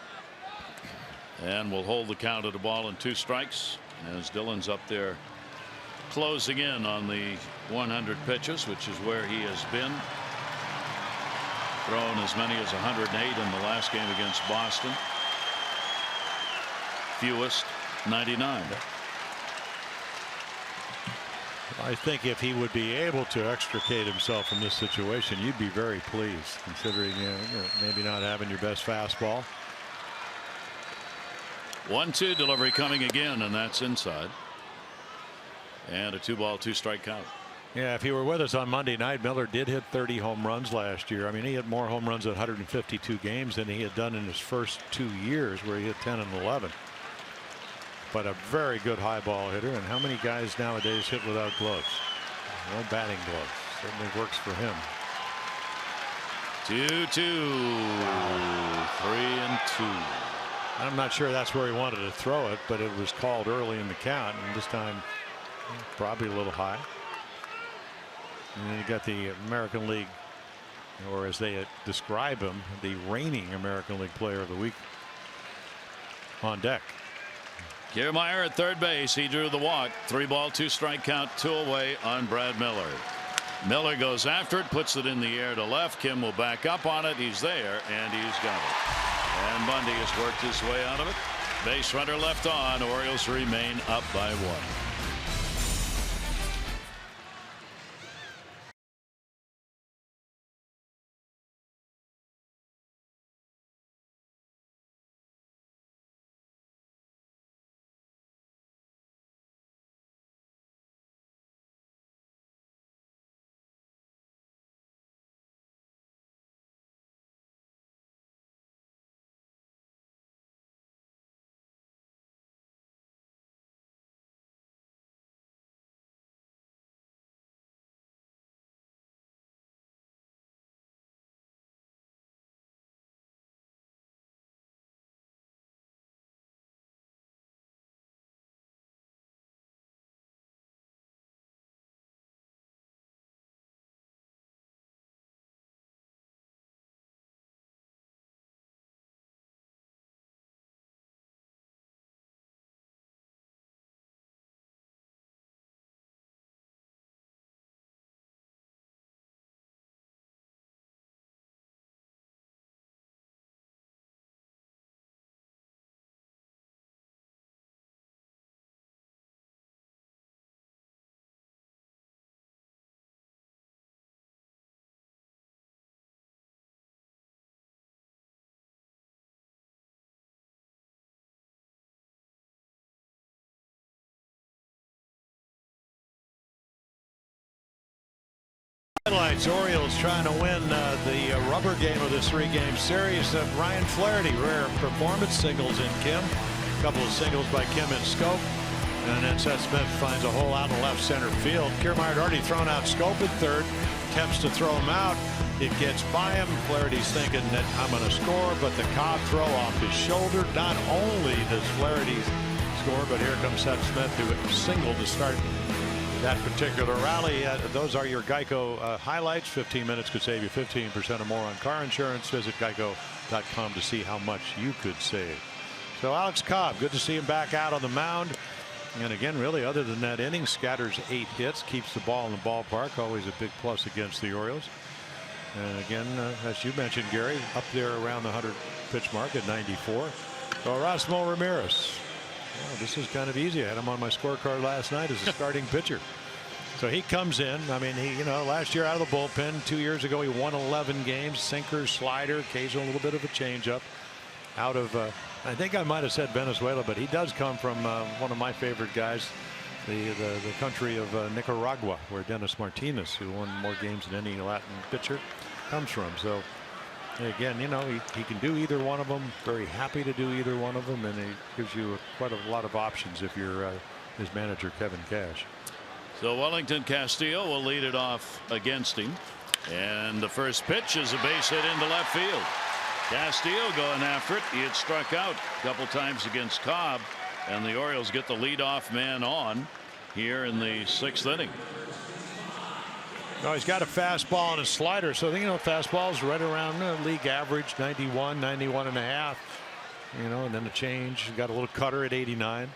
And will hold the count at a ball and 2 strikes as Dillon's up there closing in on the 100 pitches, which is where he has been. thrown as many as 108 in the last game against Boston. Fewest 99.
I think if he would be able to extricate himself from this situation, you'd be very pleased, considering maybe not having your best fastball.
1-2 delivery coming again, and that's inside. And a 2-ball 2-strike count.
Yeah, if he were with us on Monday night, Miller did hit 30 home runs last year. I mean, he hit more home runs in 152 games than he had done in his first 2 years, where he hit 10 and 11. But a very good high ball hitter. And how many guys nowadays hit without gloves? No batting gloves. Certainly works for him.
2-2. 3-2.
I'm not sure that's where he wanted to throw it, but it was called early in the count, and this time probably a little high. And then you got the American League, or as they describe him, the reigning American League Player of the Week on deck.
KIERMAIER at third base. He drew the walk. 3-ball 2-strike count, 2 away on Brad Miller. Miller goes after it, puts it in the air to left. Kim will back up on it. He's there, and he's got it. And Bundy has worked his way out of it. Base runner left on. Orioles remain up by 1.
Highlights: Orioles trying to win the rubber game of this 3-game series. Ryan Flaherty, rare performance, singles in Kim, a couple of singles by Kim and Scope, and then Seth Smith finds a hole out in left center field. KIERMAIER had already thrown out Scope at third, attempts to throw him out. It gets by him. Flaherty's thinking that I'm going to score, but the Cobb throw off his shoulder. Not only does Flaherty score, but here comes Seth Smith, who singled to start that particular rally. Those are your Geico highlights. 15 minutes could save you 15% or more on car insurance. Visit geico.com to see how much you could save. So Alex Cobb, good to see him back out on the mound. And again, really, other than that inning, scatters 8 hits, keeps the ball in the ballpark. Always a big plus against the Orioles. And again, as you mentioned, Gary, up there around the 100 pitch mark at 94. So Erasmo Ramirez. Well, this is kind of easy. I had him on my scorecard last night as a starting pitcher. So he comes in. I mean, he, last year out of the bullpen. 2 years ago, he won 11 games. Sinker, slider, occasional little bit of a changeup. Out of, I think I might have said Venezuela, but he does come from one of my favorite guys, the country of Nicaragua, where Dennis Martinez, who won more games than any Latin pitcher, comes from. So again, he can do either one of them. Very happy to do either one of them, and he gives you quite a lot of options if you're his manager, Kevin Cash.
So Wellington Castillo will lead it off against him, and the first pitch is a base hit into left field. Castillo going after it. He had struck out a couple times against Cobb, and the Orioles get the leadoff man on here in the 6th inning.
No, he's got a fastball and a slider, so fastball's right around league average, 91, 91 and a half. And then a change. Got a little cutter at 89.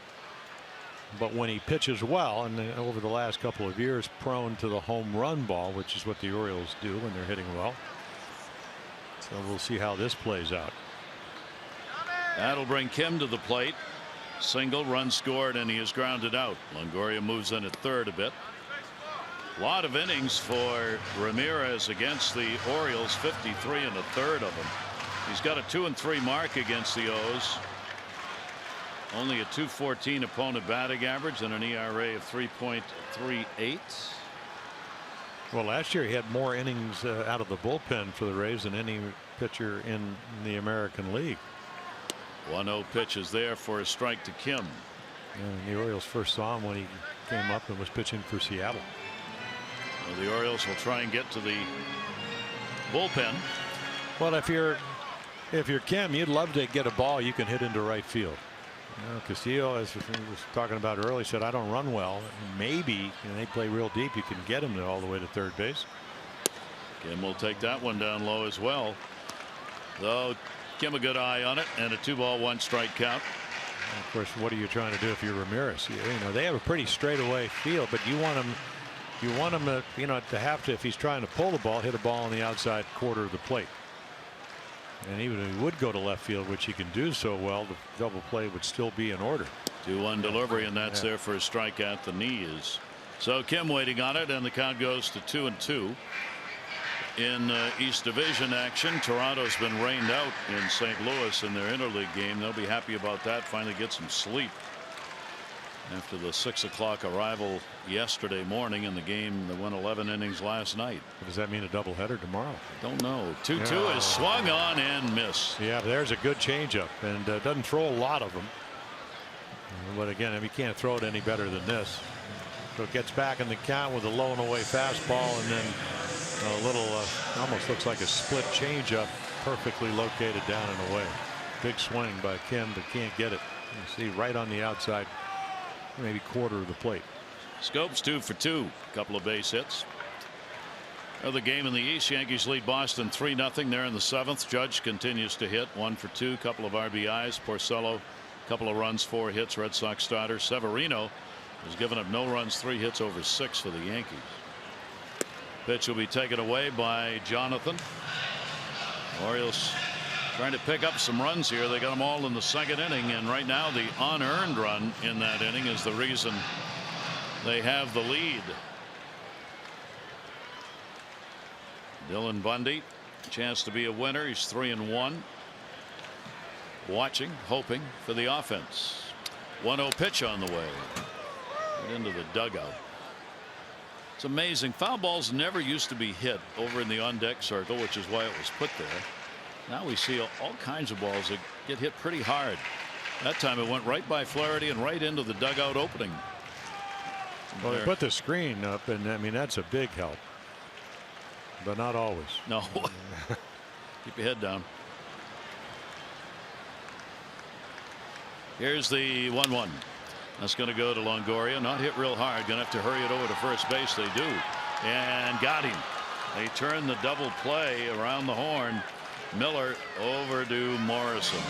But when he pitches well, and over the last couple of years, prone to the home run ball, which is what the Orioles do when they're hitting well. So we'll see how this plays out.
That'll bring Kim to the plate. Single, run scored, and he is grounded out. Longoria moves in at third a bit. A lot of innings for Ramirez against the Orioles, 53 and a third of them. He's got a 2-3 mark against the O's. Only a .214 opponent batting average and an ERA of 3.38.
Well, last year he had more innings out of the bullpen for the Rays than any pitcher in the American League.
1-0 pitch is there for a strike to Kim.
And the Orioles first saw him when he came up and was pitching for Seattle.
Well, the Orioles will try and get to the bullpen.
Well, if you're Kim, you'd love to get a ball you can hit into right field. You know, Castillo, as we was talking about earlier, said I don't run well. Maybe they play real deep. You can get him all the way to third base.
Kim will take that one down low as well. Though Kim a good eye on it, and a 2-ball 1-strike count.
And of course, what are you trying to do if you're Ramirez? You know, they have a pretty straightaway field, but you want him to have to, if he's trying to pull the ball, hit a ball on the outside quarter of the plate. And even if he would go to left field, which he can do so well, the double play would still be in order.
2-1 delivery, and that's there for a strike at the knees. So Kim waiting on it, and the count goes to 2-2. In East Division action, Toronto's been rained out in St. Louis in their interleague game. They'll be happy about that. Finally get some sleep after the 6 o'clock arrival yesterday morning in the game that went 11 innings last night.
Does that mean a doubleheader tomorrow?
Don't know. 2-2 is swung on and missed.
Yeah, there's a good changeup, and doesn't throw a lot of them. But again, you can't throw it any better than this. So it gets back in the count with a low and away fastball, and then a little almost looks like a split changeup, perfectly located down and away. Big swing by Kim, but can't get it. You see right on the outside, maybe quarter of the plate.
Scopes 2 for 2, couple of base hits. Another game in the East. Yankees lead Boston 3-0. They're in the 7th. Judge continues to hit 1 for 2, couple of RBIs. Porcello, couple of runs, 4 hits. Red Sox starter Severino has given up no runs, 3 hits over 6 for the Yankees. Pitch will be taken away by Jonathan. Orioles trying to pick up some runs here. They got them all in the 2nd inning, and right now the unearned run in that inning is the reason they have the lead. Dylan Bundy, chance to be a winner. He's 3-1. Watching, hoping for the offense. 1-0 pitch on the way. Right into the dugout. It's amazing. Foul balls never used to be hit over in the on-deck circle, which is why it was put there. Now we see all kinds of balls that get hit pretty hard. That time it went right by Flaherty and right into the dugout opening.
Well, they put the screen up, and I mean that's a big help, but not always.
No. Keep your head down. Here's the 1-1. That's going to go to Longoria. Not hit real hard. Going to have to hurry it over to first base. They do. And got him. They turn the double play around the horn. Miller over to Morrison.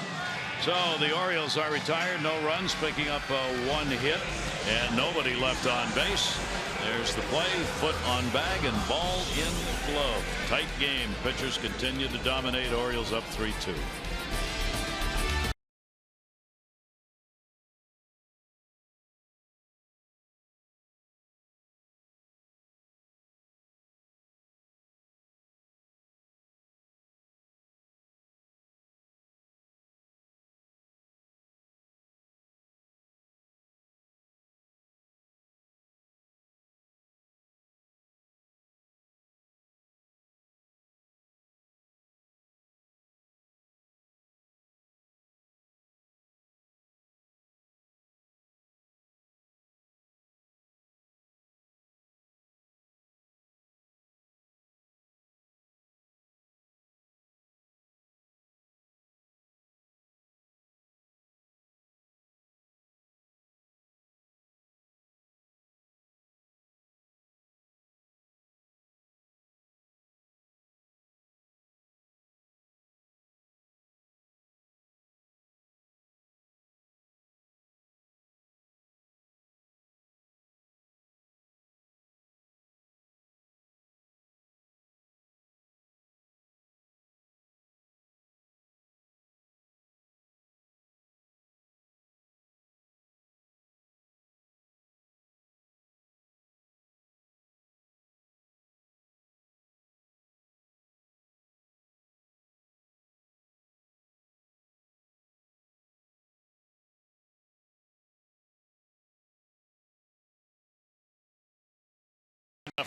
So the Orioles are retired. No runs, picking up 1 hit. And nobody left on base. There's the play. Foot on bag and ball in glove. Tight game. Pitchers continue to dominate. Orioles up 3-2.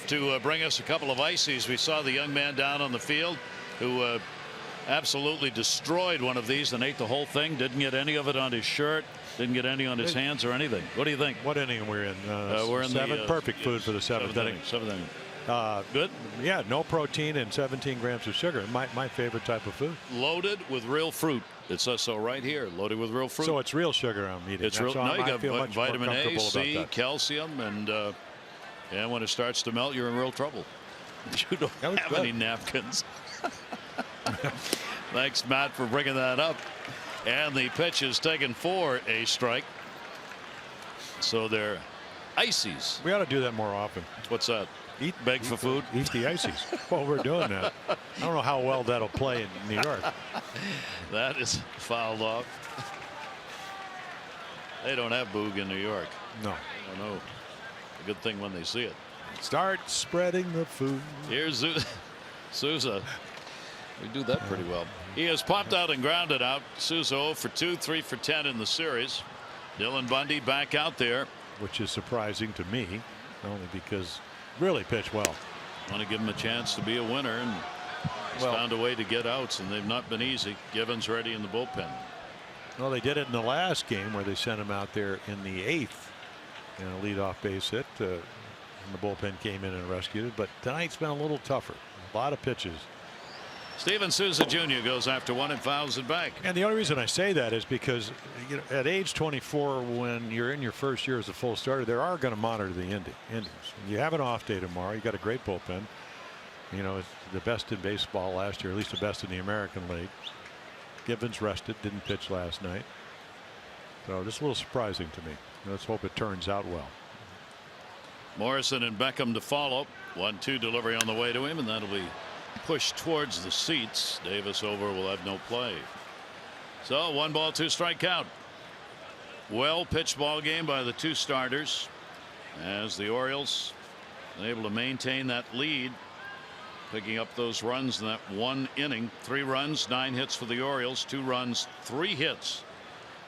To bring us a couple of ices. We saw the young man down on the field who absolutely destroyed one of these and ate the whole thing. Didn't get any of it on his shirt. Didn't get any on his hands or anything. What do you think?
What inning we're in?
We're in
seventh. Perfect food for the seventh inning.
Seventh inning.
Good. Yeah, no protein and 17 grams of sugar. My favorite type of food.
Loaded with real fruit. It says so right here. Loaded with real fruit.
So it's real sugar I'm eating.
It's real. No, you got vitamin A, C, calcium, and when it starts to melt, you're in real trouble. You don't have any napkins. Thanks, Matt, for bringing that up. And the pitch is taken for a strike. So they're ices.
We ought to do that more often.
What's that? Beg for food?
Eat the ices. Well, we're doing that. I don't know how well that'll play in New York.
That is fouled off. They don't have boog in New York.
No.
I don't know. A good thing when they see it.
Start spreading the food.
Here's Souza. We do that pretty well. He has popped out and grounded out. Souza 0 for 2, 3 for 10 in the series. Dylan Bundy back out there.
Which is surprising to me, only because really pitched well.
Want to give him a chance to be a winner, and he's found a way to get outs, and they've not been easy. Givens ready in the bullpen.
Well, they did it in the last game where they sent him out there in the 8th and a leadoff base hit. And the bullpen came in and rescued it. But tonight's been a little tougher. A lot of pitches.
Steven Souza Jr. goes after one and fouls it back.
And the only reason I say that is because at age 24, when you're in your first year as a full starter, they are going to monitor the innings. You have an off day tomorrow. You got a great bullpen. It's the best in baseball last year, at least the best in the American League. Givens rested, didn't pitch last night. So just a little surprising to me. Let's hope it turns out well.
Morrison and Beckham to follow. 1-2 delivery on the way to him, and that'll be pushed towards the seats. Davis over, will have no play. So 1 ball 2 strike count. Well pitched ball game by the two starters as the Orioles able to maintain that lead, picking up those runs in that 1 inning. 3 runs, 9 hits for the Orioles, 2 runs, 3 hits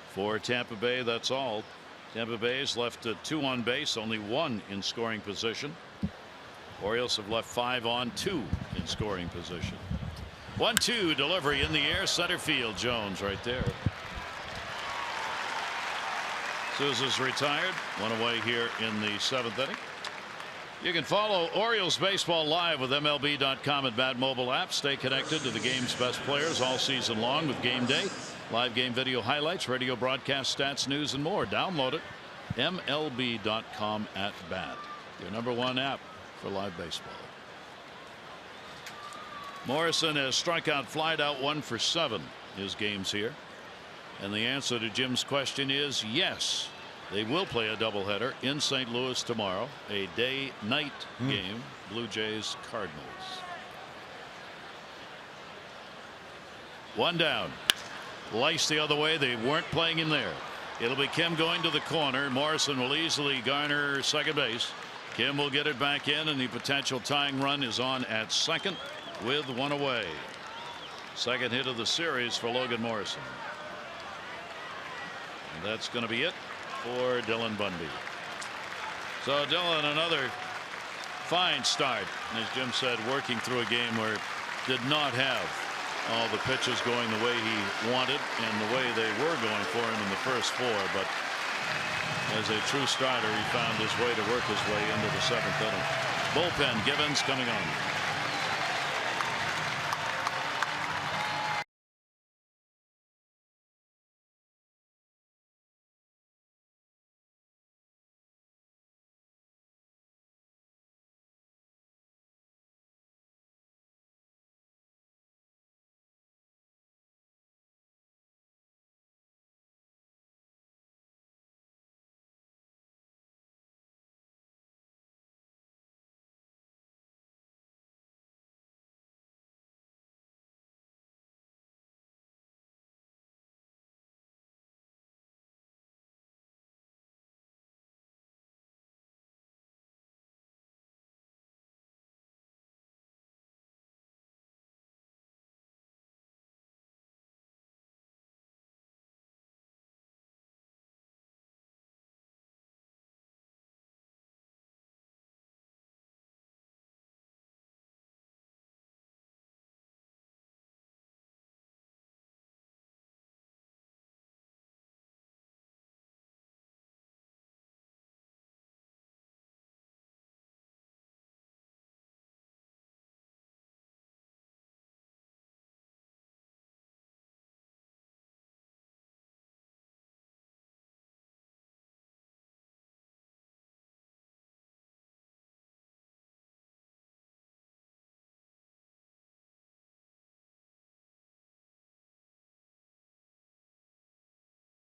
for Tampa Bay. That's all. Tampa Bay's left 2 on base, only 1 in scoring position. Orioles have left 5 on, 2 in scoring position. 1-2 delivery in the air, center field. Jones right there. Souza's retired. 1 away here in the 7th inning. You can follow Orioles baseball live with MLB.com and Bat mobile app. Stay connected to the game's best players all season long with Game Day, live game video highlights, radio broadcast stats, news, and more. Download it. MLB.com at Bat, your #1 app for live baseball. Morrison has struck out, flied out 1 for 7 his games here. And the answer to Jim's question is yes. They will play a doubleheader in St. Louis tomorrow, a day-night game. Blue Jays Cardinals. 1 down. Lice the other way. They weren't playing him there. It'll be Kim going to the corner. Morrison will easily garner second base. Kim will get it back in, and the potential tying run is on at second with 1 away. Second hit of the series for Logan Morrison. And that's going to be it for Dylan Bundy. So Dylan, another fine start. As Jim said, working through a game where did not have all the pitches going the way he wanted and the way they were going for him in the first 4. But as a true starter, he found his way to work his way into the 7th inning. Bullpen, Givens coming on.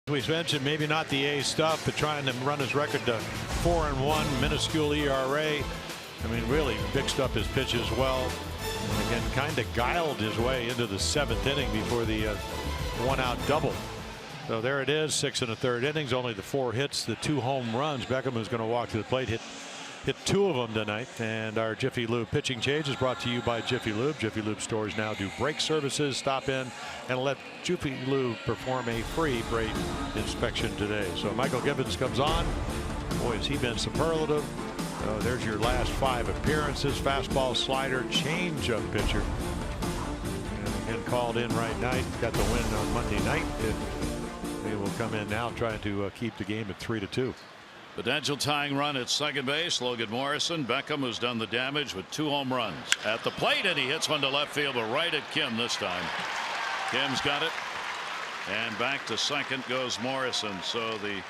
We mentioned maybe not the A stuff, but trying to run his record to 4-1, minuscule ERA. I mean, really mixed up his pitch as well. And again, kind of guiled his way into the 7th inning before the 1-out double. So there it is, 6 1/3 innings, only the 4 hits, the 2 home runs. Beckham is going to walk to the plate, hit 2 of them tonight. And our Jiffy Lube pitching change is brought to you by Jiffy Lube. Jiffy Lube stores now do brake services. Stop in and let Jiffy Lube perform a free brake inspection today. So Michael Gibbons comes on. Boy, has he been superlative. There's your last 5 appearances. Fastball, slider, changeup pitcher. And again, called in right night. Got the win on Monday night. They will come in now trying to keep the game at 3-2.
Potential tying run at second base. Logan Morrison. Beckham, who's done the damage with 2 home runs at the plate, and he hits one to left field, but right at Kim this time. Kim's got it, and back to second goes Morrison. So the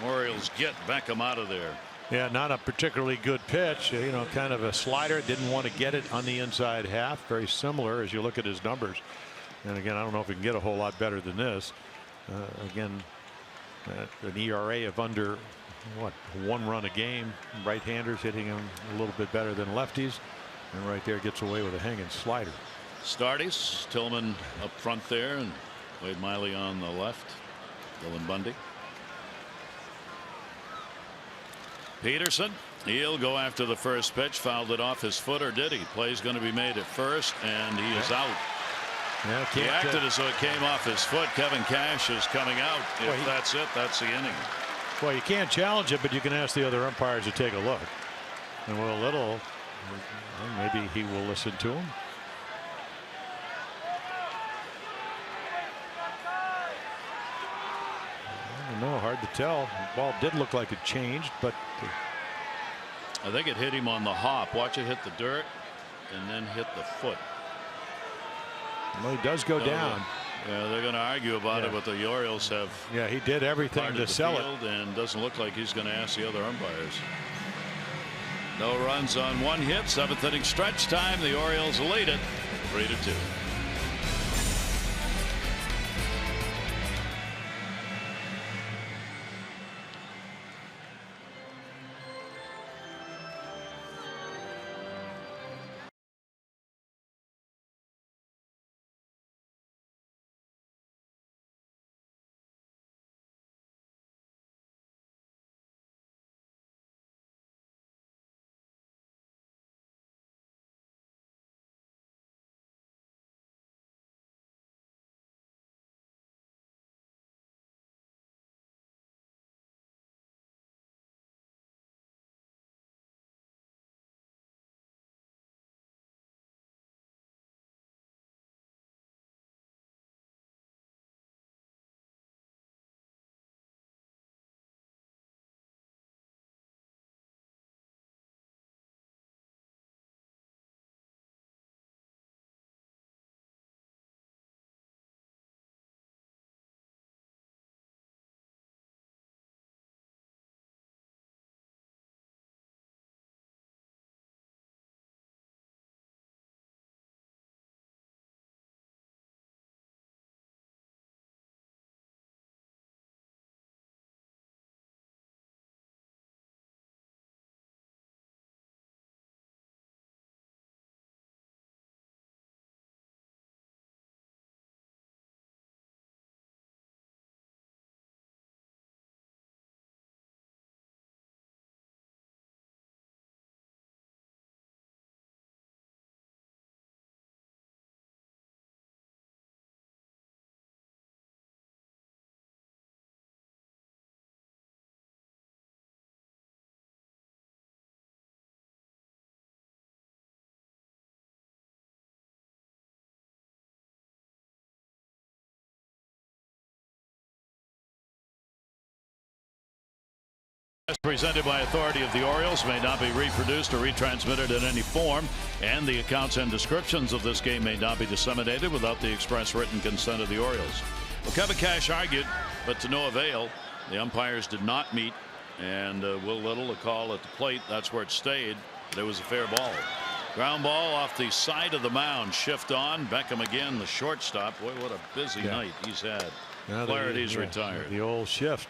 Orioles get Beckham out of there.
Yeah, not a particularly good pitch. You know, kind of a slider. Didn't want to get it on the inside half. Very similar as you look at his numbers. And again, I don't know if he can get a whole lot better than this. Again, an ERA of under 1 run a game. Right-handers hitting him a little bit better than lefties, and right there gets away with a hanging slider.
Starties, Tillman up front there, and Wade Miley on the left. Dylan Bundy. Peterson, he'll go after the first pitch. Fouled it off his foot, or did he? Play's going to be made at first, and he is out.
Yeah,
he acted as though it came off his foot. Kevin Cash is coming out. If that's it, that's the inning.
Well, you can't challenge it, but you can ask the other umpires to take a look. And Will Little, maybe he will listen to him. I don't know, hard to tell. The ball did look like it changed, but
I think it hit him on the hop. Watch it hit the dirt and then hit the foot.
Well, he does go down.
Yeah, they're going to argue about it, but the Orioles have.
Yeah, he did everything to sell it,
and doesn't look like he's going to ask the other umpires. No runs on 1 hit. 7th inning stretch time. The Orioles lead it 3-2. Presented by authority of the Orioles, may not be reproduced or retransmitted in any form, and the accounts and descriptions of this game may not be disseminated without the express written consent of the Orioles. Well, Kevin Cash argued, but to no avail. The umpires did not meet, and Will Little, a call at the plate. That's where it stayed. There was a fair ball. Ground ball off the side of the mound. Shift on. Beckham again, the shortstop. Boy, what a busy night he's had. Flaherty's retired.
The old shift.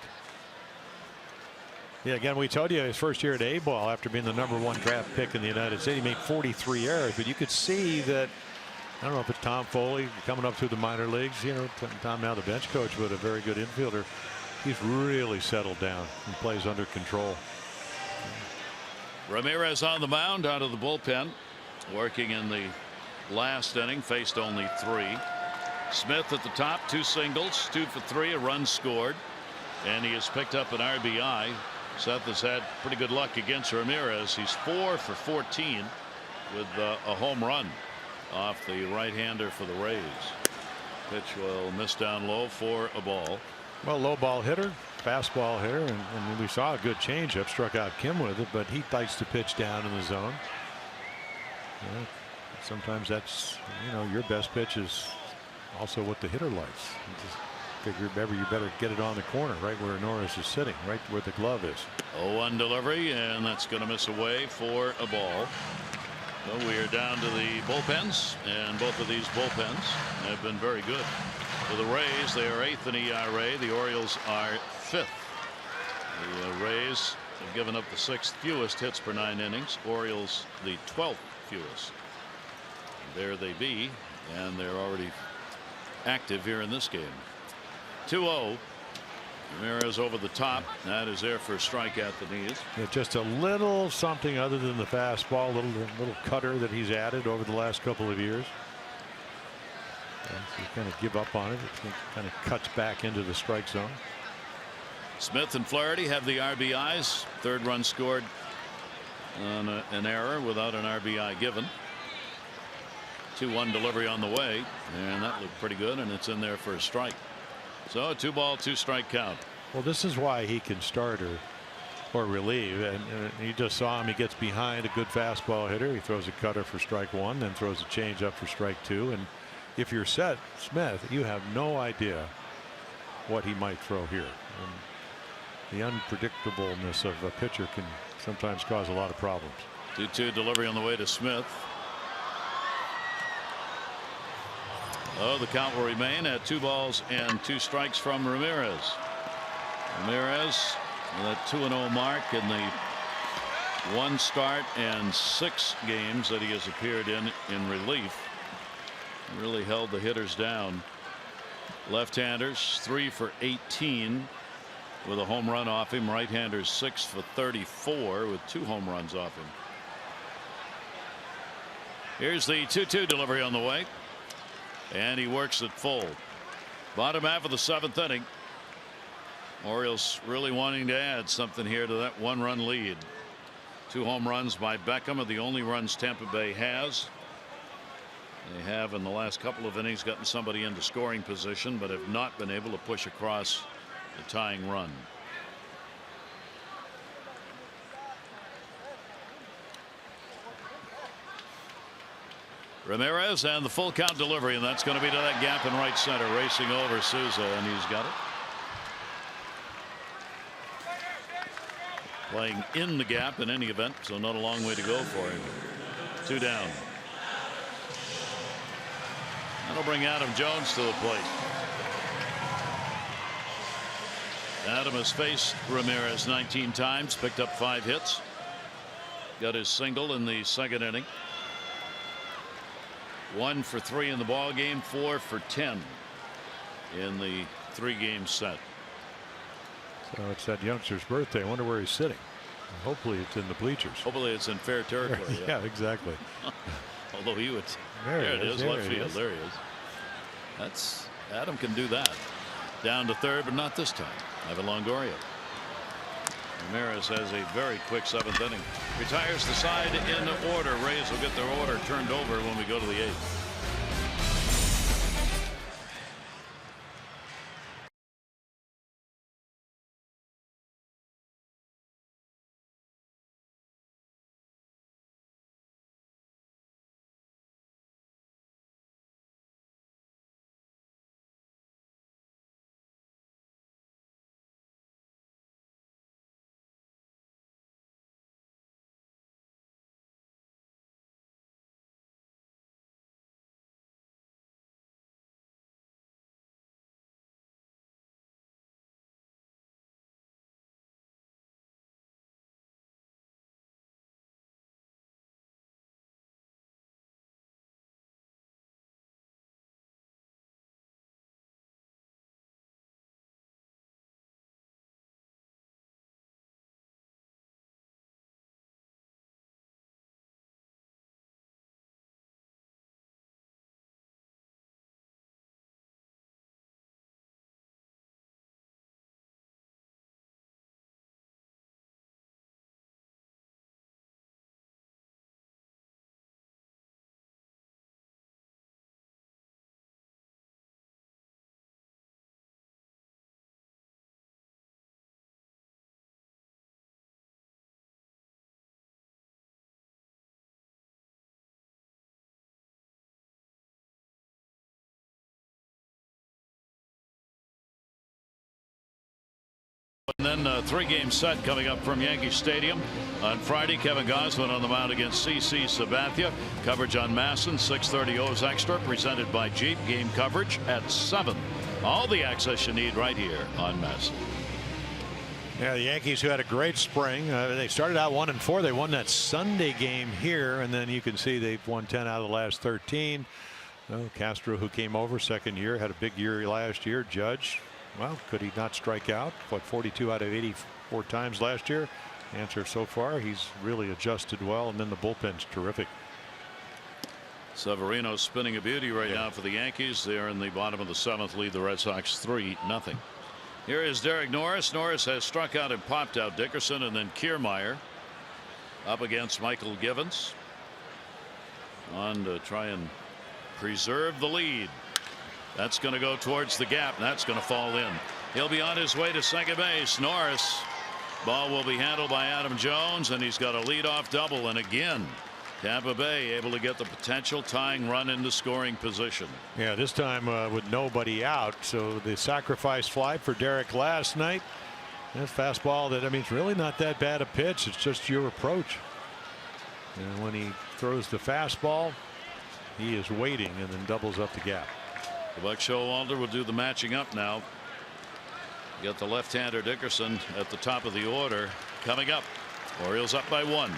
Yeah, again, we told you his first year at A-ball after being the #1 draft pick in the United States, he made 43 errors, but you could see that. I don't know if it's Tom Foley coming up through the minor leagues, Tom now the bench coach, but a very good infielder. He's really settled down and plays under control.
Ramirez on the mound out of the bullpen, working in the last inning, faced only 3. Smith at the top, 2 singles, 2 for 3, a run scored, and he has picked up an RBI. Seth has had pretty good luck against Ramirez. He's 4 for 14 with a home run off the right-hander for the Rays. Pitch will miss down low for a ball.
Well, low ball hitter, fastball hitter, and we saw a good changeup, struck out Kim with it, but he likes to pitch down in the zone. Sometimes that's, your best pitch is also what the hitter likes. You just figure you better get it on the corner, right where Norris is sitting, right where the glove is.
0-1 delivery, and that's going to miss away for a ball. So we are down to the bullpens, and both of these bullpens have been very good. For the Rays, they are 8th in ERA. The Orioles are 5th. The Rays have given up the 6th fewest hits per 9 innings. Orioles the 12th fewest. There they be, and they're already active here in this game. 2-0. Ramirez over the top. That is there for a strike at the knees.
Yeah, just a little something other than the fastball, little cutter that he's added over the last couple of years. So you kind of give up on it. It kind of cuts back into the strike zone.
Smith and Flaherty have the RBIs. 3rd run scored on an error without an RBI given. 2-1 delivery on the way, and that looked pretty good, and it's in there for a strike. So a 2-ball 2-strike count.
Well, this is why he can start or relieve, and you just saw him. He gets behind a good fastball hitter. He throws a cutter for strike 1, then throws a changeup for strike 2, and if you're set Smith, you have no idea what he might throw here. And the unpredictableness of a pitcher can sometimes cause a lot of problems.
2-2 delivery on the way to Smith. Oh, the count will remain at 2 balls and 2 strikes from Ramirez. Ramirez with that 2-0 mark in the 1 start and 6 games that he has appeared in relief. Really held the hitters down. Left-handers 3 for 18 with a home run off him. Right-handers 6 for 34 with 2 home runs off him. Here's the 2-2 delivery on the way, and he works it full. Bottom half of the 7th inning. Orioles really wanting to add something here to that 1-run lead. 2 home runs by Beckham are the only runs Tampa Bay has. They have in the last couple of innings gotten somebody into scoring position, but have not been able to push across the tying run. Ramirez and the full count delivery, and that's going to be to that gap in right center, racing over Souza, and he's got it. Playing in the gap in any event, so not a long way to go for him. 2 down. That'll bring Adam Jones to the plate. Adam has faced Ramirez 19 times, picked up 5 hits. Got his single in the 2nd inning. 1 for 3 in the ball game, 4 for 10 in the 3-game set.
So it's that youngster's birthday. I wonder where he's sitting. Hopefully it's in the bleachers.
Hopefully it's in fair territory.
Yeah, exactly.
Although he would. There it is. Left field. There he is. That's Adam can do that. Down to 3rd, but not this time. Evan Longoria. Ramirez has a very quick 7th inning. Retires the side in order. Rays will get their order turned over when we go to the 8th. Then a 3-game set coming up from Yankee Stadium on Friday. Kevin Gausman on the mound against CC Sabathia. Coverage on Masson. 6:30 O's Extra presented by Jeep. Game coverage at 7. All the access you need right here on Masson.
Yeah, the Yankees, who had a great spring, they started out 1-4. They won that Sunday game here, and then you can see they've won 10 out of the last 13. Castro, who came over second year, had a big year last year. Judge, well, could he not strike out? What, 42 out of 84 times last year? Answer so far, he's really adjusted well, and then the bullpen's terrific.
Severino spinning a beauty right now for the Yankees. They're in the bottom of the 7th, lead the Red Sox 3-0. Here is Derek Norris. Norris has struck out and popped out Dickerson, and then Kiermaier up against Michael Givens on to try and preserve the lead. That's going to go towards the gap, and that's going to fall in. He'll be on his way to second base. Norris, ball will be handled by Adam Jones, and he's got a leadoff double. And again, Tampa Bay able to get the potential tying run into scoring position.
Yeah, this time with nobody out. So the sacrifice fly for Derek last night. That fastball that, I mean, it's really not that bad a pitch. It's just your approach. And when he throws the fastball, he is waiting and then doubles up the gap.
The Buck Showalter will do the matching up now. You got the left-hander Dickerson at the top of the order coming up. Orioles up by 1.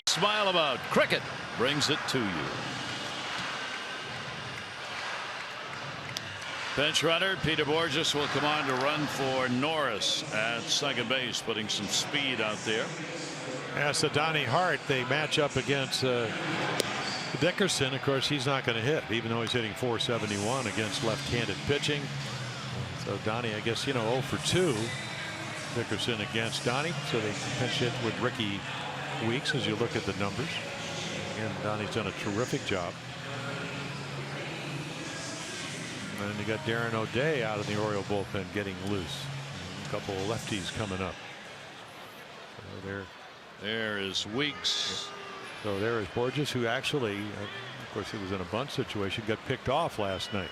Smile about. Cricket brings it to you. Bench runner Peter Borges will come on to run for Norris at second base, putting some speed out there.
Yeah, so Donnie Hart, they match up against Dickerson. Of course, he's not going to hit, even though he's hitting .471 against left-handed pitching. So Donnie, I guess, 0 for 2. Dickerson against Donnie. So they pinch hit with Ricky Weeks as you look at the numbers. And Donnie's done a terrific job. And then you got Darren O'Day out in the Oriole bullpen getting loose. A couple of lefties coming up. So
there is Weeks.
So there is Borges, who actually, of course, it was in a bunt situation, got picked off last night.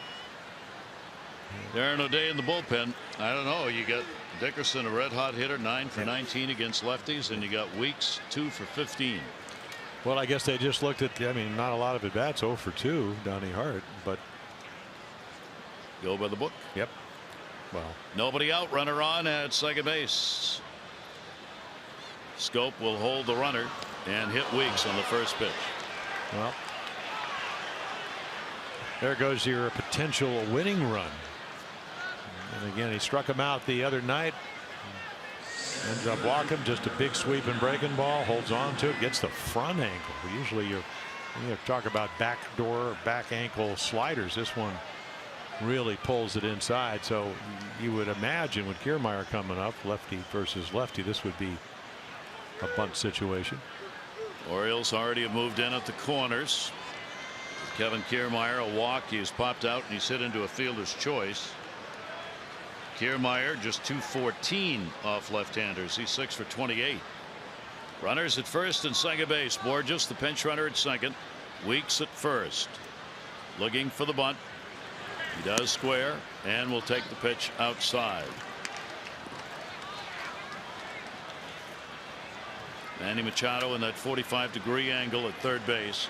Darren O'Day in the bullpen. I don't know. You got Dickerson, a red hot hitter, 9 for 19 against lefties, and you got Weeks 2 for 15.
Well, I guess they just looked at, I mean, not a lot of at bats, 0 for 2, Donnie Hart, but
go by the book.
Yep. Well,
nobody out, runner on at second base. Scope will hold the runner and hit Weeks on the first pitch.
Well, there goes your potential winning run. And again, he struck him out the other night. Ends up walking, just a big sweep and breaking ball, holds on to it, gets the front ankle. Usually you talk about backdoor or back ankle sliders. This one really pulls it inside. So you would imagine with Kiermaier coming up, lefty versus lefty, this would be a bunt situation.
Orioles already have moved in at the corners. Kevin Kiermaier, a walk. He's popped out and he's hit into a fielder's choice. Kiermaier just 214 off left-handers. He's 6 for 28. Runners at first and second base. Borges, the pinch runner, at second. Weeks at first. Looking for the bunt. He does square and will take the pitch outside. Manny Machado in that 45-degree angle at third base,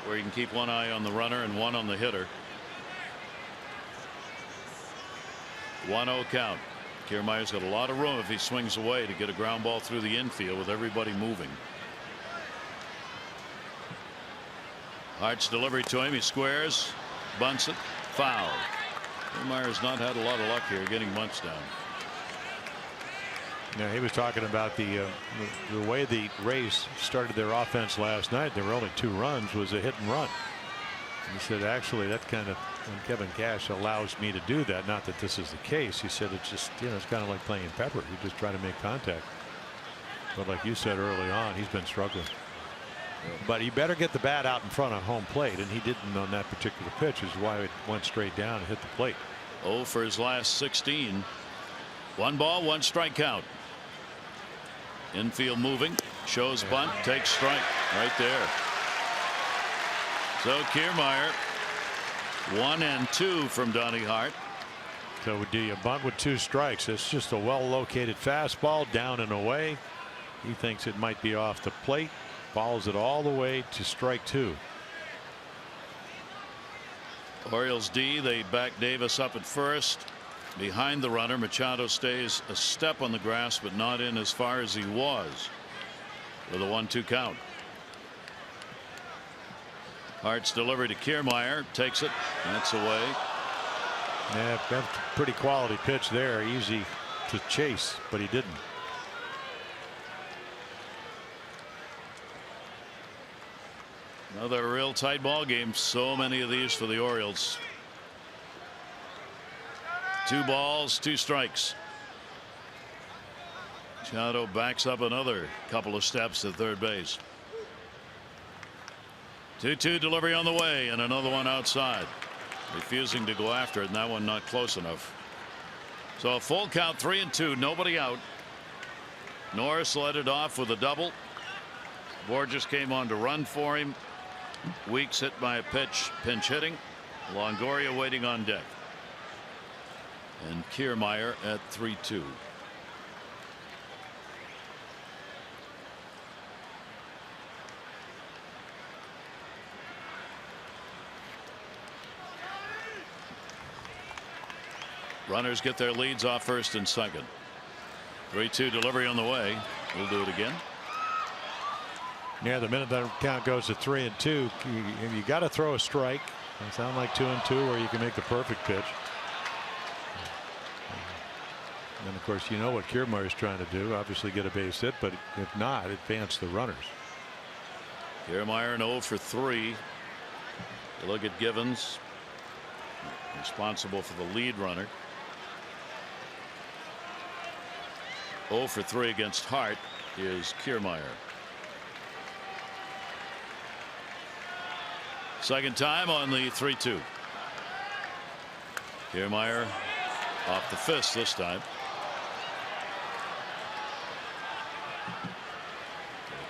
where you can keep one eye on the runner and one on the hitter. 1-0 count. Kiermaier's got a lot of room if he swings away to get a ground ball through the infield with everybody moving. Hart's delivery to him. He squares, bunts it, foul. Kiermaier's not had a lot of luck here getting bunts down.
Yeah, he was talking about the way the Rays started their offense last night. There were only 2 runs, was a hit and run. He said, actually, that kind of, when Kevin Cash allows me to do that, not that this is the case, he said it's just, you know, it's kind of like playing pepper. You just try to make contact. But like you said early on, he's been struggling. But he better get the bat out in front of home plate, and he didn't on that particular pitch, is why it went straight down and hit the plate.
0 for his last 16. 1 ball, 1 strike count. Infield moving, shows bunt, takes strike right there. So Kiermaier 1 and 2 from Donnie Hart.
So do you bunt with 2 strikes? It's just a well-located fastball down and away. He thinks it might be off the plate, follows it all the way to strike 2.
Orioles D, they back Davis up at first. Behind the runner, Machado stays a step on the grass, but not in as far as he was, with a 1-2 count. Hart's delivery to Kiermaier, takes it. That's away.
Yeah, that's a pretty quality pitch there. Easy to chase, but he didn't.
Another real tight ball game. So many of these for the Orioles. 2 balls, 2 strikes. Machado backs up another couple of steps at third base. 2-2 delivery on the way, and another one outside. Refusing to go after it, and that one not close enough. So a full count, 3-2, nobody out. Norris led it off with a double. Borges came on to run for him. Weeks hit by a pitch, pinch hitting. Longoria waiting on deck. And Kiermaier at 3-2. Runners get their leads off first and second. 3-2 delivery on the way. We'll do it again.
Yeah, the minute that count goes to 3-2, you got to throw a strike. It sound like 2-2, or you can make the perfect pitch. And of course, you know what Kiermaier is trying to do. Obviously, get a base hit, but if not, advance the runners.
Kiermaier an 0 for 3. Look at Givens, responsible for the lead runner. 0 for 3 against Hart is Kiermaier. Second time on the 3-2. Kiermaier off the fist this time.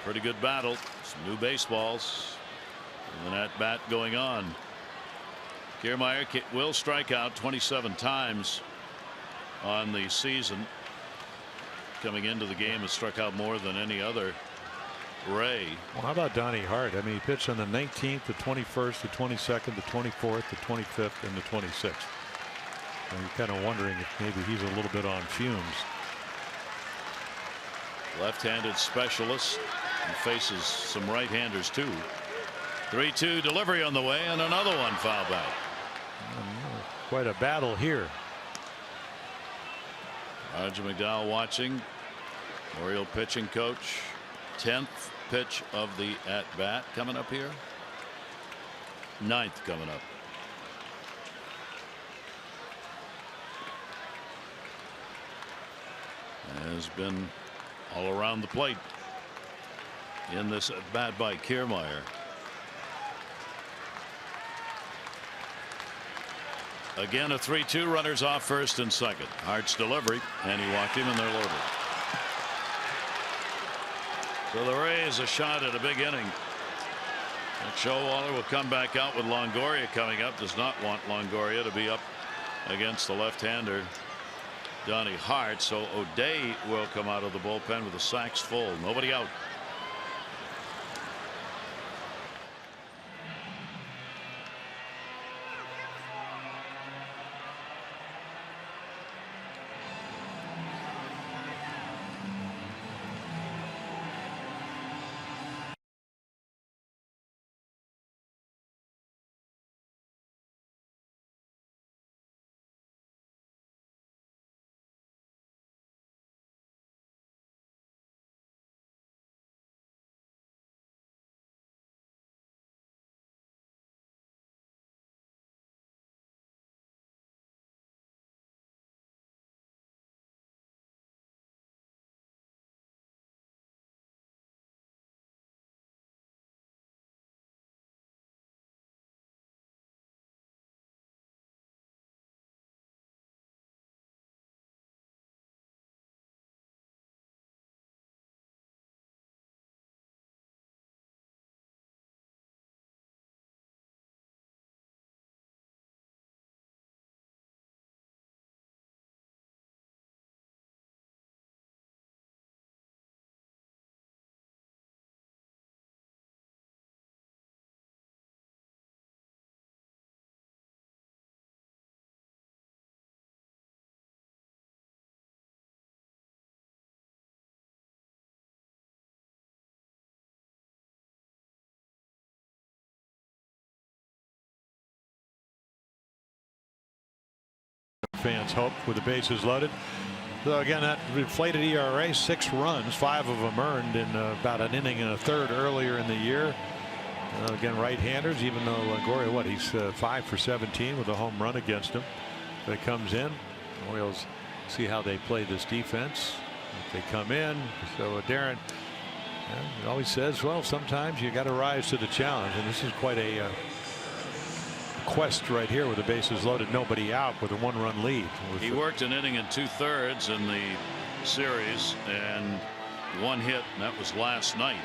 Pretty good battle. Some new baseballs. And an at-bat going on. Kiermaier will strike out 27 times on the season. Coming into the game, has struck out more than any other Ray.
Well, how about Donnie Hart? I mean, he pitched on the 19th, the 21st, the 22nd, the 24th, the 25th, and the 26th. And you're kind of wondering if maybe he's a little bit on fumes.
Left-handed specialist and faces some right-handers too. 3-2 delivery on the way, and another one foul back.
Quite a battle here.
Roger McDowell watching. Oriole pitching coach. 10th pitch of the at-bat coming up here. 9th coming up. Has been all around the plate in this at-bat by Kiermaier. Again, a 3-2, runners off first and second. Hart's delivery, and he walked him, and they're loaded. So the Rays a shot at a big inning. And Showalter will come back out with Longoria coming up. Does not want Longoria to be up against the left-hander Donnie Hart. So O'Day will come out of the bullpen with the sacks full. Nobody out.
Fans hope with the bases loaded. So again, that inflated ERA, 6 runs, 5 of them earned in about an inning and a third earlier in the year. Again, right-handers, even though Longoria, what, he's 5 for 17 with a home run against him. But it comes in. Orioles see how they play this defense. If they come in. So Darren always says, well, sometimes you got to rise to the challenge, and this is quite a quest right here with the bases loaded, nobody out, with a 1-run lead.
He worked an inning and 2/3 in the series and 1 hit, and that was last night.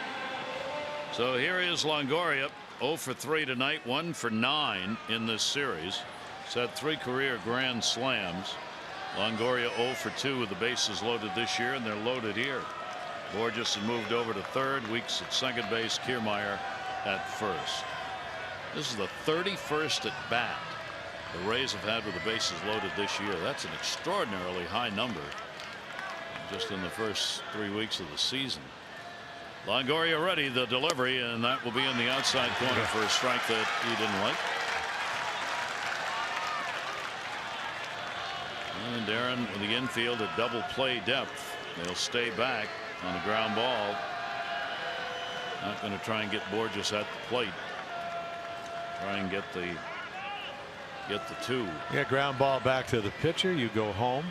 So here is Longoria, 0 for 3 tonight, 1 for 9 in this series. He's had 3 career grand slams. Longoria 0 for 2 with the bases loaded this year, and they're loaded here. Borges has moved over to third, Weeks at second base, Kiermaier at first. This is the 31st at bat the Rays have had with the bases loaded this year. That's an extraordinarily high number just in the first 3 weeks of the season. Longoria ready, the delivery, and that will be in the outside corner for a strike that he didn't like. And Darren with the infield at double play depth. They'll stay back on the ground ball. Not going to try and get Borges at the plate. Try and get the 2.
Yeah, ground ball back to the pitcher. You go home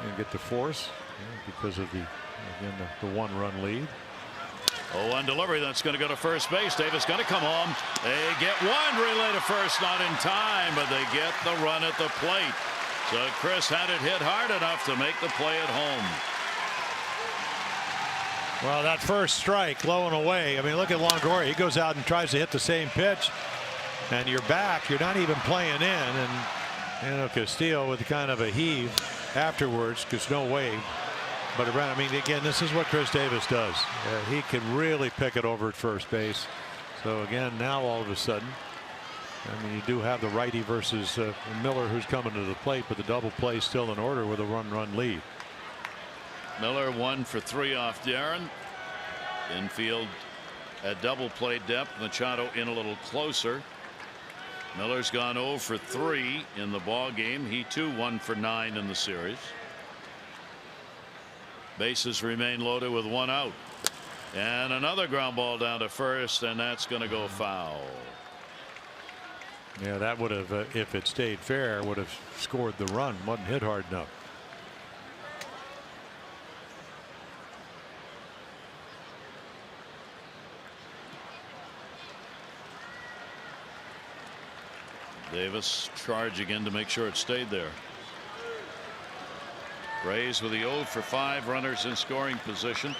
and get the force because of the 1-run lead.
Oh, on delivery, that's going to go to first base. Davis going to come home. They get one relay to first, not in time, but they get the run at the plate. So Chris had it hit hard enough to make the play at home.
Well, that first strike, low and away. I mean, look at Longoria. He goes out and tries to hit the same pitch, and you're back. You're not even playing in, and Castillo with kind of a heave afterwards, because no way. But around, I mean, again, this is what Chris Davis does. He can really pick it over at first base. So again, now all of a sudden, I mean, you do have the righty versus Miller, who's coming to the plate, but the double play still in order with a run lead.
Miller 1 for 3 off Darren. Infield at double play depth. Machado in a little closer. Miller's gone 0 for 3 in the ball game. He too 1 for 9 in the series. Bases remain loaded with 1 out, and another ground ball down to first, and that's going to go foul.
Yeah, that would have, if it stayed fair, would have scored the run. Wasn't hit hard enough.
Davis charging in to make sure it stayed there. Rays with the 0 for 5 runners in scoring position.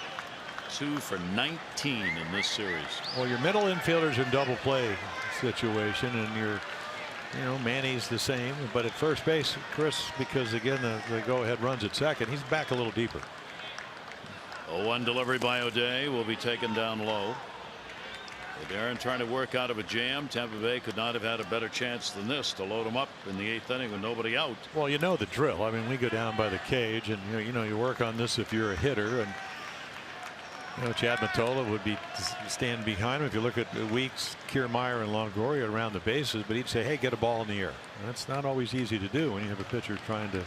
2 for 19 in this series.
Well, your middle infielders in double play situation, and your, Manny's the same, but at first base, Chris, because again the go-ahead runs at second, he's back a little deeper.
0-1 delivery by O'Day will be taken down low. Aaron trying to work out of a jam. Tampa Bay could not have had a better chance than this to load him up in the 8th inning with nobody out.
Well, you know the drill. I mean, we go down by the cage, and you work on this if you're a hitter, and Chad Mottola would be standing behind him. If you look at Weeks, KIERMAIER, and Longoria around the bases, but he'd say, "Hey, get a ball in the air." And that's not always easy to do when you have a pitcher trying to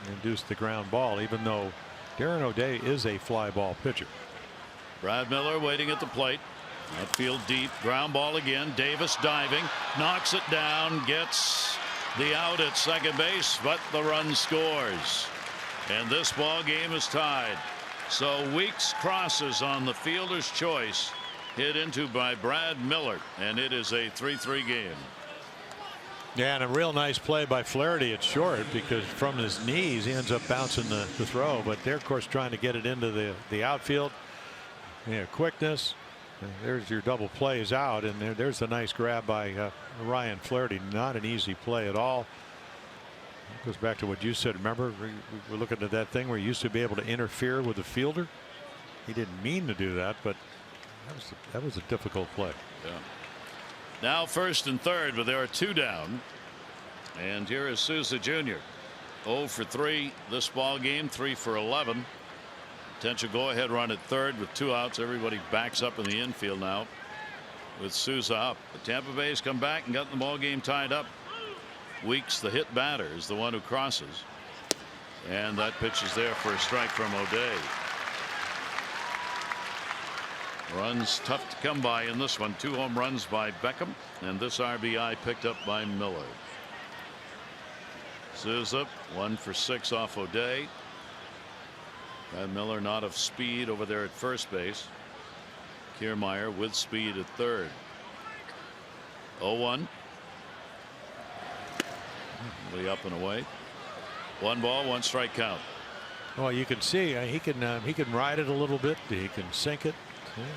induce the ground ball, even though Darren O'Day is a fly ball pitcher.
Brad Miller waiting at the plate. Outfield deep, ground ball again. Davis diving, knocks it down, gets the out at second base, but the run scores. And this ball game is tied. So Weeks crosses on the fielder's choice, hit into by Brad Miller, and it is a 3-3 game.
Yeah, and a real nice play by Flaherty at short, because from his knees he ends up bouncing the throw, but they're of course trying to get it into the outfield. Quickness. There's your double plays out, and there's a nice grab by Ryan Flaherty. Not an easy play at all. It goes back to what you said. Remember, we're looking at that thing where he used to be able to interfere with the fielder. He didn't mean to do that, but that was a difficult play.
Yeah. Now 1st and 3rd, but there are 2 down. And here is Souza Jr. 0 for 3 this ball game, 3 for 11. Potential go-ahead run at 3rd with 2 outs. Everybody backs up in the infield now with Souza up. The Tampa Bay's come back and got the ball game tied up. Weeks, the hit batter, is the one who crosses, and that pitch is there for a strike from O'Day. Runs tough to come by in this one. 2 home runs by Beckham, and this RBI picked up by Miller. Souza 1 for 6 off O'Day. Brad Miller not of speed over there at first base. KIERMAIER with speed at 3rd. 0-1. Way up and away. 1 ball, 1 strike count.
Well, you can see he can ride it a little bit. He can sink it.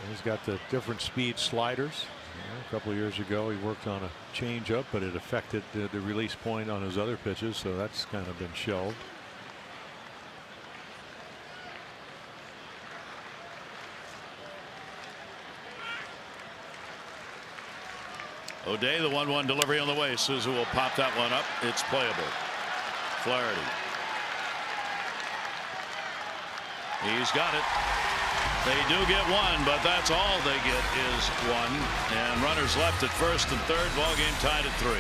He's got the different speed sliders. A couple of years ago he worked on a changeup, but it affected the release point on his other pitches, so that's kind of been shelved.
O'Day, the 1-1 delivery on the way. Souza will pop that one up. It's playable. Flaherty. He's got it. They do get 1, but that's all they get is 1. And runners left at 1st and 3rd. Ball game tied at 3.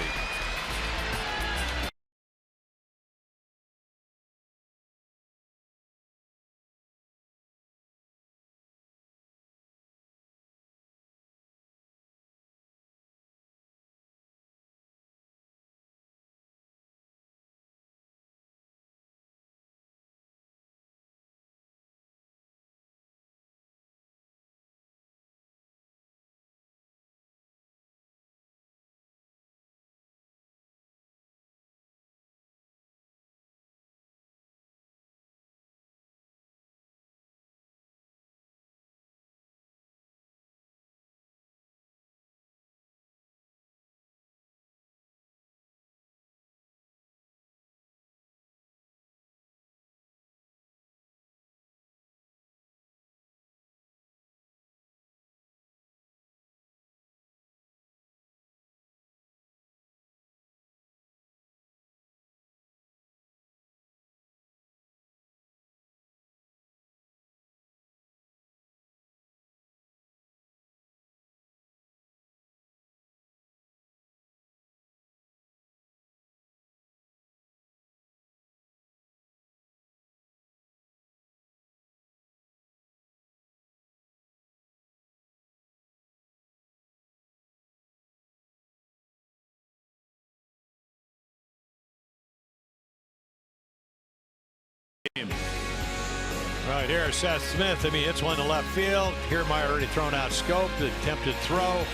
Right here, Seth Smith. I mean, hits one to left field. KIERMAIER already thrown out SCHOOP. The attempted throw.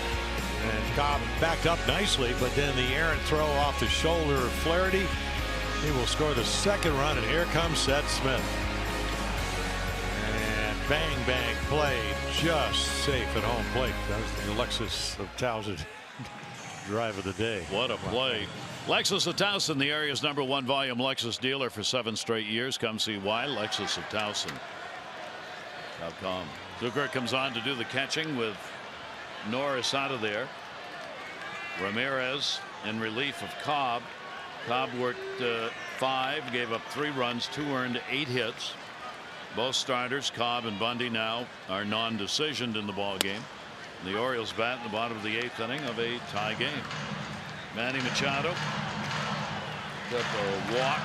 And Cobb backed up nicely, but then the errant throw off the shoulder of Flaherty. He will score the second run, and here comes Seth Smith. And bang, bang play, just safe at home plate. That was the Alexis of Towson drive of the day.
What a play. Lexus of Towson, the area's #1 volume Lexus dealer for 7 straight years. Come see why. Lexus of Towson.com. Zucker comes on to do the catching with Norris out of there. Ramirez in relief of Cobb. Cobb worked 5, gave up 3 runs, 2 earned, 8 hits. Both starters, Cobb and Bundy, now are non-decisioned in the ball game. The Orioles bat in the bottom of the 8th inning of a tie game. Manny Machado took a walk,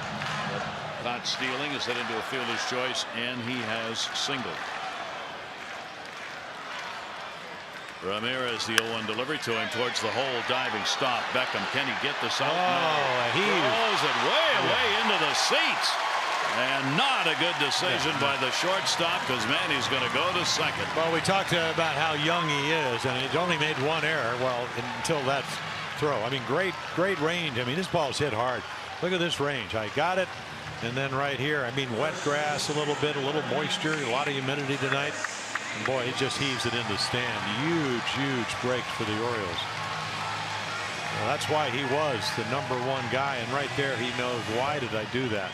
caught stealing, is hit into a fielder's choice, and he has singled. Ramirez, the 0-1 delivery to him towards the hole, diving stop. Beckham, can he get this out?
Oh,
he throws it way into the seats. And not a good decision by the shortstop, because Manny's going to go to second.
Well, we talked about how young he is, and he's only made 1 error. Well, until that throw. I mean, great range. I mean, this ball's hit hard. Look at this range. I got it. And then right here, I mean, wet grass a little bit, a little moisture, a lot of humidity tonight. And boy, he just heaves it into the stand. Huge break for the Orioles. Well, that's why he was the #1 guy. And right there, he knows, why did I do that?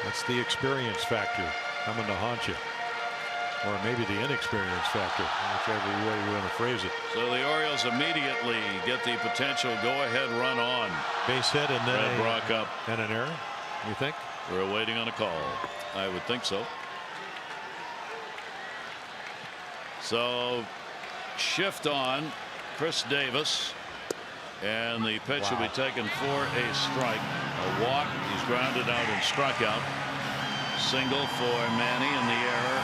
That's the experience factor coming to haunt you. Or maybe the inexperience factor, whichever way you want to phrase it.
So the Orioles immediately get the potential go-ahead run on.
Base hit and then
Brock up.
And an error, you think?
We're waiting on a call. I would think so. So shift on Chris Davis, and the pitch will be taken for a strike. A walk. He's grounded out and struck out. Single for Manny, and the error.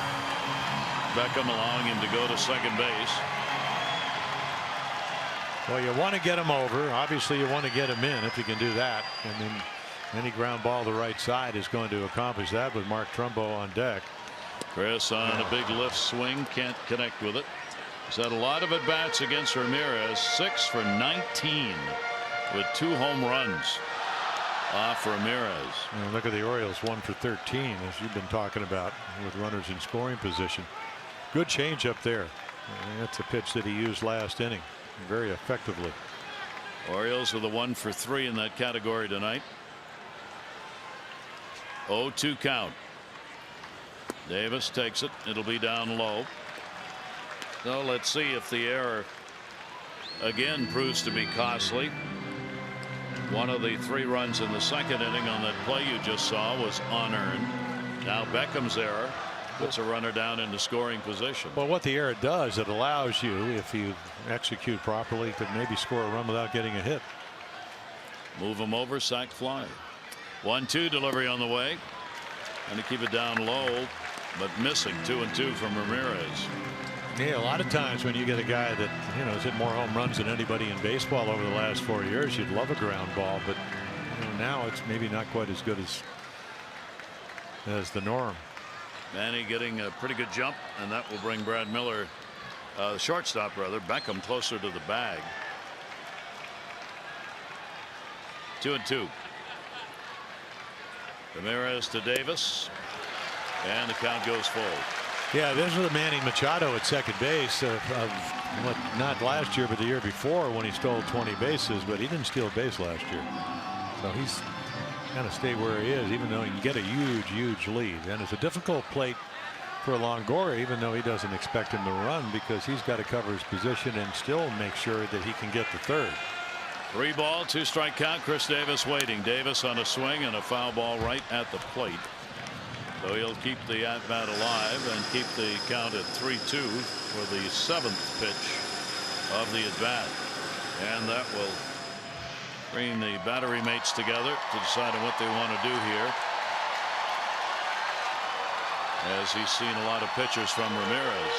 Beckham allowing him to go to second base.
Well, you want to get him over. Obviously, you want to get him in if you can do that. And then any ground ball to the right side is going to accomplish that with Mark Trumbo on deck.
Chris on a big lift swing, can't connect with it. He's had a lot of at-bats against Ramirez, 6 for 19 with 2 home runs off Ramirez.
And look at the Orioles, 1 for 13, as you've been talking about, with runners in scoring position. Good change up there. That's a pitch that he used last inning very effectively.
Orioles with a 1 for 3 in that category tonight. 0-2 count. Davis takes it. It'll be down low. So let's see if the error again proves to be costly. One of the 3 runs in the second inning on that play you just saw was unearned. Now Beckham's error puts a runner down into scoring position.
Well, what the error does, it allows you, if you execute properly, to maybe score a run without getting a hit.
Move him over, sac fly. 1-2 delivery on the way. And to keep it down low, but missing. 2-2 from Ramirez.
Yeah, a lot of times when you get a guy that, you know, has hit more home runs than anybody in baseball over the last 4 years, you'd love a ground ball, but you know, now it's maybe not quite as good as the norm.
Manny getting a pretty good jump, and that will bring Brad Miller, shortstop rather, Beckham closer to the bag. 2-2. Ramirez to Davis, and the count goes full.
Yeah, this was Manny Machado at second base of what, not last year but the year before, when he stole 20 bases, but he didn't steal a base last year. So he's kind of stayed where he is, even though he can get a huge lead. And it's a difficult plate for Longoria, even though he doesn't expect him to run, because he's got to cover his position and still make sure that he can get the third.
3 ball, 2 strike count. Chris Davis waiting. Davis on a swing and a foul ball right at the plate. So he'll keep the at-bat alive and keep the count at 3-2 for the 7th pitch of the at-bat. And that will bring the battery mates together to decide on what they want to do here, as he's seen a lot of pitchers from Ramirez.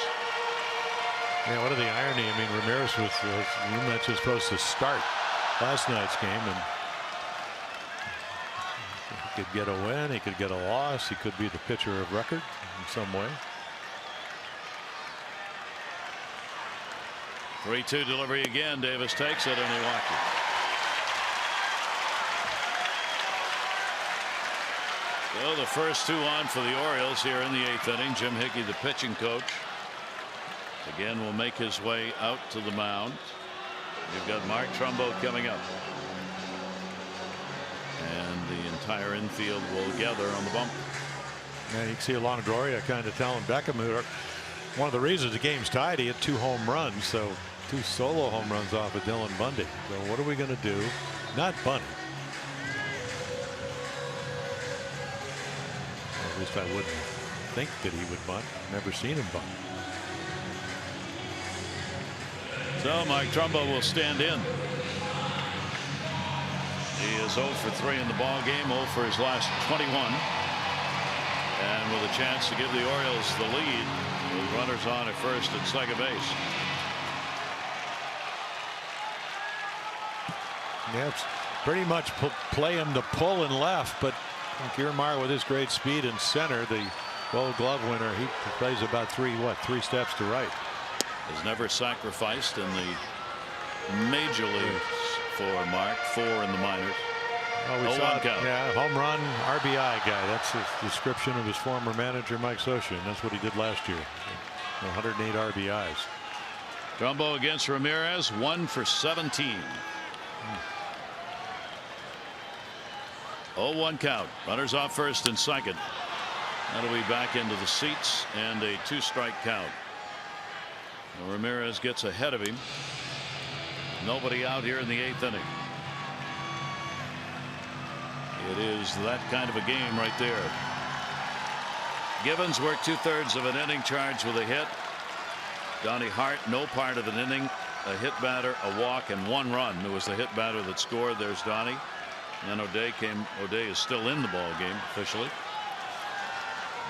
Yeah, what are the irony? I mean, Ramirez was you mentioned supposed to start last night's game, and he could get a win, he could get a loss, he could be the pitcher of record in some way.
3-2 delivery again. Davis takes it and he walked it. So the first 2 on for the Orioles here in the 8th inning. Jim Hickey, the pitching coach, again will make his way out to the mound. You've got Mark Trumbo coming up. And the entire infield will gather on the bump.
Yeah, you can see Longoria kind of telling Beckham, one of the reasons the game's tied, he had 2 home runs, so 2 solo home runs off of Dylan Bundy. So what are we going to do? Not Bundy. Or at least I wouldn't think that he would bunt. Never seen him bunt.
So Mike Trumbo will stand in. He is 0 for 3 in the ball game, 0 for his last 21. And with a chance to give the Orioles the lead with runners on at first and second base.
Yeah, it's pretty much play him to pull and left, but KIERMAIER with his great speed in center, the Gold Glove winner, he plays about 3 steps to right.
Has never sacrificed in the major leagues for Mark. 4 in the minors.
Oh, we saw it, yeah, home run, RBI guy. That's the description of his former manager, Mike Scioscia, and that's what he did last year. 108 RBIs.
Trumbo against Ramirez, 1 for 17. 0-1 count. Runners off first and second. That'll be back into the seats and a 2-strike count. Ramirez gets ahead of him. Nobody out here in the 8th inning. It is that kind of a game right there. Givens worked 2/3 of an inning, charged with a hit. Donnie Hart, no part of an inning, a hit batter, a walk, and 1 run. It was the hit batter that scored. There's Donnie. And O'Day is still in the ball game officially.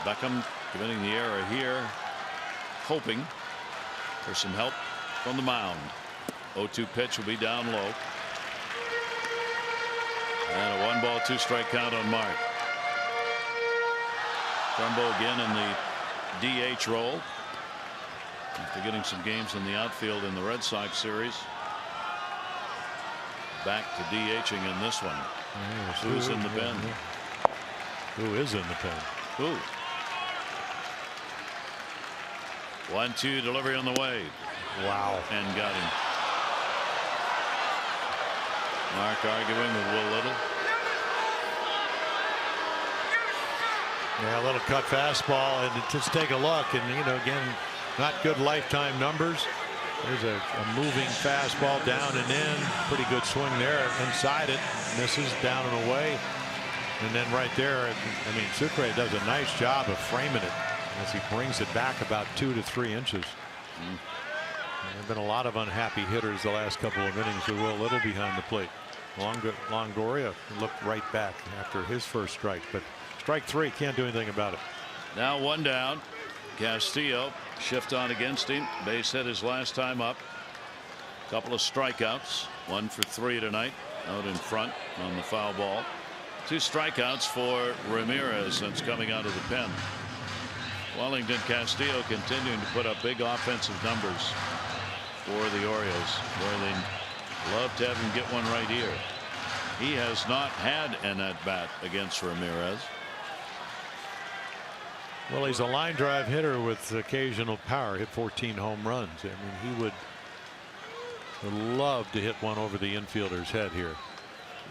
Beckham committing the error here, hoping for some help from the mound. 0-2 pitch will be down low. And a 1-ball 2-strike count on Mark. Trumbo again in the DH role after getting some games in the outfield in the Red Sox series. Back to DHing in this one. Who's in the pen?
Who is in the pen?
Who? 1-2 delivery on the way.
Wow.
And got him. Mark arguing with Will Little.
Yeah, a little cut fastball, and just take a look, and again, not good lifetime numbers. There's a moving fastball down and in. Pretty good swing there. Inside it, misses down and away. And then right there, I mean, Sucre does a nice job of framing it as he brings it back about 2 to 3 inches. There have been a lot of unhappy hitters the last couple of innings with Will Little behind the plate. Longoria looked right back after his first strike, but strike 3, can't do anything about it.
Now 1 down. Castillo shift on against him. Base hit his last time up. Couple of strikeouts. 1 for 3 tonight out in front on the foul ball. 2 strikeouts for Ramirez since coming out of the pen. Wellington, Castillo continuing to put up big offensive numbers for the Orioles, where they love to have him get one right here. He has not had an at-bat against Ramirez.
Well, he's a line drive hitter with occasional power. Hit 14 home runs. I mean, he would love to hit one over the infielder's head here.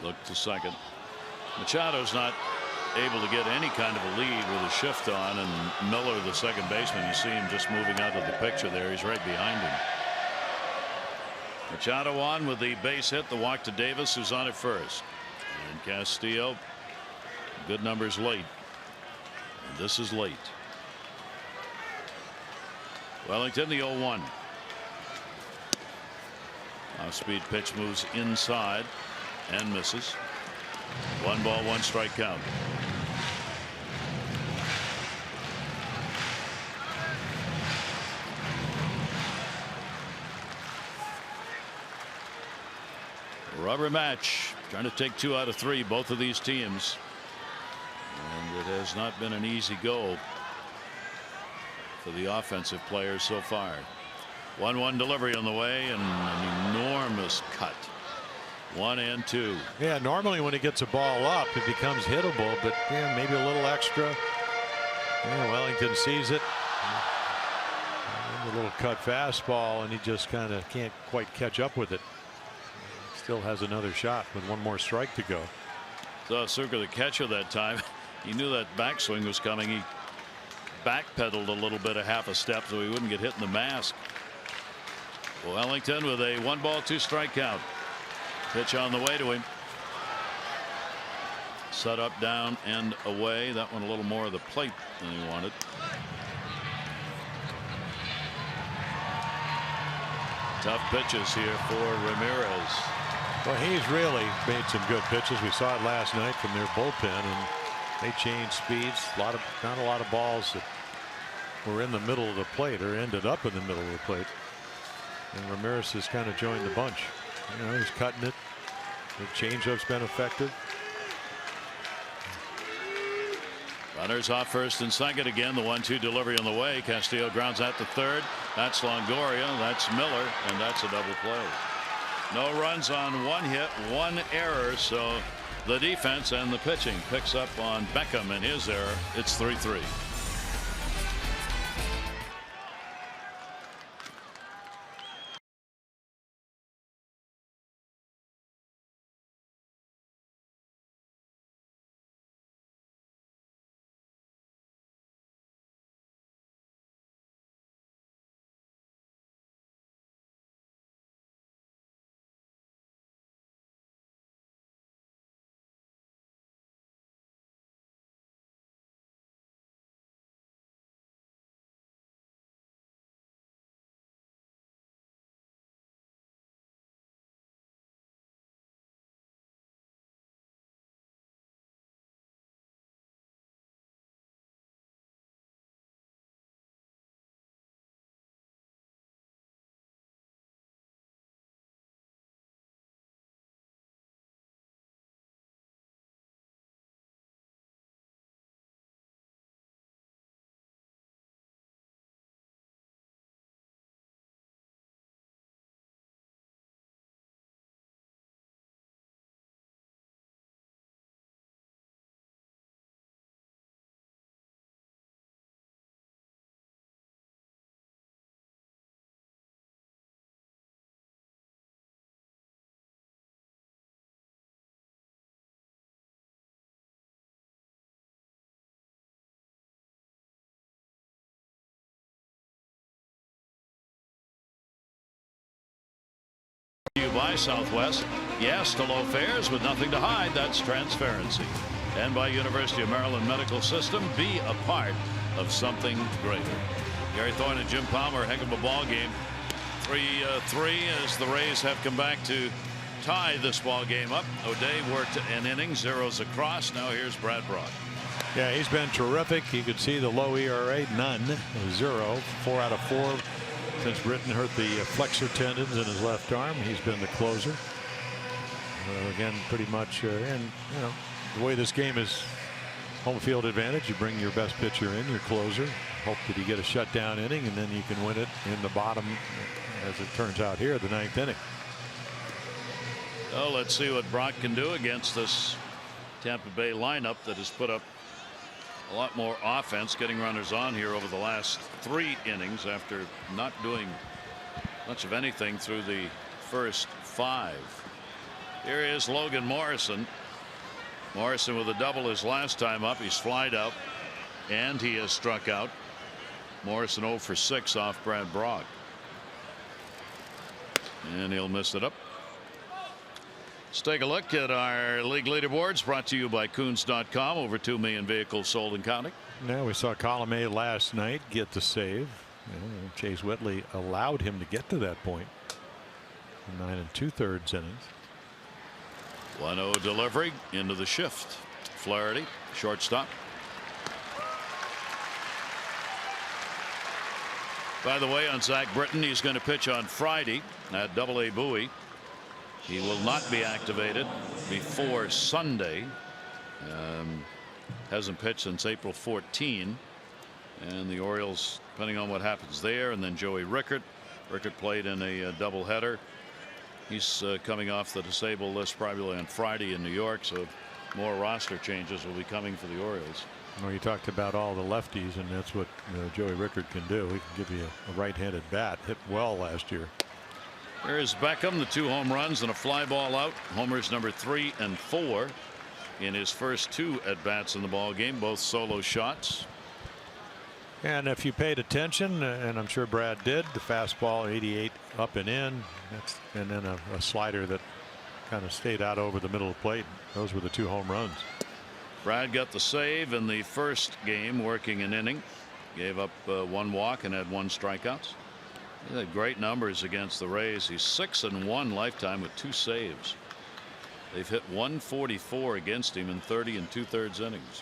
Look to second. Machado's not able to get any kind of a lead with a shift on, and Miller, the second baseman, you see him just moving out of the picture there. He's right behind him. Machado on with the base hit, the walk to Davis, who's on at first. And Castillo, good numbers late. And this is late. Wellington, the 0-1. Off-speed pitch moves inside and misses. 1 ball, 1 strike count. Rubber match, trying to take 2 out of 3, both of these teams, and it has not been an easy go for the offensive players so far. 1-1 delivery on the way and an enormous cut. 1-2.
Yeah, normally when he gets a ball up, it becomes hittable, but yeah, maybe a little extra. Yeah, Wellington sees it. A little cut fastball, and he just kind of can't quite catch up with it. Still has another shot with one more strike to go.
So Zucker, the catcher that time, he knew that backswing was coming. He backpedaled a little bit, a half a step, so he wouldn't get hit in the mask. Wellington with a 1-ball 2-strike count. Pitch on the way to him. Set up, down, and away. That one a little more of the plate than he wanted. Tough pitches here for Ramirez.
Well, he's really made some good pitches. We saw it last night from their bullpen, and they changed speeds. Not a lot of balls that were in the middle of the plate or ended up in the middle of the plate. And Ramirez has kind of joined the bunch. You know, he's cutting it. The changeup's been effective.
Runners off first and second again. The 1-2 delivery on the way. Castillo grounds out to third. That's Longoria. That's Miller. And that's a double play. No runs on 1 hit, 1 error. So the defense and the pitching picks up on Beckham and his error. It's 3-3. By Southwest. Yes to low fares with nothing to hide. That's transparency. And by University of Maryland Medical System. Be a part of something greater. Gary Thorne and Jim Palmer. Heck of a ball game. 3-3 as the Rays have come back to tie this ball game up. O'Day worked an inning, zeros across. Now here's Brad Brock.
Yeah, he's been terrific. You could see the low ERA, none, 0, 4 out of 4. Since Britton hurt the flexor tendons in his left arm, he's been the closer. Again, pretty much, and you know, the way this game is home field advantage, you bring your best pitcher in, your closer, hope that you get a shutdown inning, and then you can win it in the bottom, as it turns out here, the 9th inning.
Well, let's see what Brock can do against this Tampa Bay lineup that has put up a lot more offense, getting runners on here over the last 3 innings after not doing much of anything through the first 5. Here is Logan Morrison. Morrison with a double his last time up. He's flied out and he has struck out. Morrison 0 for 6 off Brad Brock. And he'll miss it up. Let's take a look at our league leaderboards, brought to you by Coons.com. Over 2 million vehicles sold and counting.
Now we saw Column A last night get the save. Chase Whitley allowed him to get to that point. 9 2/3 innings.
1-0 delivery into the shift. Flaherty, shortstop. By the way, on Zach Britton, he's going to pitch on Friday at AA Bowie. He will not be activated before Sunday. Hasn't pitched since April 14. And the Orioles, depending on what happens there, and then Joey Rickert Rickard played in a doubleheader. He's coming off the disabled list probably on Friday in New York, so more roster changes will be coming for the Orioles.
Well, you talked about all the lefties, and that's what Joey Rickard can do. He can give you a right-handed bat. Hit well last year.
There's Beckham, the 2 home runs and a fly ball out. Homers number 3 and 4 in his first 2 at bats in the ball game, both solo shots.
And if you paid attention, and I'm sure Brad did, the fastball 88 up and in, and then a slider that kind of stayed out over the middle of the plate. Those were the 2 home runs.
Brad got the save in the first game, working an inning. Gave up 1 walk and had 1 strikeouts. He had great numbers against the Rays. He's 6-1 lifetime with 2 saves. They've hit 144 against him in 30 2/3 innings.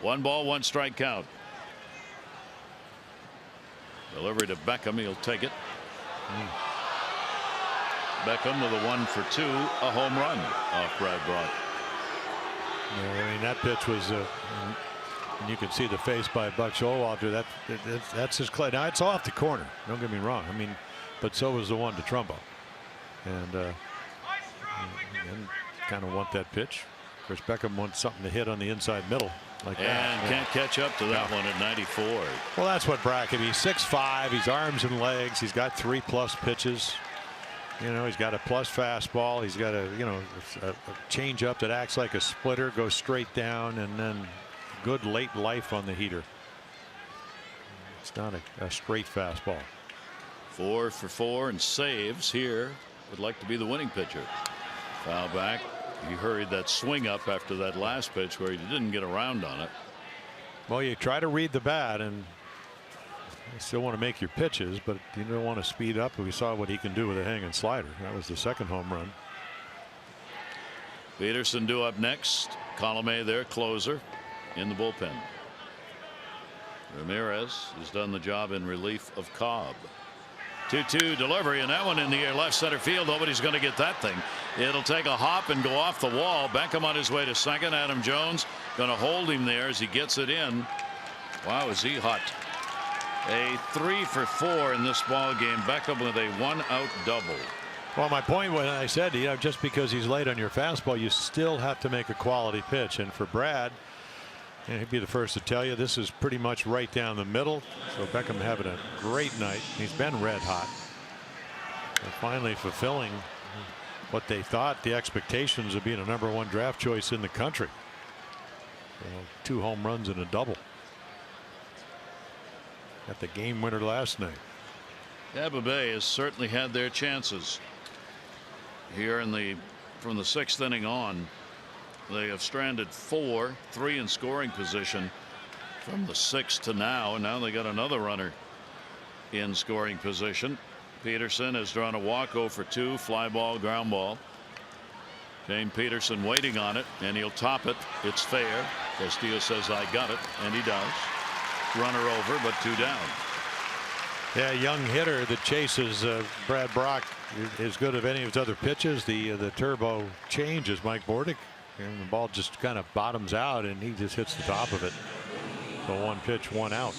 1 ball, 1 strike count. Delivery to Beckham. He'll take it. Beckham with a 1 for 2, a home run off Brad Brock.
Yeah, I mean, that pitch was, and you can see the face by Buck Showalter. That's his clay. Now it's off the corner. Don't get me wrong. I mean, but so was the one to Trumbo, and kind of want that pitch. Of course, Beckham wants something to hit on the inside middle like that.
And can't catch up to that one at 94.
Well, that's what Brackett. He's 6'5". He's arms and legs. He's got 3+ pitches. You know, he's got a plus fastball. He's got a change up that acts like a splitter, goes straight down, and then good late life on the heater. It's not a straight fastball.
4 for 4 and saves here. Would like to be the winning pitcher. Foul back. He hurried that swing up after that last pitch where he didn't get around on it.
Well, you try to read the bat, and you still want to make your pitches, but you don't want to speed up. We saw what he can do with a hanging slider. That was the 2nd home run.
Peterson due up next. Colomé, their closer, in the bullpen. Ramirez has done the job in relief of Cobb. 2-2 delivery, and that one in the air, left center field. Nobody's going to get that thing. It'll take a hop and go off the wall. Beckham on his way to second. Adam Jones going to hold him there as he gets it in. Wow, is he hot. A 3 for 4 in this ball game. Beckham with a 1-out double.
Well, my point when I said, just because he's late on your fastball, you still have to make a quality pitch. And for Brad, and he'd be the first to tell you, this is pretty much right down the middle. So Beckham having a great night. He's been red hot. And finally fulfilling what they thought the expectations of being a #1 draft choice in the country. 2 home runs and a double. Got the game winner last night.
Tampa Bay has certainly had their chances here from the 6th inning on. They have stranded 4, 3 in scoring position from the 6th to now, and now they got another runner in scoring position. Peterson has drawn a walk, 0 for 2, fly ball, ground ball. Shane Peterson waiting on it, and he'll top it. It's fair. Castillo says, I got it, and he does. Runner over, but 2 down.
Yeah, young hitter that chases Brad Brock as good of any of his other pitches. The turbo change is Mike Bordick, and the ball just kind of bottoms out, and he just hits the top of it. So 1 pitch, 1 out,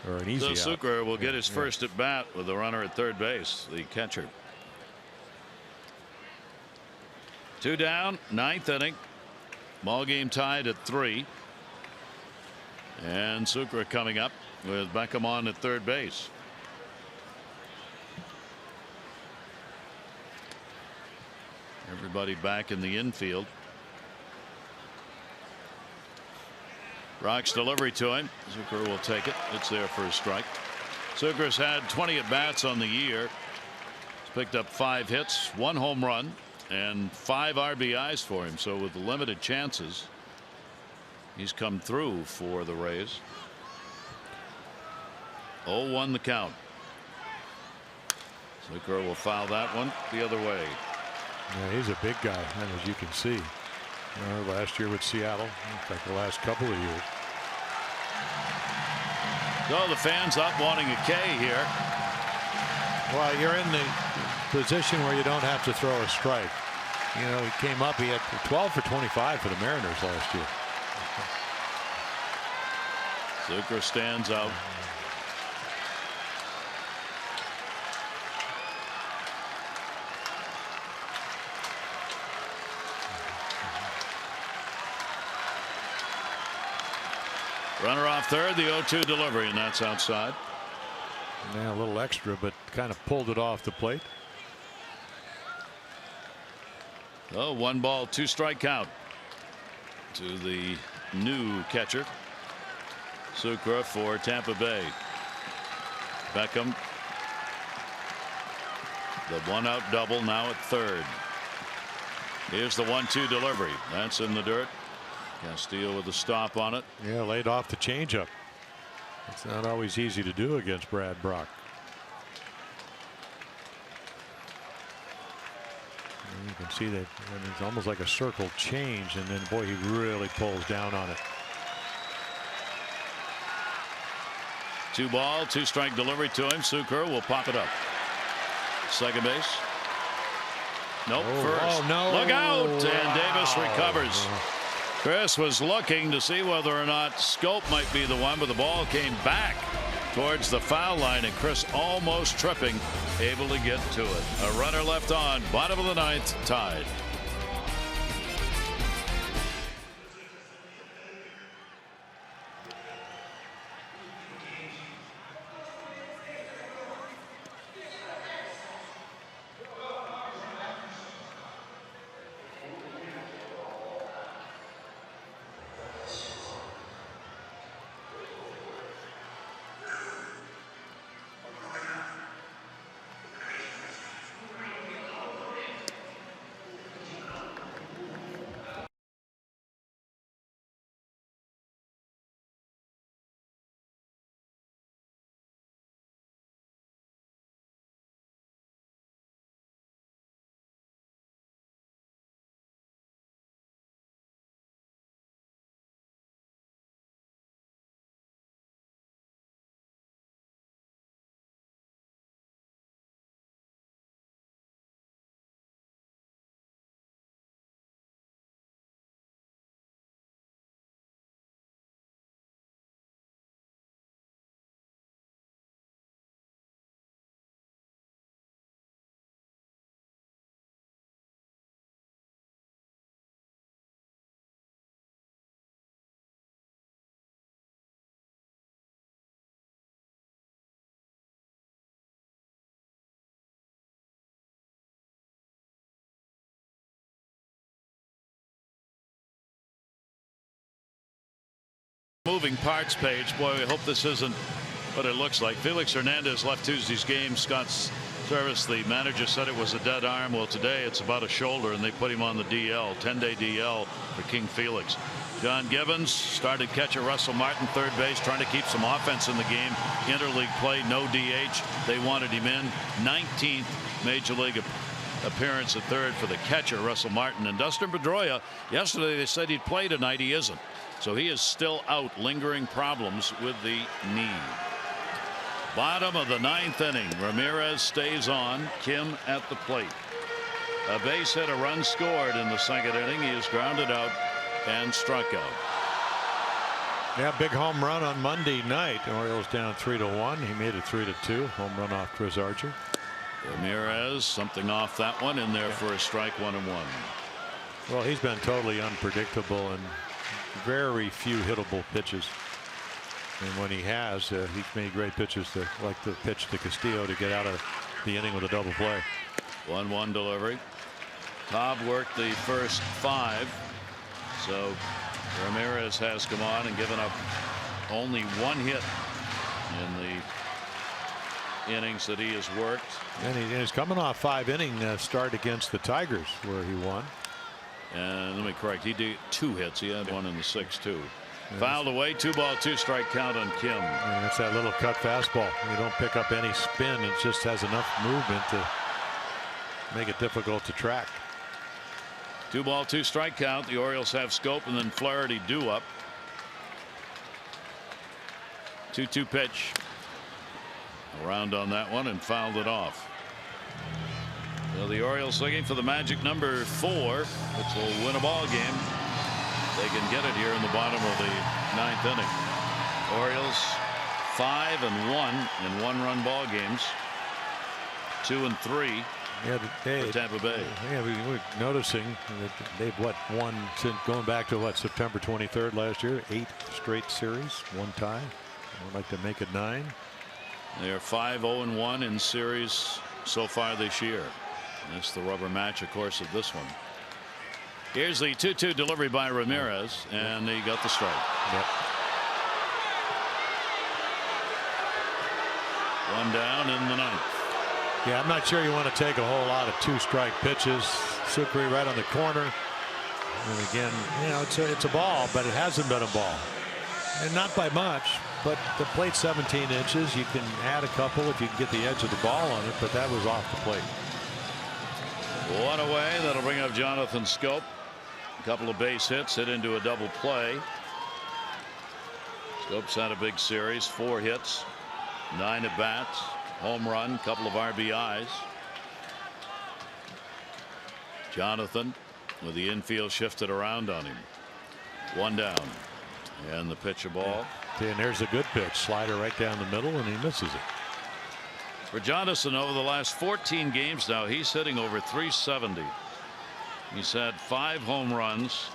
or an easy out.
Zucker will get his first at bat with the runner at third base, the catcher. 2 down, 9th inning. Ball game tied at 3. And Zucker coming up with Beckham on at third base. Everybody back in the infield. Brock's delivery to him. Zucker will take it. It's there for a strike. Zucker's had 20 at bats on the year. He's picked up 5 hits, 1 home run, and 5 RBIs for him. So with the limited chances, he's come through for the Rays. 0-1 the count. Zucker will foul that one the other way.
Yeah, he's a big guy, as you can see. Last year with Seattle, in fact, the last couple of years.
So the fans up wanting a K here.
Well, you're in the position where you don't have to throw a strike. He came up, he had 12 for 25 for the Mariners last year.
Zucker stands out. Runner off third, the 0-2 delivery, and that's outside.
Yeah, a little extra, but kind of pulled it off the plate.
Oh, 1 ball, 2 strike count to the new catcher, Sucre, for Tampa Bay. Beckham, the 1-out double now at third. Here's the 1-2 delivery. That's in the dirt. Castillo with a stop on it.
Yeah, laid off the changeup. It's not always easy to do against Brad Brock. And you can see that it's almost like a circle change, and then boy, he really pulls down on it.
2 ball, 2 strike delivery to him. Sucre will pop it up. Second base. Nope. First.
Oh, no.
Look out, and Davis recovers. Chris was looking to see whether or not Schoop might be the one, but the ball came back towards the foul line, and Chris almost tripping, able to get to it. A runner left on, bottom of the 9th, tied. Moving parts page. Boy, we hope this isn't what it looks like. Felix Hernandez left Tuesday's game. Scott's service, the manager, said it was a dead arm. Well, today it's about a shoulder, and they put him on the DL, 10-day DL for King Felix. John Gibbons started catcher. Russell Martin, third base, trying to keep some offense in the game. Interleague play, no DH. They wanted him in. 19th major league appearance at third for the catcher, Russell Martin. And Dustin Pedroia, yesterday they said he'd play tonight. He isn't. So he is still out, lingering problems with the knee. Bottom of the 9th inning. Ramirez stays on. Kim at the plate. A base hit, a run scored in the 2nd inning. He is grounded out and struck out.
Yeah, big home run on Monday night. Orioles down 3-1. He made it 3-2. Home run off Chris Archer.
Ramirez, something off that one, in there for a strike, 1-1.
Well, he's been totally unpredictable and very few hittable pitches. And when he has, he's made great pitches, like the pitch to Castillo to get out of the inning with a double play.
1-1 delivery. Cobb worked the first 5. So Ramirez has come on and given up only 1 hit in the innings that he has worked.
And he's coming off 5-inning start against the Tigers, where he won.
And let me correct, he did 2 hits. He had one in the 6th too. Fouled away, 2 ball, 2 strike count on Kim.
And that's that little cut fastball. You don't pick up any spin. It just has enough movement to make it difficult to track.
2 ball, 2 strike count. The Orioles have Schoop and then Flaherty due up. 2-2 pitch. Around on that one and fouled it off. So the Orioles looking for the magic number 4, which will win a ball game. They can get it here in the bottom of the 9th inning. Orioles 5-1 in 1-run ball games. 2-3
Yeah,
for Tampa Bay.
Yeah, we're noticing that they've won since going back to September 23rd last year. 8 straight series, 1 tie. I'd like to make it 9.
They're 5-0-1 in series so far this year. That's the rubber match, of course, of this one. Here's the 2-2 delivery by Ramirez, and he got the strike.
Yep.
1 down in the 9th.
Yeah, I'm not sure you want to take a whole lot of 2-strike pitches. Sucre right on the corner. And again, you know, it's a ball, but it hasn't been a ball. And not by much, but the plate's 17 inches. You can add a couple if you can get the edge of the ball on it, but that was off the plate.
1 away. That'll bring up Jonathan Schoop. A couple of base hits, hit into a double play. Schoop's had a big series, 4 hits, 9 at bats. Home run, couple of RBIs. Jonathan with the infield shifted around on him. 1 down. And the pitch a ball.
And there's a good pitch. Slider right down the middle, and he misses it.
For Jonathan, over the last 14 games now, he's hitting over 370. He's had 5 home runs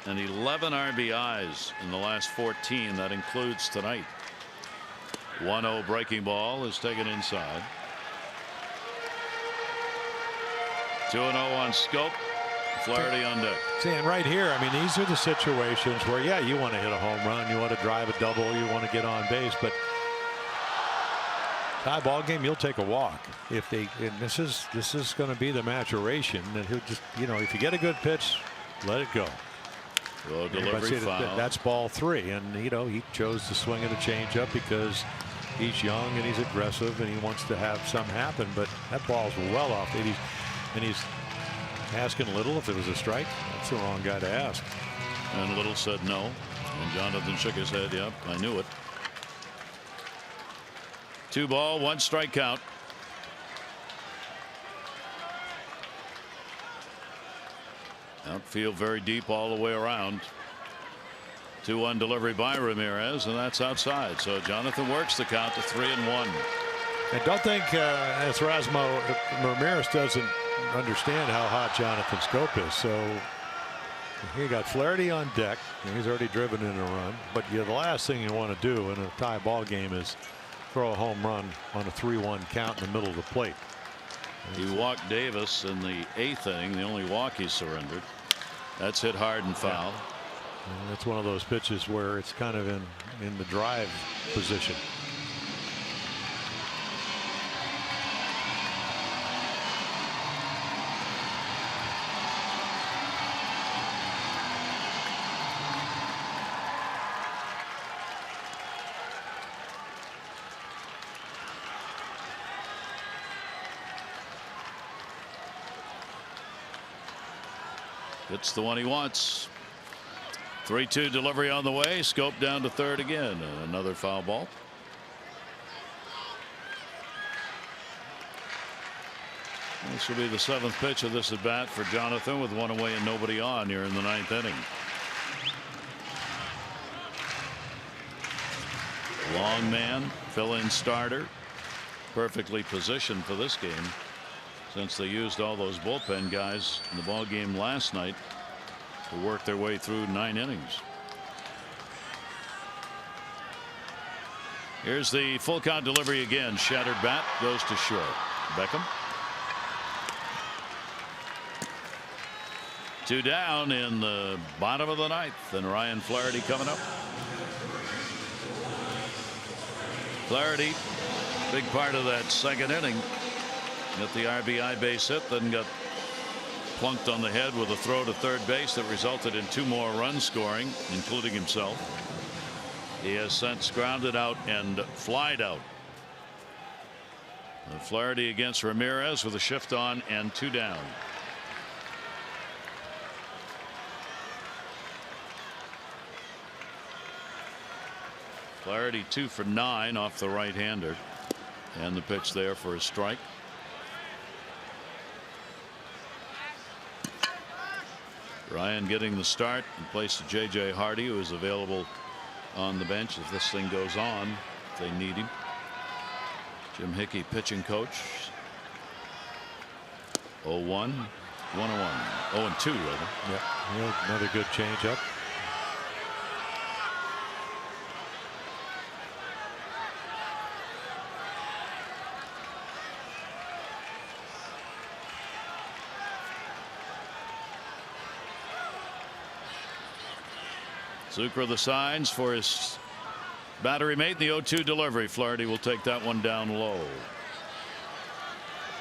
and 11 RBIs in the last 14. That includes tonight. 1-0 breaking ball is taken inside. 2-0 on Schoop. Flaherty on deck.
See, and right here, I mean, these are the situations where, yeah, you want to hit a home run, you want to drive a double, you want to get on base, but tie ball game, you'll take a walk if they. And this is going to be the maturation that he'll just, you know, if you get a good pitch, let it go.
Low delivery foul.
That's ball 3, and you know he chose to swing at a changeup because he's young and he's aggressive and he wants to have some happen. But that ball's well off. And he's asking Little if it was a strike. That's the wrong guy to ask.
And Little said no. And Jonathan shook his head. Yep, I knew it. 2 ball, 1 strike count. Outfield very deep all the way around. 2-1 delivery by Ramirez, and that's outside. So Jonathan works the count to 3-1.
And don't think Ramirez doesn't understand how hot Jonathan Schoop is. So he got Flaherty on deck, and he's already driven in a run. But the last thing you want to do in a tie ball game is throw a home run on a 3-1 count in the middle of the plate.
He walked Davis in the 8th inning, the only walk he surrendered. That's hit hard and foul.
And that's one of those pitches where it's kind of in the drive position.
It's the one he wants. 3-2 delivery on the way. Schoop down to third again. Another foul ball. This will be the 7th pitch of this at bat for Jonathan, with 1 away and nobody on here in the 9th inning. Long man, fill-in starter, perfectly positioned for this game, since they used all those bullpen guys in the ball game last night to work their way through 9 innings. Here's the full count delivery again. Shattered bat goes to short. Beckham. 2 down in the bottom of the 9th, and Ryan Flaherty coming up. Flaherty, big part of that 2nd inning. Got the RBI base hit, then got plunked on the head with a throw to third base that resulted in 2 more runs scoring, including himself. He has since grounded out and flied out. Flaherty against Ramirez with a shift on and 2 down. Flaherty 2 for 9 off the right-hander, and the pitch there for a strike. Ryan getting the start in place of J.J. Hardy, who is available on the bench if this thing goes on, if they need him. Jim Hickey, pitching coach. 0-1, 1-1, 0-2 rather.
Yeah, another good changeup.
Zucker the signs for his battery mate. The 0-2 delivery. Flaherty will take that one down low.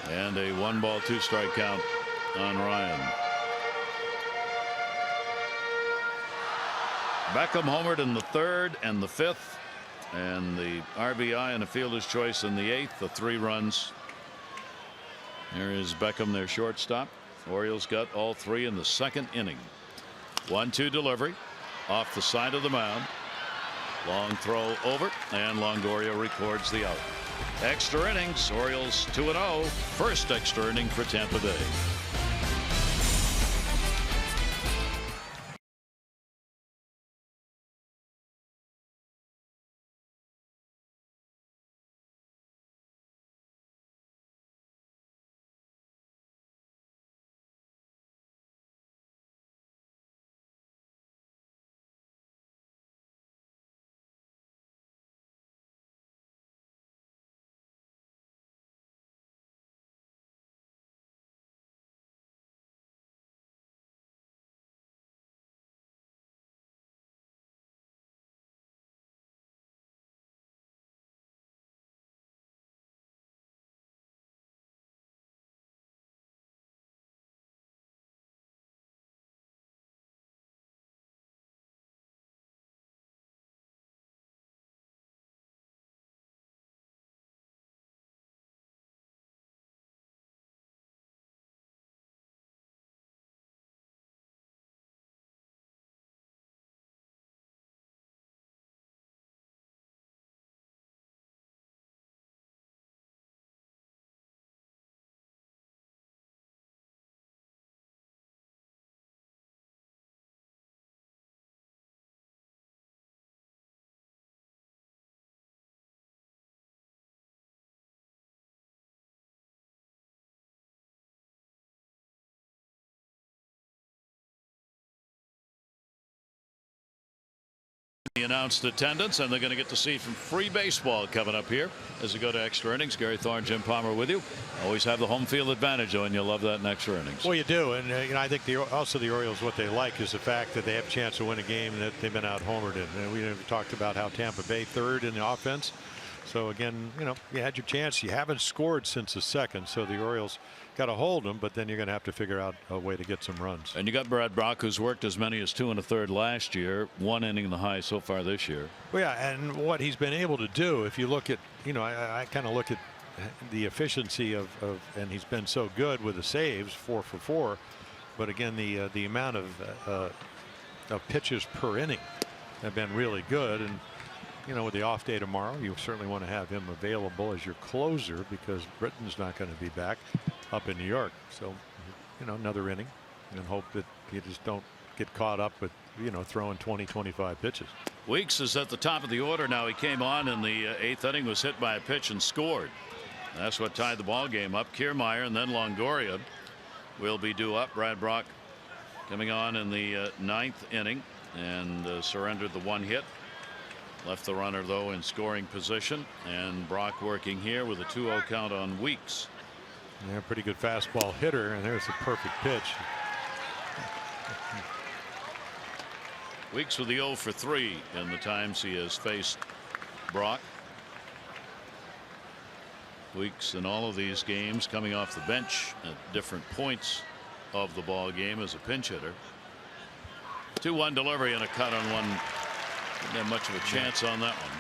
And a 1-ball 2-strike count on Ryan. Beckham homered in the 3rd and the 5th, and the RBI and a fielder's choice in the 8th. The 3 runs. There is Beckham, their shortstop. Orioles got all 3 in the 2nd inning. 1-2 delivery off the side of the mound. Long throw over, and Longoria records the out. Extra innings. Orioles 2-0. First extra inning for Tampa Bay. The announced attendance, and they're going to get to see some free baseball coming up here as we go to extra innings. Gary Thorne, Jim Palmer with you. Always have the home field advantage, though, and you'll love that in extra innings.
Well, you do, and I think also the Orioles, what they like is the fact that they have a chance to win a game that they've been out homered in. And we talked about how Tampa Bay 3rd in the offense. So again, you had your chance. You haven't scored since the 2nd, so the Orioles got to hold them, but then you're going to have to figure out a way to get some runs.
And you got Brad Brock, who's worked as many as 2 1/3 last year, 1 inning the high so far this year.
Well, yeah, and what he's been able to do, if you look at, I kind of look at the efficiency of, and he's been so good with the saves, 4 for 4, but again, the amount of pitches per inning have been really good. And with the off day tomorrow, you certainly want to have him available as your closer because Britton's not going to be back up in New York. So, another inning, and hope that you just don't get caught up with, throwing 20-25 pitches.
Weeks is at the top of the order now. He came on in the 8th inning, was hit by a pitch and scored. And that's what tied the ball game up. Kiermaier and then Longoria will be due up. Brad Brock coming on in the 9th inning and surrendered the 1 hit. Left the runner, though, in scoring position, and Brock working here with a 2-0 count on Weeks.
Yeah, pretty good fastball hitter, and there's a perfect pitch.
Weeks with the 0 for 3 in the times he has faced Brock. Weeks in all of these games coming off the bench at different points of the ball game as a pinch hitter. 2-1 delivery and a cut on one. Didn't have much of a chance on that one.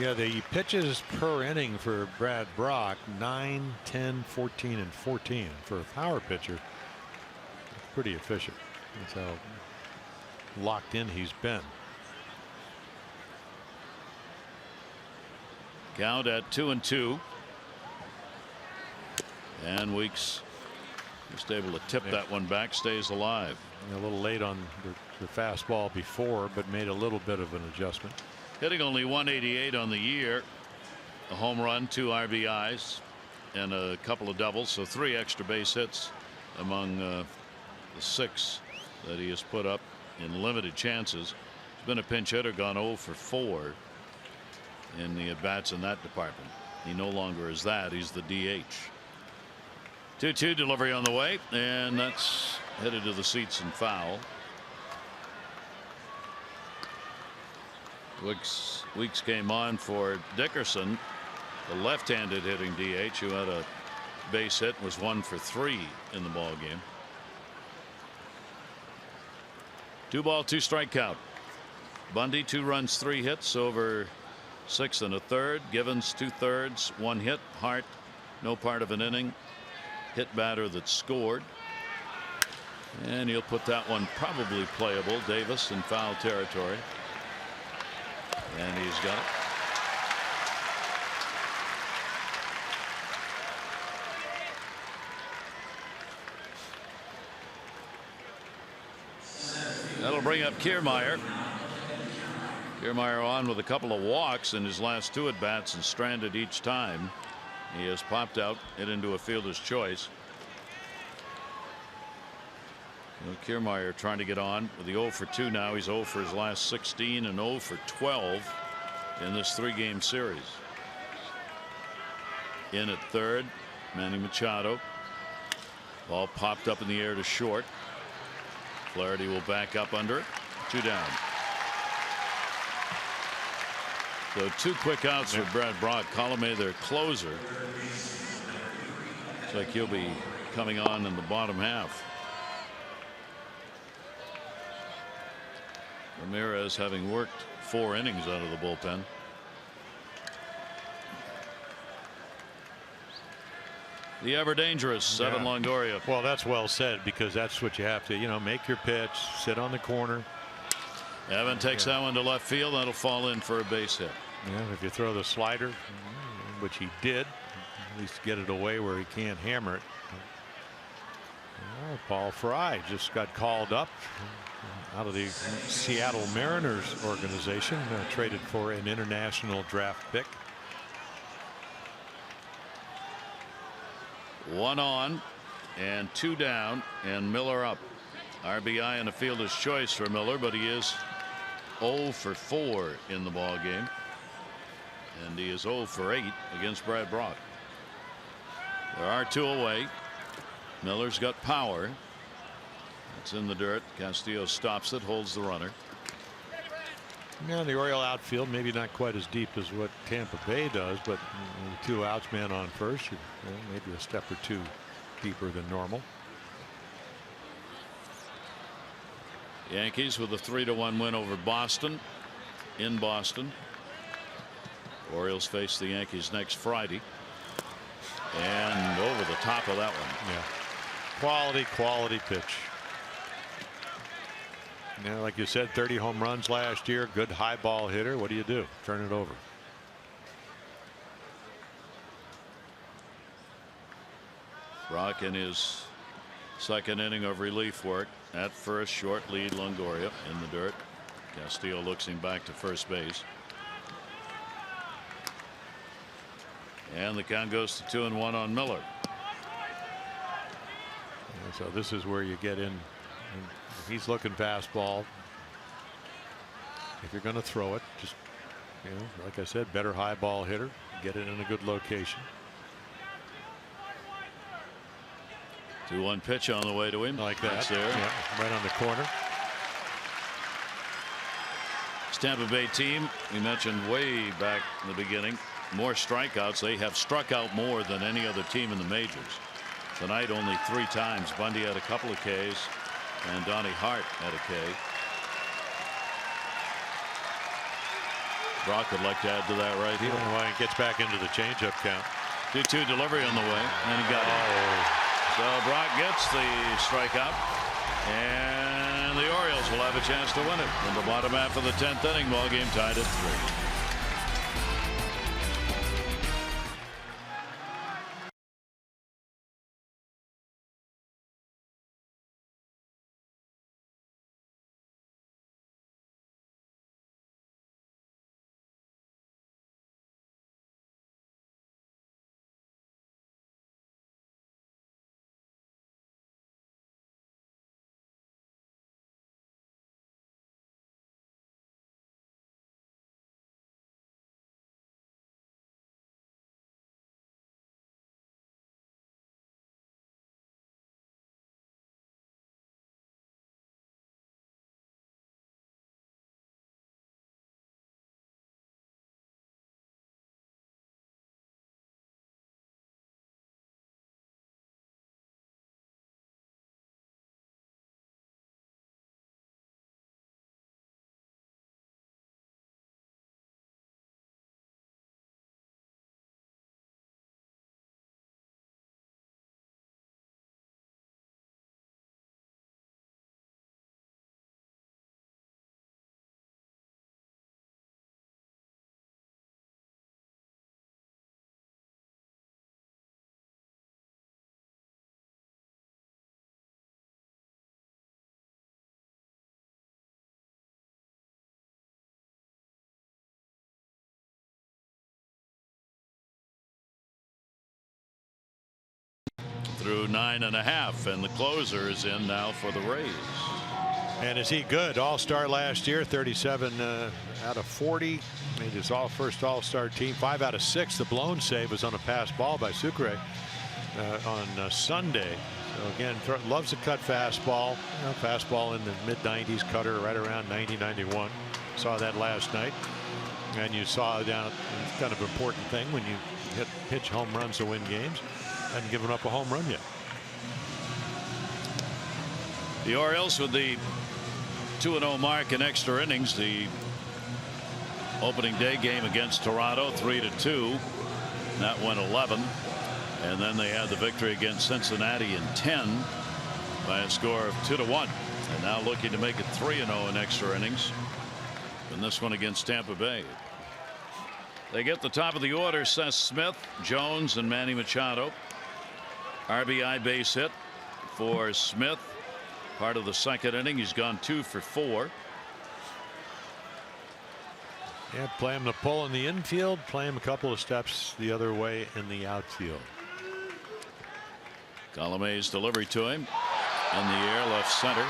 Yeah, the pitches per inning for Brad Brock 9, 10, 14, and 14 for a power pitcher. Pretty efficient. That's how locked in he's been.
Count at 2-2, and Weeks just able to tip that one back, stays alive.
A little late on the fastball before, but made a little bit of an adjustment.
Hitting only 188 on the year, a home run, 2 RBIs, and a couple of doubles, so 3 extra base hits among the 6 that he has put up in limited chances. He's been a pinch hitter, gone 0 for 4 in the at bats in that department. He no longer is that. He's the DH. 2-2 delivery on the way, and that's headed to the seats and foul. Weeks came on for Dickerson, the left-handed hitting DH, who had a base hit, was 1 for 3 in the ball game. 2 ball, 2 strike count. Bundy 2 runs, 3 hits over 6 1/3. Givens 2/3, 1 hit. Hart no part of an inning. Hit batter that scored, and he'll put that one probably playable. Davis in foul territory, and he's got it. That'll bring up KIERMAIER. KIERMAIER on with a couple of walks in his last 2 at bats and stranded each time. He has popped out it into a fielder's choice. KIERMAIER trying to get on with the 0 for 2 now. He's 0 for his last 16 and 0 for 12 in this 3-game series. In at third, Manny Machado. Ball popped up in the air to short. Flaherty will back up under it. 2 down. So 2 quick outs for Brad Brock. KIERMAIER, their closer. Looks like he'll be coming on in the bottom half. Ramirez having worked 4 innings out of the bullpen. The ever dangerous 7 Longoria.
Well, that's well said, because that's what you have to, make your pitch, sit on the corner.
Evan takes that one to left field. That'll fall in for a base hit.
Yeah, if you throw the slider, which he did, at least get it away where he can't hammer it. Paul Fry just got called up out of the Seattle Mariners organization, traded for an international draft pick.
1 on and 2 down, and Miller up. RBI and a fielder's choice for Miller, but he is 0 for 4 in the ball game, and he is 0 for 8 against Brad Brock. There are 2 away. Miller's got power. It's in the dirt. Castillo stops it, holds the runner.
Yeah, the Oriole outfield maybe not quite as deep as what Tampa Bay does, but 2 outs, man on first, maybe a step or 2 deeper than normal.
Yankees with a 3-1 win over Boston in Boston. Orioles face the Yankees next Friday, and over the top of that one.
Yeah, quality pitch. Like you said, 30 home runs last year, good high ball hitter. What do? Turn it over.
Brock in his 2nd inning of relief work at first. Short lead Longoria in the dirt. Castillo looks him back to first base, and the count goes to 2-1 on Miller.
So this is where you get in. He's looking fastball. If you're going to throw it, just, like I said, better high ball hitter, get it in a good location.
2-1 pitch on the way to him.
Like that.
That's there.
Yeah, right on the corner.
This Tampa Bay team, we mentioned way back in the beginning, more strikeouts. They have struck out more than any other team in the majors. Tonight only 3 times. Bundy had a couple of Ks, and Donnie Hart had a K. Brock would like to add to that right here.
Well, he gets back into the changeup count.
2-2 delivery on the way, and he got it. So Brock gets the strikeout, and the Orioles will have a chance to win it in the bottom half of the 10th inning. Ball game tied at 3. through 9.5, and the closer is in now for the Rays.
And is he good? All-star last year, 37 out of 40. Made his first All-Star team. 5 out of 6. The blown save was on a pass ball by Sucre on Sunday. So again, loves a cut fastball. Fastball in the mid-90s, cutter right around 90, 91. Saw that last night. And you saw down, it's kind of an important thing when you pitch home runs to win games. Hadn't given up a home run yet.
The Orioles with the 2-0 mark in extra innings. The opening day game against Toronto, 3-2. That went 11. And then they had the victory against Cincinnati in 10 by a score of 2-1. And now looking to make it 3-0 in extra innings. And this one against Tampa Bay. They get the top of the order. Seth Smith, Jones, and Manny Machado. RBI base hit for Smith. Part of the second inning. He's gone 2 for 4.
Yeah, play him to pull in the infield. Play him a couple of steps the other way in the outfield.
Colomé's delivery to him in the air, left center.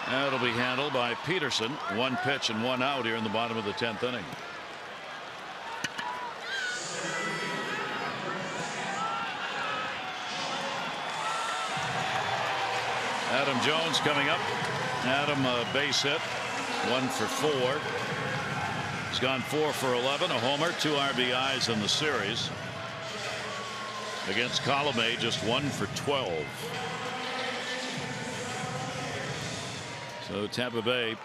That'll be handled by Peterson. 1 pitch and 1 out here in the bottom of the 10th inning. Adam Jones coming up. Adam, base hit, 1 for 4. He's gone 4 for 11, a homer, 2 RBIs in the series. Against Colomé, just 1 for 12. So Tampa Bay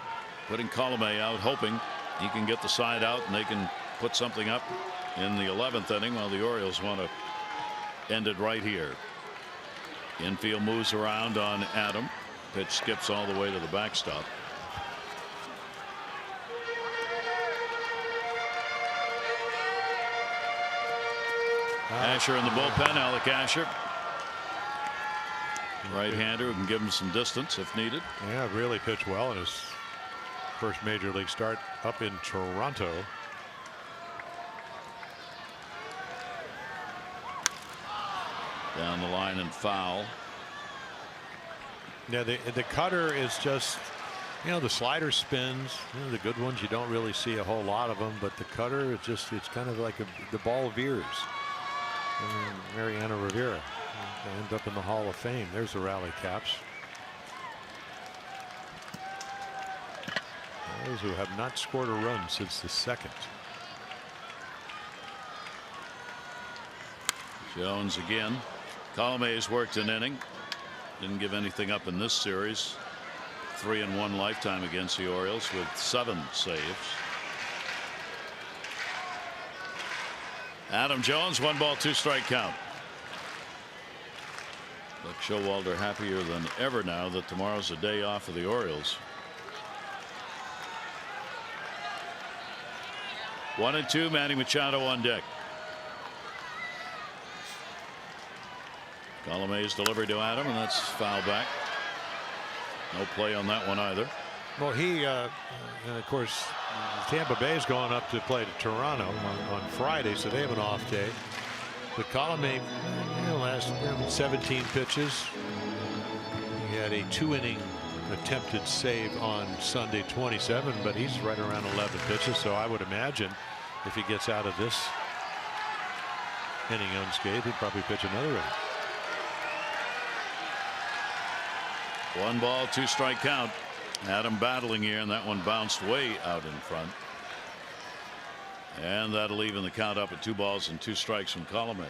putting Colomé out, hoping he can get the side out and they can put something up in the 11th inning, while the Orioles want to end it right here. Infield moves around on Adam. Pitch skips all the way to the backstop. Asher in the bullpen. Alec Asher, right-hander who can give him some distance if needed.
Yeah, really pitched well in his first major league start up in Toronto.
Down the line and foul.
Yeah, the cutter is just, the slider spins. The good ones you don't really see a whole lot of them, but the cutter, it's kind of like the ball veers. Mariano Rivera ends up in the Hall of Fame. There's the rally caps. Those who have not scored a run since the second.
Jones again. Colomé's worked an inning. Didn't give anything up in this series. 3-1 lifetime against the Orioles with 7 saves. Adam Jones, 1 ball, 2 strike count. Buck Showalter happier than ever now that tomorrow's a day off for the Orioles. 1-2, Manny Machado on deck. Colomé's delivery to Adam, and that's foul back. No play on that one either.
Well, and of course, Tampa Bay's going up to play to Toronto on Friday, so they have an off day. But Colomé, last 17 pitches. He had a 2-inning attempted save on Sunday, 27, but he's right around 11 pitches. So I would imagine if he gets out of this inning unscathed, he'd probably pitch another inning.
1 ball, 2 strike count. Adam battling here, and that one bounced way out in front. And that'll even the count up at 2 balls and 2 strikes from Colomé.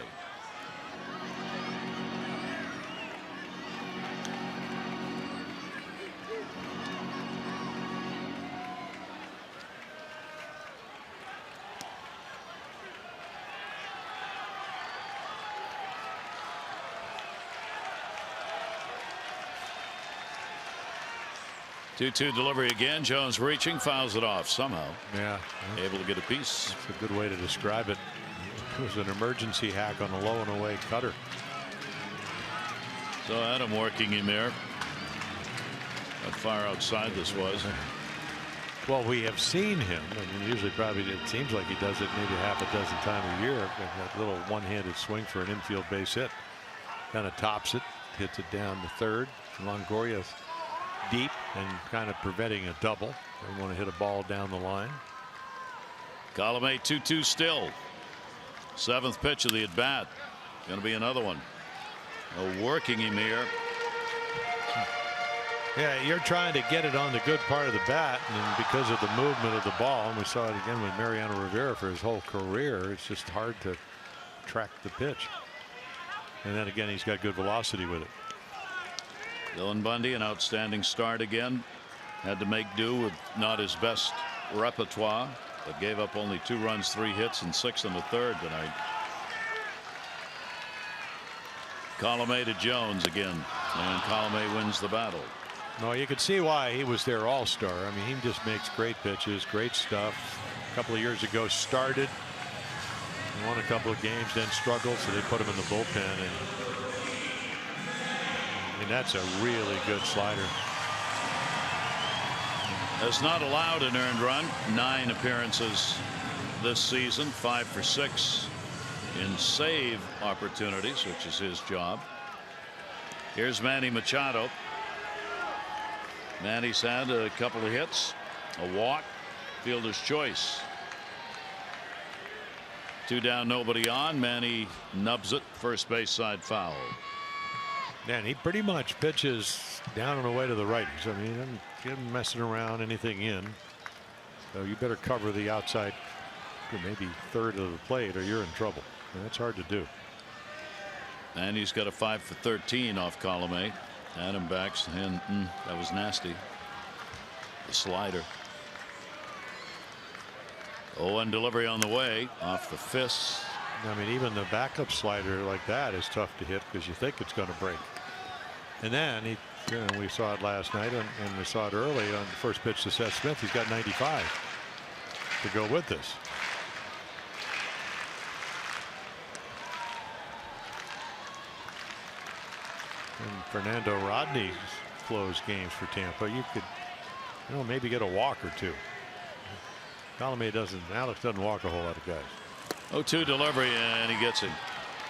Two delivery again. Jones reaching, fouls it off somehow.
Yeah,
able to get a piece.
That's a good way to describe it. It was an emergency hack on a low and away cutter.
So Adam working him there. How far outside this was.
Well, we have seen him. I mean, usually probably it seems like he does it maybe half a dozen times a year. That little one-handed swing for an infield base hit. Kind of tops it, hits it down to third. Longoria deep and kind of preventing a double. They want to hit a ball down the line.
Column 8, 2-2 still. 7th pitch of the at bat. Going to be another one. A working him here.
Yeah, you're trying to get it on the good part of the bat, and because of the movement of the ball, and we saw it again with Mariano Rivera for his whole career, it's just hard to track the pitch. And then again, he's got good velocity with it.
Dylan Bundy, an outstanding start again. Had to make do with not his best repertoire, but gave up only 2 runs, 3 hits, and 6 in the third tonight. Column A to Jones again, and Column A wins the battle.
No, you could see why he was their all-star. I mean, he just makes great pitches, great stuff. A couple of years ago started, won a couple of games, then struggled, so they put him in the bullpen. And I mean, that's a really good slider.
Has not allowed an earned run. 9 appearances this season, 5 for 6 in save opportunities, which is his job. Here's Manny Machado. Manny's had a couple of hits, a walk, fielder's choice. 2 down, nobody on. Manny nubs it, first base side foul.
And he pretty much pitches down and away to the righties. I mean, he isn't messing around anything in. So you better cover the outside, maybe third of the plate, or you're in trouble. And that's hard to do.
And he's got a 5 for 13 off column A. Adam backs, and that was nasty. The slider. 0-1 delivery on the way off the fists.
I mean, even the backup slider like that is tough to hit because you think it's going to break. And then we saw it last night, and we saw it early on the first pitch to Seth Smith. He's got 95 to go with this. And Fernando Rodney closed games for Tampa. You could, maybe get a walk or 2. Alex doesn't walk a whole lot of guys.
0-2 delivery, and he gets it.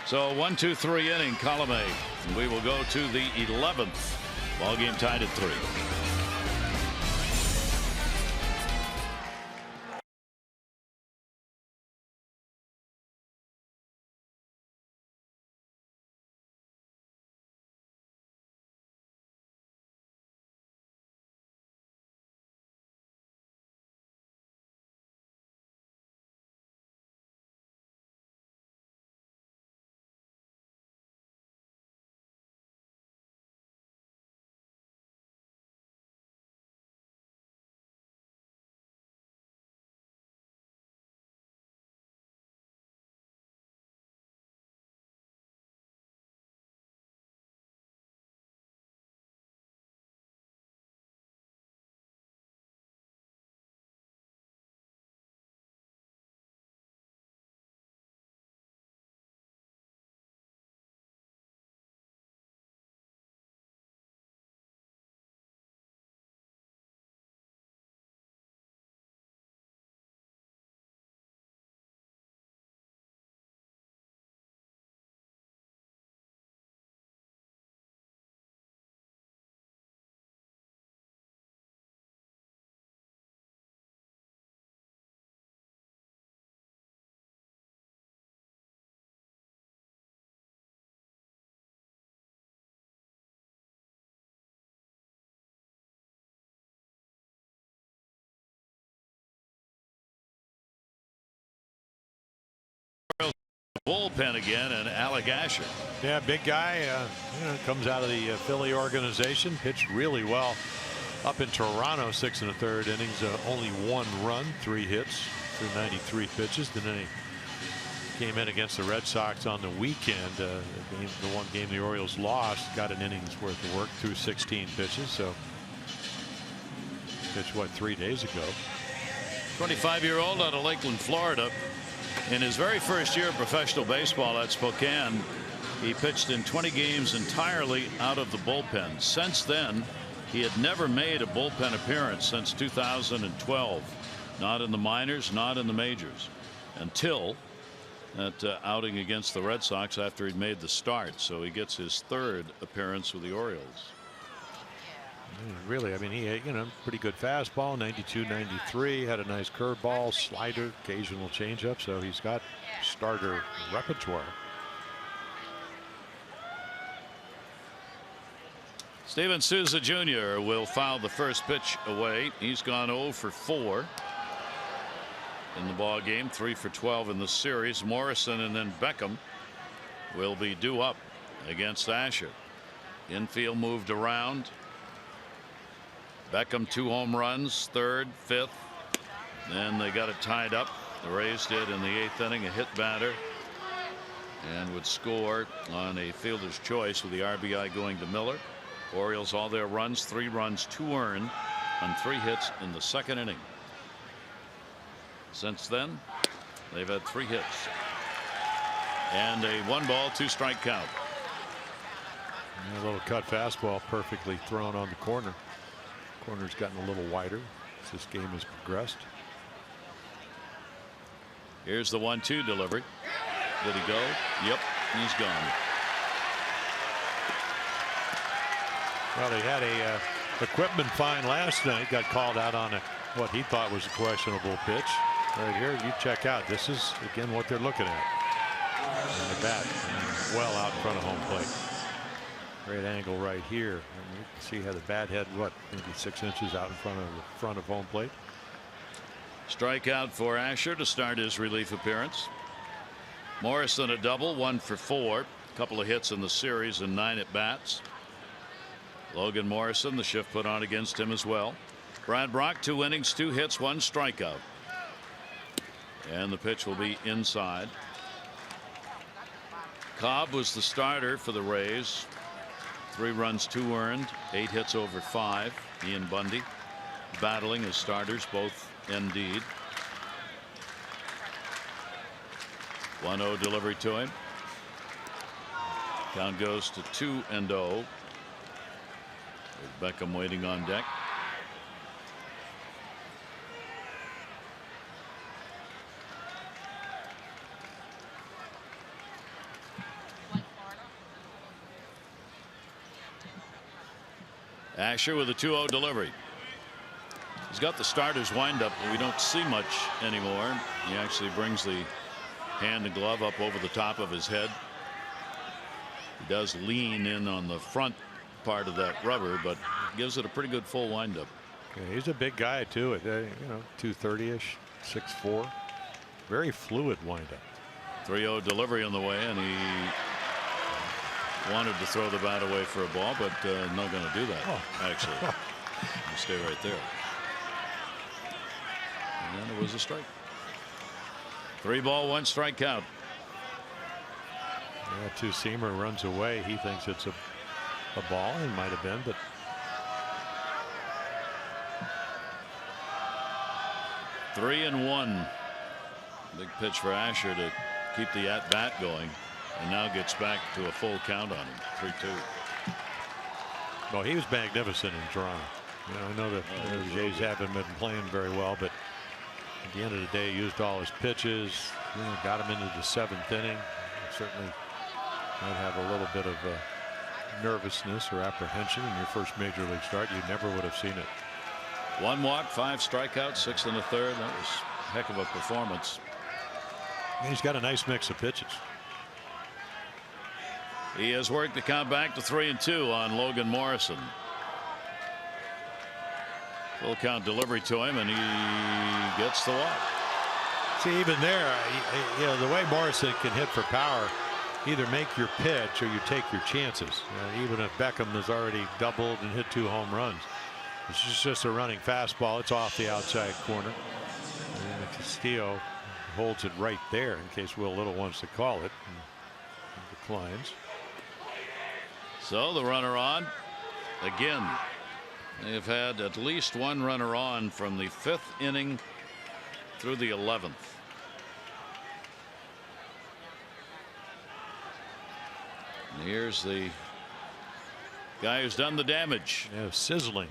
So 1-2-3 inning, column A. And we will go to the 11th. Ball game tied at 3. Bullpen again, and Alec Asher.
Yeah, big guy. Comes out of the Philly organization. Pitched really well up in Toronto. 6 1/3 innings. Only 1 run, 3 hits through 93 pitches. And then he came in against the Red Sox on the weekend. The one game the Orioles lost. Got an inning's worth of work through 16 pitches. So pitched 3 days ago.
25-year-old out of Lakeland, Florida. In his very first year of professional baseball at Spokane, he pitched in 20 games entirely out of the bullpen. Since then, He had never made a bullpen appearance since 2012. Not in the minors, not in the majors, until that outing against the Red Sox after he'd made the start. So he gets his 3rd appearance with the Orioles.
Really, I mean, he had, pretty good fastball, 92, 93, had a nice curveball, slider, occasional changeup. So he's got starter repertoire.
Steven Souza Jr. will foul the first pitch away. He's gone 0 for 4 in the ball game, 3 for 12 in the series. Morrison and then Beckham will be due up against Asher. Infield moved around. Beckham 2 home runs, 3rd, 5th. Then they got it tied up. The Rays did in the 8th inning, a hit batter, and would score on a fielder's choice with the RBI going to Miller. Orioles all their runs, 3 runs, 2 earned on 3 hits in the 2nd inning. Since then, they've had 3 hits and a 1-ball, 2-strike count.
A little cut fastball, perfectly thrown on the corner. Corner's gotten a little wider as this game has progressed.
Here's the 1-2 delivery. Did he go? Yep, he's gone.
Well, he had a equipment fine last night. Got called out on what he thought was a questionable pitch. Right here, you check out. This is again what they're looking at. And the bat well out in front of home plate. Great angle right here. And you can see how the bat head, maybe 6 inches out in front of home plate.
Strikeout for Asher to start his relief appearance. Morrison a double, 1 for 4. A couple of hits in the series and 9 at bats. Logan Morrison, the shift put on against him as well. Brad Brock, 2 innings, 2 hits, 1 strikeout. And the pitch will be inside. Cobb was the starter for the Rays. 3 runs, 2 earned, 8 hits over 5. Ian Bundy battling as starters, both indeed. 1-0 delivery to him. Count goes to 2-0. With Beckham waiting on deck. Asher with a 2-0 delivery. He's got the starter's windup, but we don't see much anymore. He actually brings the hand and glove up over the top of his head. He does lean in on the front part of that rubber, but gives it a pretty good full windup.
Yeah, he's a big guy too. 230-ish, 6'4". Very fluid windup.
3-0 delivery on the way, and he wanted to throw the bat away for a ball, but not going to do that. Actually, you stay right there. And then it was a strike. 3-ball, 1-strike count.
Yeah, two-seamer runs away. He thinks it's a ball. It might have been, but
3-1. Big pitch for Asher to keep the at-bat going, and now gets back to a full count on him. 3-2.
Well, he was magnificent in Toronto. I know that the Jays haven't been playing very well, but at the end of the day, he used all his pitches. Got him into the 7th inning. Certainly might have a little bit of nervousness or apprehension in your first major league start. You never would have seen it.
1 walk, 5 strikeouts, 6 1/3. That was a heck of a performance.
And he's got a nice mix of pitches.
He has worked the count back to 3-2 on Logan Morrison. Full count delivery to him, and he gets the walk.
See, even there, the way Morrison can hit for power, either make your pitch or you take your chances. Even if Beckham has already doubled and hit 2 home runs, it's just a running fastball. It's off the outside corner, and Castillo holds it right there in case Will Little wants to call it. And declines.
So the runner on again. They've had at least 1 runner on from the 5th inning through the 11th. And here's the Guy who's done the damage.
Yeah, sizzling.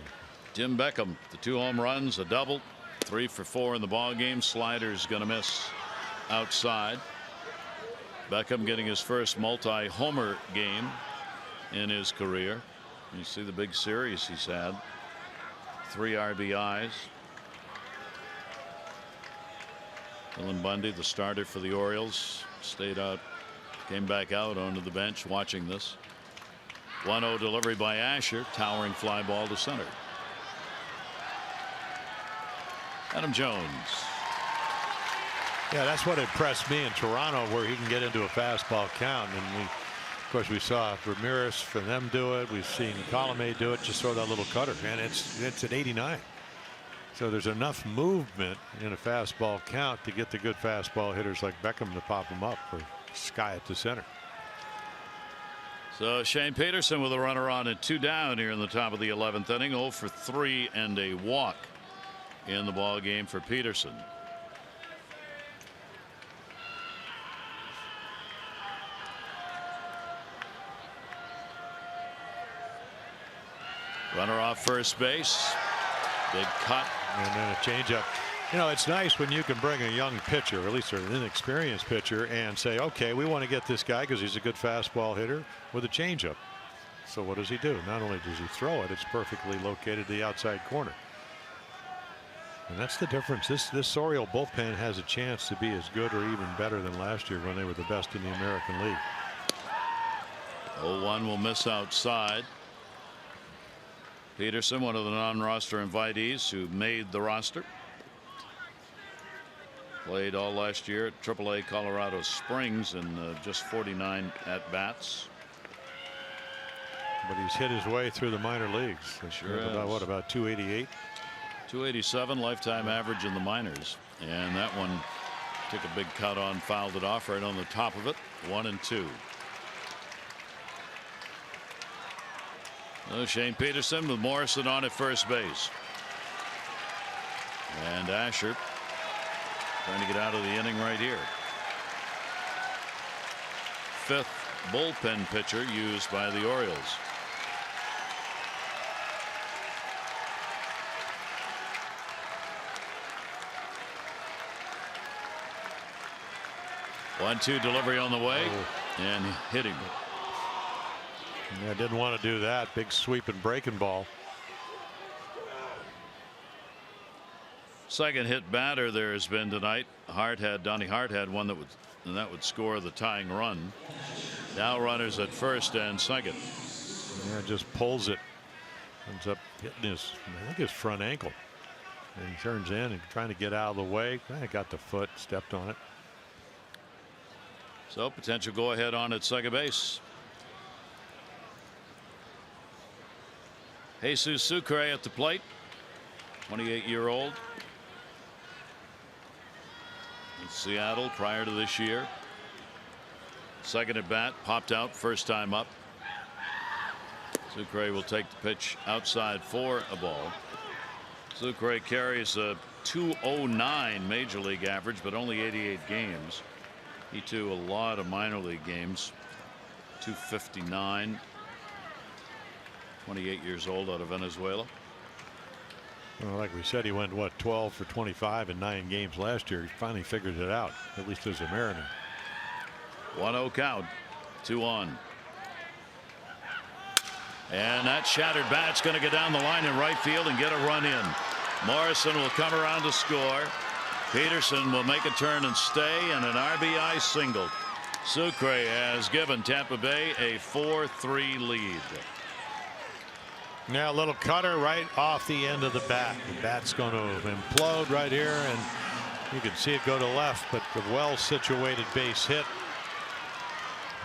Jim Beckham, the 2 home runs, a double, 3 for 4 in the ball game. Slider's going to miss outside. Beckham getting his first multi-homer game in his career. You see the big series he's had. 3 RBIs. Dylan Bundy, the starter for the Orioles, stayed out, came back out onto the bench watching this. 1-0 delivery by Asher, towering fly ball to center. Adam Jones.
Yeah, that's what impressed me in Toronto, where he can get into a fastball count. And of course, we saw Ramirez for them do it. We've seen KIERMAIER do it. Just throw that little cutter, and it's at 89. So there's enough movement in a fastball count to get the good fastball hitters like Beckham to pop them up or sky it to center.
So Shane Peterson with a runner on and 2 down here in the top of the 11th inning. 0 for 3 and a walk in the ball game for Peterson. Runner off first base. Big cut.
And then a changeup. You know, it's nice when you can bring a young pitcher, or at least an inexperienced pitcher, and say, okay, we want to get this guy because he's a good fastball hitter with a changeup. So what does he do? Not only does he throw it, it's perfectly located to the outside corner. And that's the difference. This Oriole bullpen has a chance to be as good or even better than last year when they were the best in the American League.
0-1 will miss outside. Peterson, one of the non-roster invitees who made the roster. Played all last year at AAA Colorado Springs in just 49 at-bats.
But he's hit his way through the minor leagues.
Sure
about 288?
287 lifetime average in the minors. And that one took a big cut on, fouled it off right on the top of it. 1-2. Shane Peterson with Morrison on at first base. And Asher trying to get out of the inning right here. 5th bullpen pitcher used by the Orioles. One-two delivery on the way and hit him.
Yeah, didn't want to do that. Big sweeping breaking ball.
Second hit batter there has been tonight. Donnie Hart had one that would score the tying run. Now runners at first and second.
Yeah, just pulls it. Ends up hitting I think his front ankle. And he turns in and trying to get out of the way. Got the foot, stepped on it.
So potential go ahead on at second base. Jesus Sucre at the plate. 28-year-old. In Seattle prior to this year. Second at bat, popped out first time up. Sucre will take the pitch outside for a ball. Sucre carries a 209 major league average, but only 88 games. He too a lot of minor league games. 259. 28 years old, out of Venezuela.
Well, like we said, he went, what, 12 for 25 in 9 games last year. He finally figured it out, at least as a Mariner.
1-0 count. 2 on. And that shattered bat's going to go down the line in right field and get a run in. Morrison will come around to score. Peterson will make a turn and stay, and an RBI single. Sucre has given Tampa Bay a 4-3 lead.
Now a little cutter right off the end of the bat. The bat's going to implode right here, and you can see it go to left, but the well situated base hit.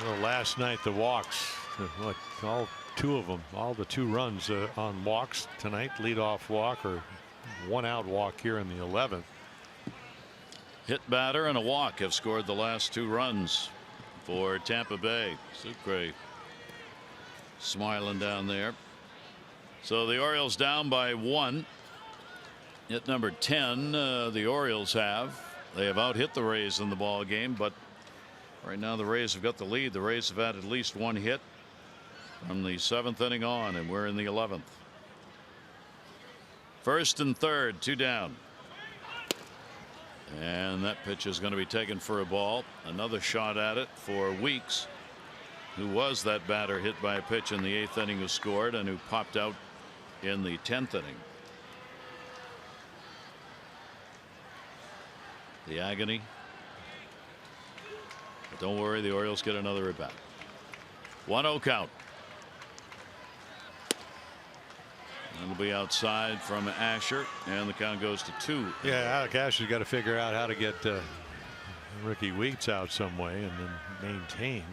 Well, last night the walks, look, all 2 of them, all the 2 runs on walks tonight. Leadoff walk or 1-out walk here in the 11th.
Hit batter and a walk have scored the last 2 runs for Tampa Bay. Sucre smiling down there. So the Orioles down by 1. Hit number 10 the Orioles have. They have out hit the Rays in the ball game, but right now the Rays have got the lead. The Rays have had at least 1 hit from the 7th inning on, and we're in the 11th. First and third, 2 down. And that pitch is going to be taken for a ball. Another shot at it for Weeks, who was that batter hit by a pitch in the 8th inning, who scored, and who popped out in the 10th inning. The agony. But don't worry, the Orioles get another at bat. 1-0 count. It'll be outside from Asher, and the count goes to 2.
Yeah, Alec Asher's got to figure out how to get Ricky Weeks out some way and then maintain.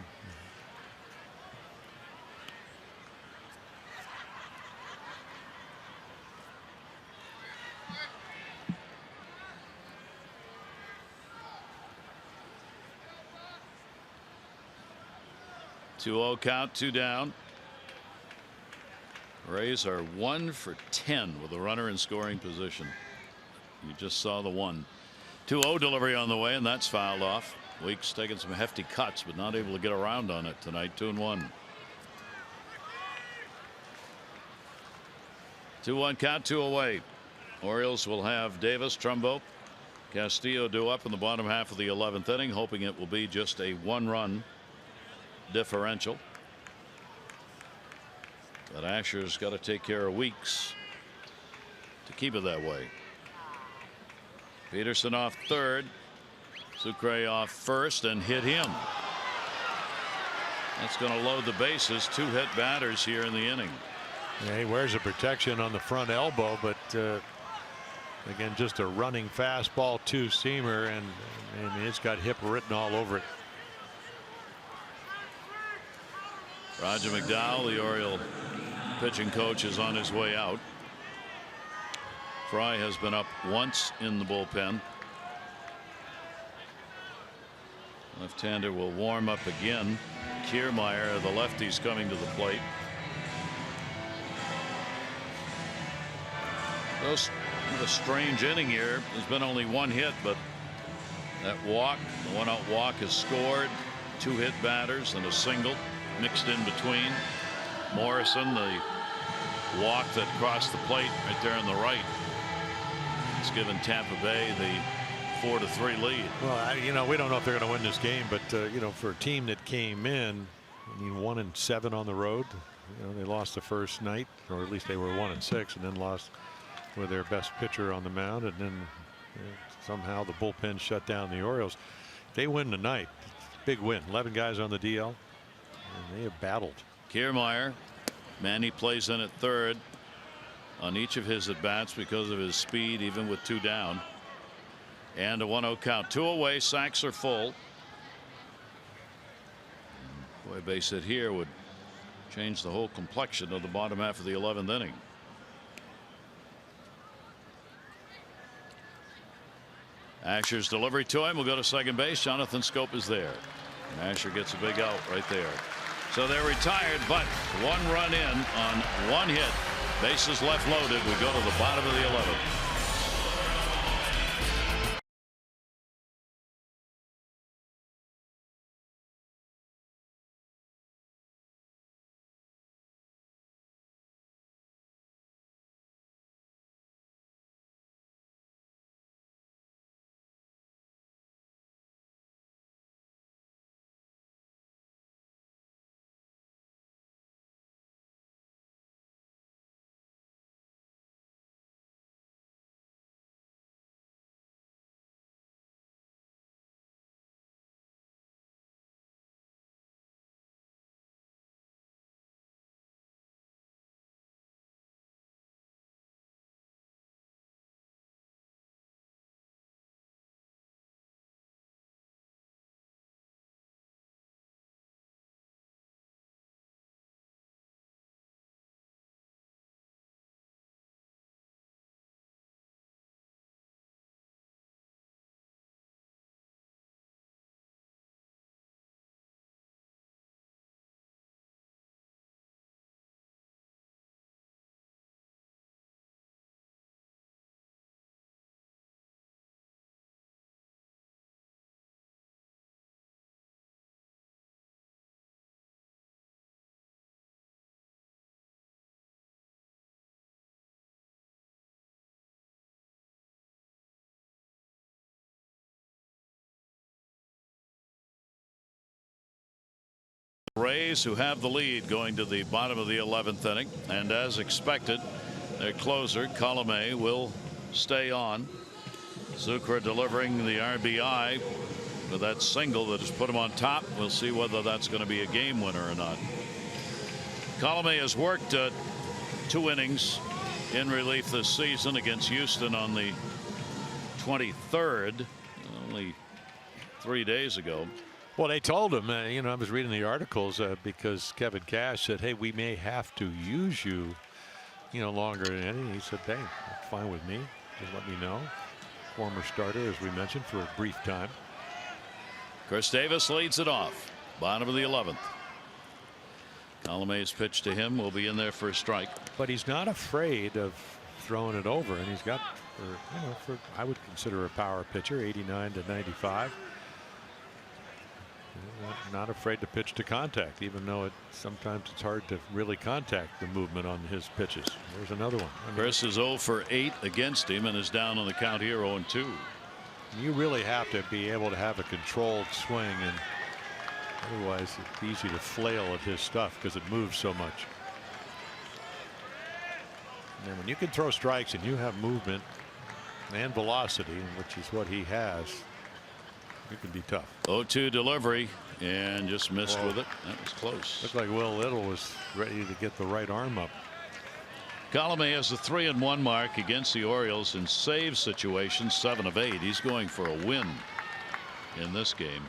Two-0 count, 2 down. Rays are 1 for 10 with a runner in scoring position. You just saw the one. 2-0 delivery on the way, and that's fouled off. Weeks taking some hefty cuts, but not able to get around on it tonight. 2-1. 2-1 count, 2 away. Orioles will have Davis, Trumbo, Castillo due up in the bottom half of the 11th inning, hoping it will be just a 1-run differential. But Asher's got to take care of Weeks to keep it that way. Peterson off third. Sucre off first and hit him. That's going to load the bases. 2 hit batters here in the inning.
Yeah, he wears a protection on the front elbow, but again, just a running fastball 2-seamer, and it's got hip written all over it.
Roger McDowell, the Oriole pitching coach, is on his way out. Fry has been up once in the bullpen. Left-hander will warm up again. Kiermaier, the lefty's coming to the plate. Those a strange inning here. There's been only 1 hit, but that walk, the 1-out walk, has scored. 2 hit batters and a single mixed in between. Morrison, the walk that crossed the plate right there on the right. It's given Tampa Bay the 4-3 lead.
Well, you know, we don't know if they're going to win this game, but you know, for a team that came in, I mean, 1-7 on the road. You know, they lost the first night, or at least they were 1-6, and then lost with their best pitcher on the mound, and then somehow the bullpen shut down the Orioles. They win tonight. Big win. 11 guys on the DL, and they have battled.
Kiermaier, Manny plays in at third on each of his at bats because of his speed, even with 2 down. And a 1-0 count. 2 away. Sacks are full. Boy, a base hit here would change the whole complexion of the bottom half of the 11th inning. Asher's delivery to him will go to second base. Jonathan Schoop is there. And Asher gets a big out right there. So they're retired, but 1 run in on 1 hit. Bases left loaded. We go to the bottom of the 11th. Rays, who have the lead going to the bottom of the 11th inning, and as expected, their closer Colomé will stay on. Zucker delivering the RBI with that single that has put him on top. We'll see whether that's going to be a game winner or not. Colomé has worked 2 innings in relief this season against Houston on the 23rd, only 3 days ago.
Well, they told him, you know, I was reading the articles because Kevin Cash said, hey, we may have to use you, you know, longer than any. He said, hey, fine with me. Just let me know. Former starter, as we mentioned, for a brief time.
Chris Davis leads it off. Bottom of the 11th. Colomé's pitch to him will be in there for a strike.
But he's not afraid of throwing it over, and he's got, for I would consider a power pitcher, 89 to 95. Not afraid to pitch to contact, even though sometimes it's hard to really contact the movement on his pitches. There's another one.
Chris is 0 for 8 against him and is down on the count here 0-2.
You really have to be able to have a controlled swing, and otherwise it's easy to flail at his stuff because it moves so much. And when you can throw strikes and you have movement and velocity, which is what he has, it can be tough.
0-2 delivery and just missed with it. That was close.
Looked like Will Little was ready to get the right arm up.
Colomé has a 3-1 mark against the Orioles in save situations, 7 of 8. He's going for a win in this game.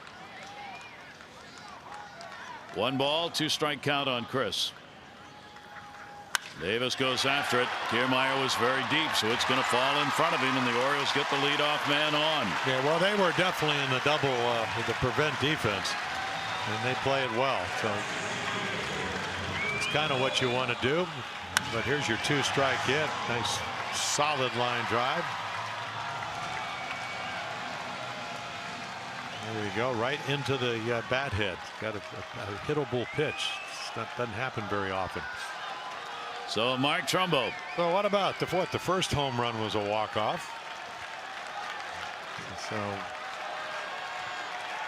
1 ball, 2 strike count on Chris. Davis goes after it. KIERMAIER was very deep, so it's going to fall in front of him, and the Orioles get the leadoff man on.
Yeah, well, they were definitely in the double with the prevent defense, and they play it well. So it's kind of what you want to do. But here's your 2-strike hit. Nice solid line drive. There you go, right into the bat head. Got a hittable pitch. That doesn't happen very often.
So Mark Trumbo.
So what about the first home run was a walk-off. So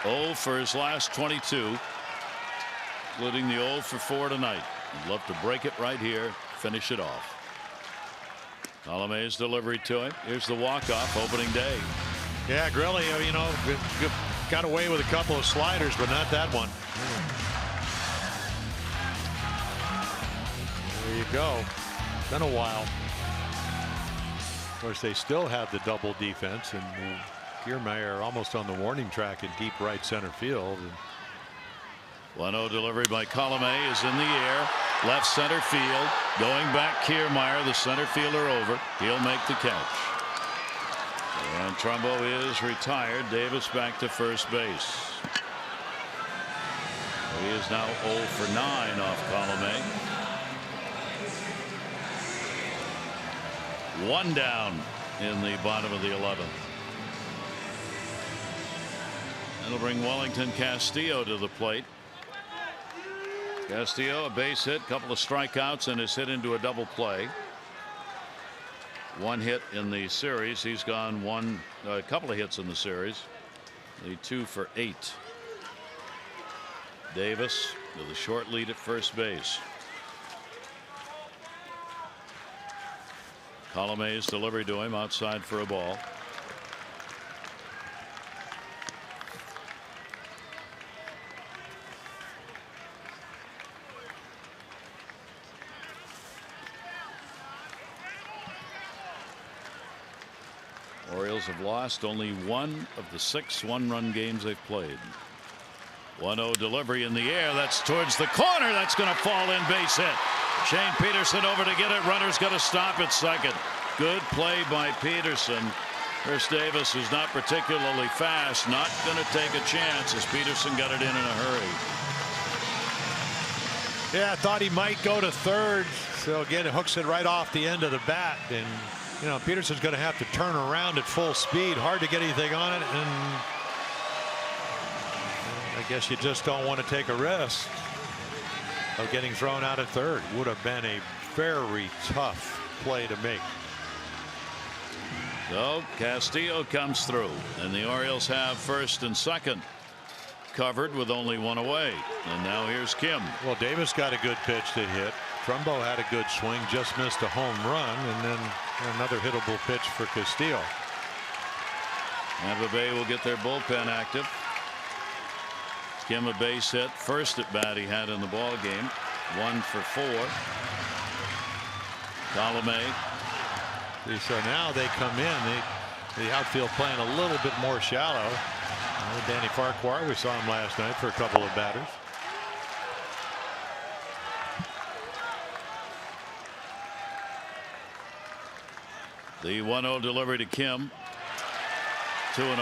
0 for his last 22, including the 0 for 4 tonight. He'd love to break it right here, finish it off. Colomé's delivery to him. Here's the walk-off opening day.
Yeah, Grilli, you know, got away with a couple of sliders, but not that one. There you go. Been a while. Of course, they still have the double defense, and KIERMAIER almost on the warning track in deep right center field.
1-0 delivery by Colomé is in the air, left center field. Going back, KIERMAIER, the center fielder, over. He'll make the catch. And Trumbo is retired. Davis back to first base. He is now 0 for 9 off Colomé. 1 down in the bottom of the 11th. That'll bring Wellington Castillo to the plate. Castillo, a base hit, couple of strikeouts, and is hit into a double play. 1 hit in the series. He's gone a couple of hits in the series. The 2 for 8. Davis with a short lead at first base. Colomé's delivery to him outside for a ball. Orioles have lost only 1 of the 6 one-run games they've played. 1-0 delivery in the air. That's towards the corner. That's going to fall in, base hit. Shane Peterson over to get it. Runner's got to stop at second. Good play by Peterson. Chris Davis is not particularly fast. Not going to take a chance as Peterson got it in a hurry.
Yeah, I thought he might go to third. So again, it hooks it right off the end of the bat. And, you know, Peterson's going to have to turn around at full speed. Hard to get anything on it. And I guess you just don't want to take a risk of getting thrown out at third. Would have been a very tough play to make.
So Castillo comes through, and the Orioles have first and second. covered with only one away. And now here's Kim.
Well, Davis got a good pitch to hit. Trumbo had a good swing, just missed a home run, and then another hittable pitch for Castillo.
Tampa Bay will get their bullpen active. Kim a base hit, first at bat he had in the ball game. 1 for 4. Colomé.
So now they come in. The outfield playing a little bit more shallow. Danny Farquhar, we saw him last night for a couple of batters.
The 1-0 delivery to Kim. 2-0.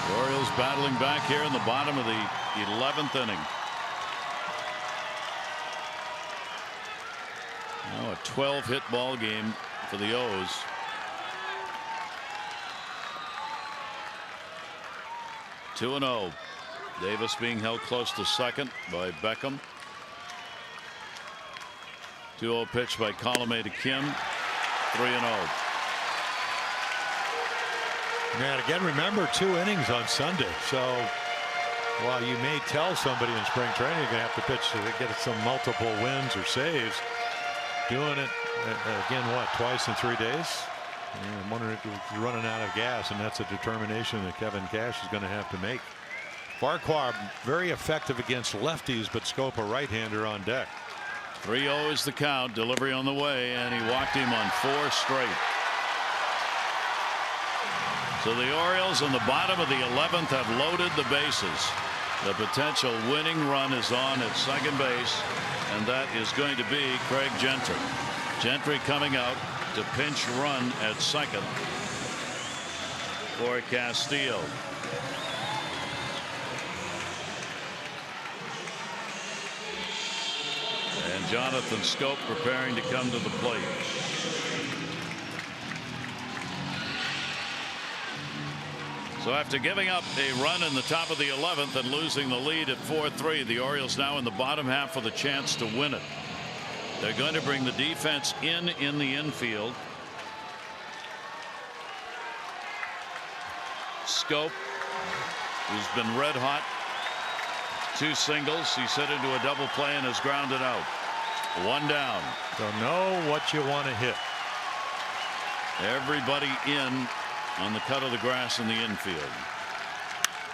The Orioles battling back here in the bottom of the 11th inning. Now a 12-hit ball game for the O's. Two and 0. Davis being held close to second by Beckham. 2-0 pitch by Colomé to Kim. 3-0.
And again, remember, 2 innings on Sunday. So while you may tell somebody in spring training you're going to have to pitch to get some multiple wins or saves, doing it again, what, twice in 3 days? I'm wondering if you're running out of gas, and that's a determination that Kevin Cash is going to have to make. Farquhar very effective against lefties, but Schoop a right-hander on deck.
3-0 is the count. Delivery on the way, and he walked him on 4 straight. So the Orioles in the bottom of the 11th have loaded the bases. The potential winning run is on at second base, and that is going to be Craig Gentry. Gentry coming out to pinch run at second for Castillo. And Jonathan Schoop preparing to come to the plate. So after giving up a run in the top of the 11th and losing the lead at 4-3, the Orioles now in the bottom half with a chance to win it. They're going to bring the defense in the infield. Schoop, who's been red hot. 2 singles. He's hit into a double play and has grounded out. 1 down.
So know what you want to hit.
Everybody in on the cut of the grass in the infield.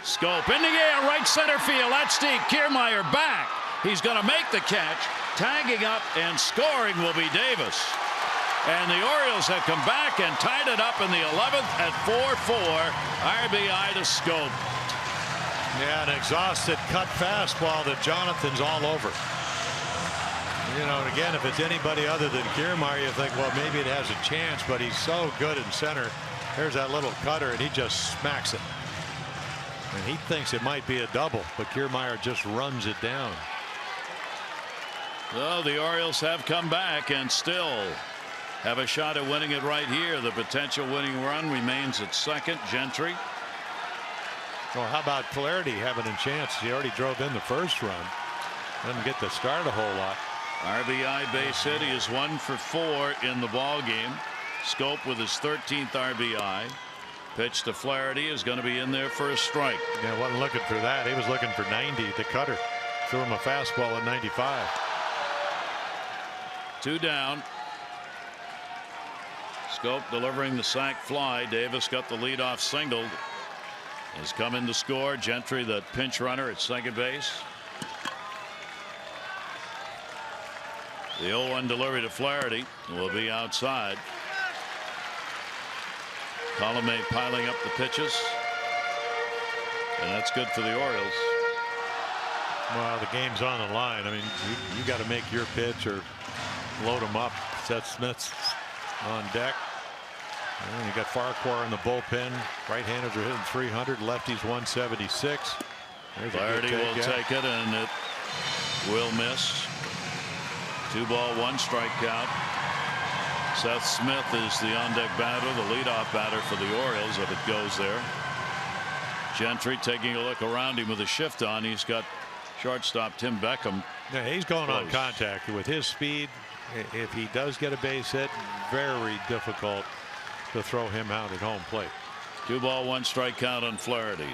Schoop in the air, right center field. That's deep. KIERMAIER back. He's going to make the catch. Tagging up and scoring will be Davis. And the Orioles have come back and tied it up in the 11th at 4-4. RBI to Schoop.
Yeah, an exhausted cut fastball that Jonathan's all over. You know, and again, if it's anybody other than KIERMAIER, you think, well, maybe it has a chance, but he's so good in center. There's that little cutter, and he just smacks it. And he thinks it might be a double, but KIERMAIER just runs it down.
So the Orioles have come back and still have a shot at winning it right here. The potential winning run remains at second. Gentry.
Well, how about FLAHERTY having a chance? He already drove in the first run. Doesn't get to start a whole lot.
RBI base hit. He is 1 for 4 in the ball game. Schoop with his 13th RBI. Pitch to FLAHERTY is going to be in there for a strike.
Yeah, wasn't looking for that. He was looking for 90. The cutter threw him a fastball at 95.
2 down. Schoop delivering the sac fly. Davis got the leadoff single. Has come in to score. Gentry, the pinch runner at second base. The 0-1 delivery to FLAHERTY will be outside. Colomé piling up the pitches. And that's good for the Orioles.
Well, the game's on the line. I mean, you got to make your pitch or load them up. Seth Smith's on deck. And you got Farquhar in the bullpen. Right-handers are hitting 300. Lefties 176.
FLAHERTY will take it, and it will miss. 2 ball, 1 strike count. Seth Smith is the on-deck batter, the leadoff batter for the Orioles if it goes there. Gentry taking a look around him with a shift on. He's got shortstop Tim Beckham.
Yeah, he's going close on contact with his speed. if he does get a base hit, very difficult to throw him out at home plate.
2 ball, 1 strike count on Flaherty.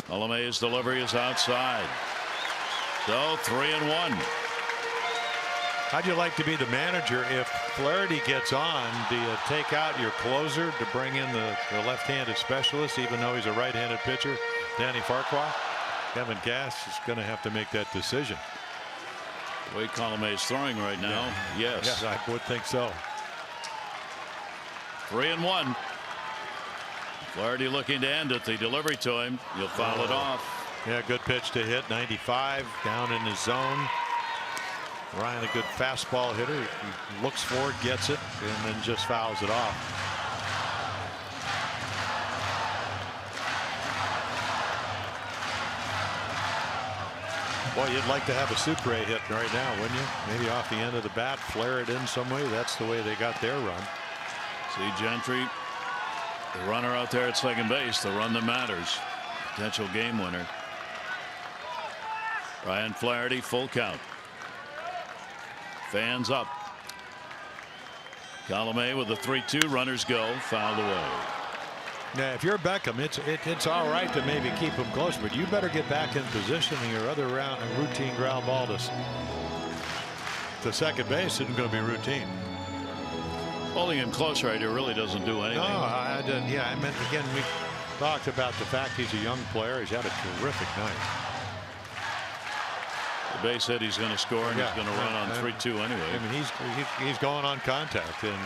Colome's delivery is outside. So 3-1.
How'd you like to be the manager if Flaherty gets on? Do you take out your closer to bring in the left-handed specialist, even though he's a right-handed pitcher, Danny Farquhar? Kevin Cass is going to have to make that decision.
The way Colome is throwing right now, yes.
Yes, I would think so.
3-1. Flaherty looking to end it. The delivery to him. You'll foul it off.
Yeah, good pitch to hit. 95 down in his zone. Ryan, a good fastball hitter. He looks for it, gets it, and then just fouls it off. Boy, you'd like to have a Supre hit right now, wouldn't you? Maybe off the end of the bat, flare it in some way. That's the way they got their run.
See Gentry, the runner out there at second base, the run that matters. Potential game winner. Ryan Flaherty, full count. Fans up. Colome with the 3-2. Runners go. Fouled away.
Now, if you're Beckham, it's all right to maybe keep him close, but you better get back in position. Your other routine ground ball to second base isn't going to be routine.
Holding him close right here really doesn't do anything.
No, yeah, I meant again, we talked about the fact he's a young player. He's had a terrific night.
The base hit, he's going to score, and he's going to run on 3-2 anyway.
I mean, he's going on contact, and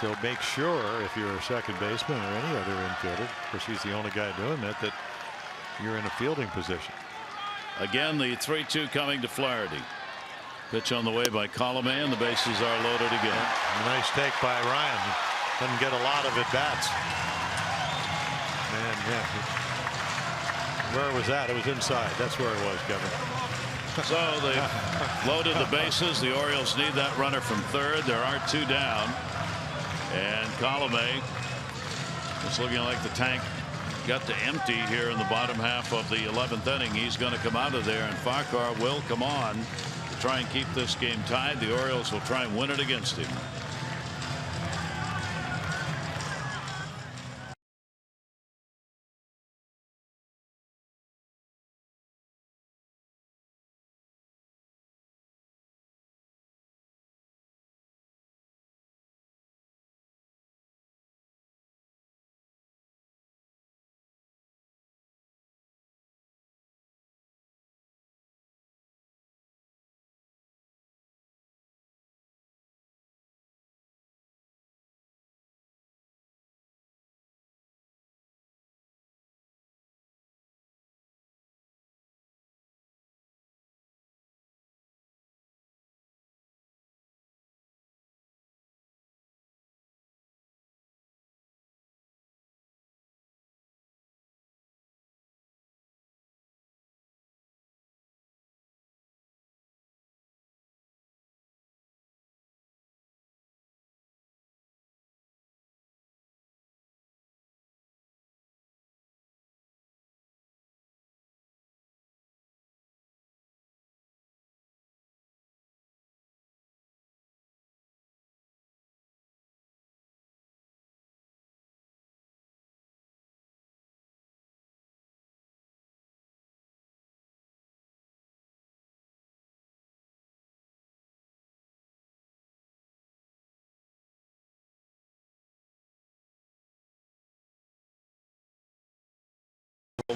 so make sure if you're a second baseman or any other infielder, of course he's the only guy doing that, that you're in a fielding position.
Again, the 3-2 coming to Flaherty. Pitch on the way by Colome, and the bases are loaded again.
Nice take by Ryan. Doesn't get a lot of at bats. Man, yeah. Where was that? It was inside. That's where it was, Kevin.
So they loaded the bases. The Orioles need that runner from third. There are 2 down. And Colome, it's looking like the tank got to empty here in the bottom half of the 11th inning. He's going to come out of there, and Farquhar will come on to try and keep this game tied. The Orioles will try and win it against him.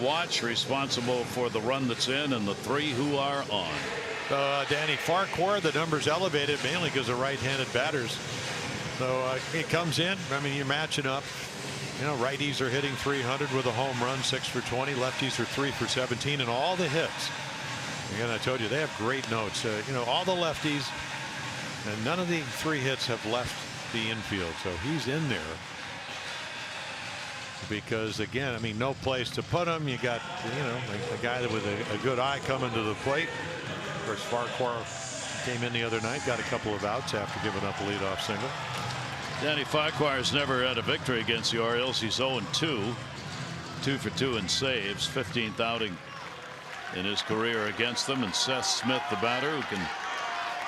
Watch, responsible for the run that's in and the 3 who are on.
Danny Farquhar, the numbers elevated mainly because of right-handed batters. So it comes in. I mean, you're matching up. You know, righties are hitting 300 with a home run, 6 for 20. Lefties are 3 for 17, and all the hits. Again, I told you they have great notes. You know, all the lefties, and none of the 3 hits have left the infield. So he's in there. Because again, I mean, no place to put him. You got, you know, a guy that with a good eye coming to the plate. Of course, Farquhar came in the other night, got a couple of outs after giving up a leadoff single.
Danny Farquhar has never had a victory against the Orioles. He's 0-2, 2 for 2 in saves, 15th outing in his career against them, and Seth Smith, the batter, who can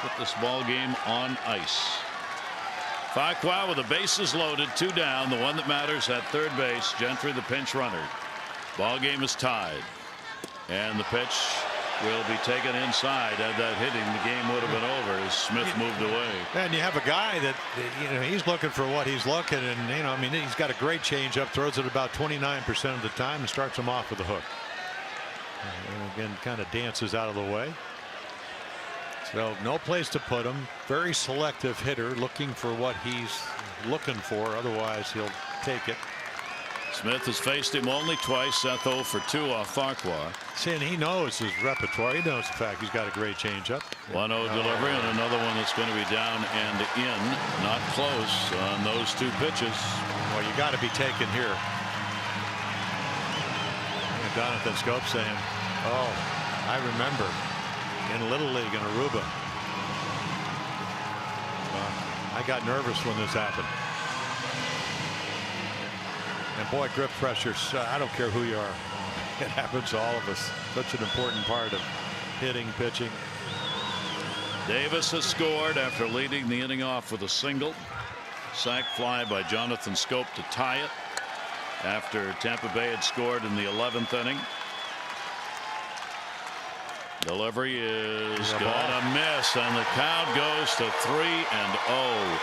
put this ball game on ice. Farquhar with the bases loaded, 2 down. The one that matters at third base. Gentry, the pinch runner. Ball game is tied, and the pitch will be taken inside. Had that hitting, the game would have been over as Smith moved away.
And you have a guy that, you know, he's looking for what he's looking, and, you know, I mean, he's got a great changeup, throws it about 29% of the time, and starts him off with a hook. And again, kind of dances out of the way. So no place to put him. Very selective hitter, looking for what he's looking for. Otherwise, he'll take it.
Smith has faced him only twice. Seth 0 for 2 off Farquhar.
See, and he knows his repertoire. He knows the fact he's got a great changeup.
1-0 delivery, and another one that's going to be down and in. Not close on those 2 pitches.
Well, you got to be taken here. And Jonathan Scope saying, "Oh, I remember in Little League in Aruba. I got nervous when this happened." And boy, grip pressure, I don't care who you are. It happens to all of us. Such an important part of hitting, pitching.
Davis has scored after leading the inning off with a single. Sac fly by Jonathan Scope to tie it after Tampa Bay had scored in the 11th inning. Delivery is gonna miss, and the count goes to 3-0.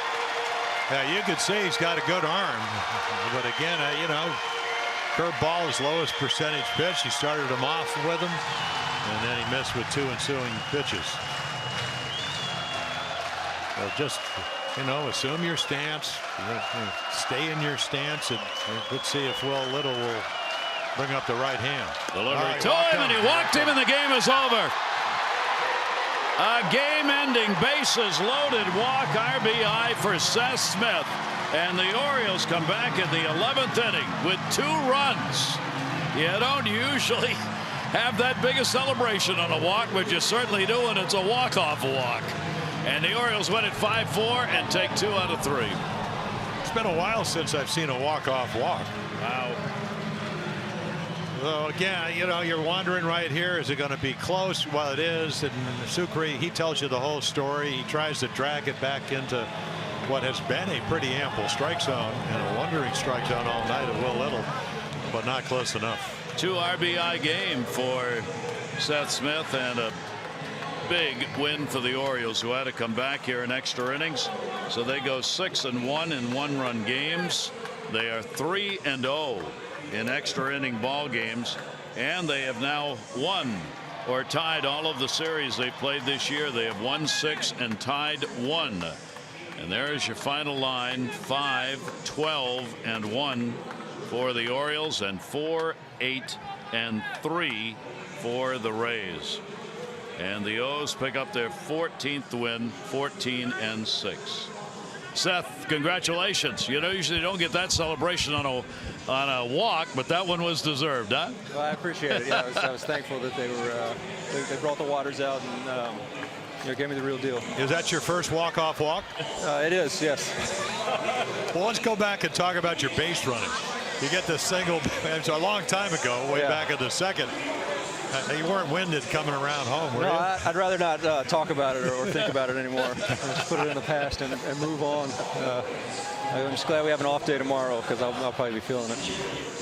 Yeah, you could say he's got a good arm, but again, you know, curveball is lowest percentage pitch. He started him off with him, and then he missed with 2 ensuing pitches. So just, you know, assume your stance, stay in your stance, and let's see if Will Little will bring up the right hand.
Delivery to him, and he walked him, and the game is over. A game-ending, bases-loaded walk, RBI for Seth Smith, and the Orioles come back in the 11th inning with 2 runs. You don't usually have that big a celebration on a walk, but you certainly do, and it's a walk-off walk. And the Orioles win at 5-4 and take 2 out of 3.
It's been a while since I've seen a walk-off walk.
Wow.
So again, you know, you're wondering right here, is it going to be close? Well, it is. And Sucre, he tells you the whole story. He tries to drag it back into what has been a pretty ample strike zone, and a wondering strike zone all night of Will Little, but not close enough.
2 RBI game for Seth Smith, and a big win for the Orioles, who had to come back here in extra innings. So they go 6-1 in 1-run games. They are 3-0 in extra inning ball games, and they have now won or tied all of the series they played this year. They have won 6 and tied 1. And there's your final line: 5, 12, and 1 for the Orioles, and 4, 8, and 3 for the Rays. And the O's pick up their 14th win, 14-6. Seth, congratulations. You know, usually don't get that celebration on a walk, but that one was deserved, huh?
Well, I appreciate it. Yeah, I was thankful that they were they brought the waters out and you know, gave me the real deal.
Is that your first walk-off walk?
It is, yes.
Well, let's go back and talk about your base running. You get the single. It's a long time ago, way back in the second. You weren't winded coming around home, were you?
I'd rather not talk about it or think about it anymore. Just put it in the past and move on. I'm just glad we have an off day tomorrow, because I'll probably be feeling it.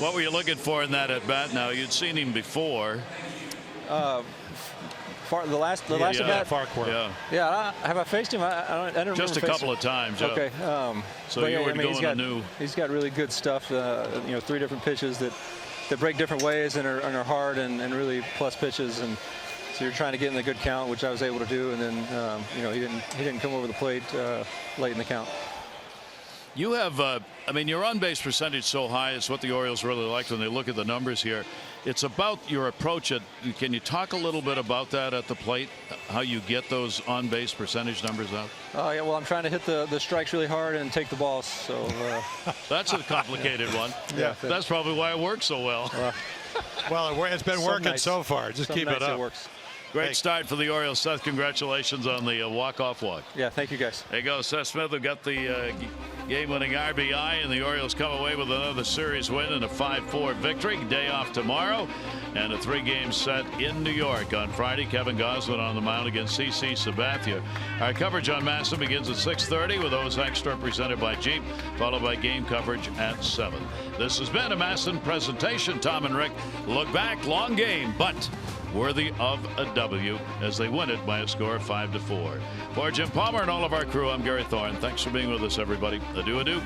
What were you looking for in that at bat? Now, you'd seen him before.
The last at bat.
Farquhar.
Yeah. Have I faced him? I don't remember.
Just a couple of times. Yeah.
Okay.
So you were going anew.
He's got really good stuff. You know, 3 different pitches that break different ways and are hard and really plus pitches, and so you're trying to get in the good count, which I was able to do, and then you know, he didn't come over the plate late in the count.
You have, I mean, your on-base percentage so high. It's what the Orioles really like when they look at the numbers here. It's about your approach. Can you talk a little bit about that at the plate? How you get those on-base percentage numbers out?
Oh yeah, well, I'm trying to hit the strikes really hard and take the balls. So
that's a complicated one.
Yeah,
that's probably why it works so well.
Well, it's been working so far. Just keep it up.
It works.
Great start for the Orioles. Seth, congratulations on the walk-off walk.
Yeah, thank you guys.
There you go, Seth Smith, who got the game-winning RBI, and the Orioles come away with another series win and a 5-4 victory. Day off tomorrow, and a 3-game set in New York on Friday. Kevin Gosselin on the mound against CC Sabathia. Our coverage on MASN begins at 6:30 with those extra presented by Jeep, followed by game coverage at 7. This has been a MASN presentation. Tom and Rick look back. Long game, but worthy of a W as they win it by a score of 5-4. For Jim Palmer and all of our crew, I'm Gary Thorne. Thanks for being with us, everybody. Adieu, adieu.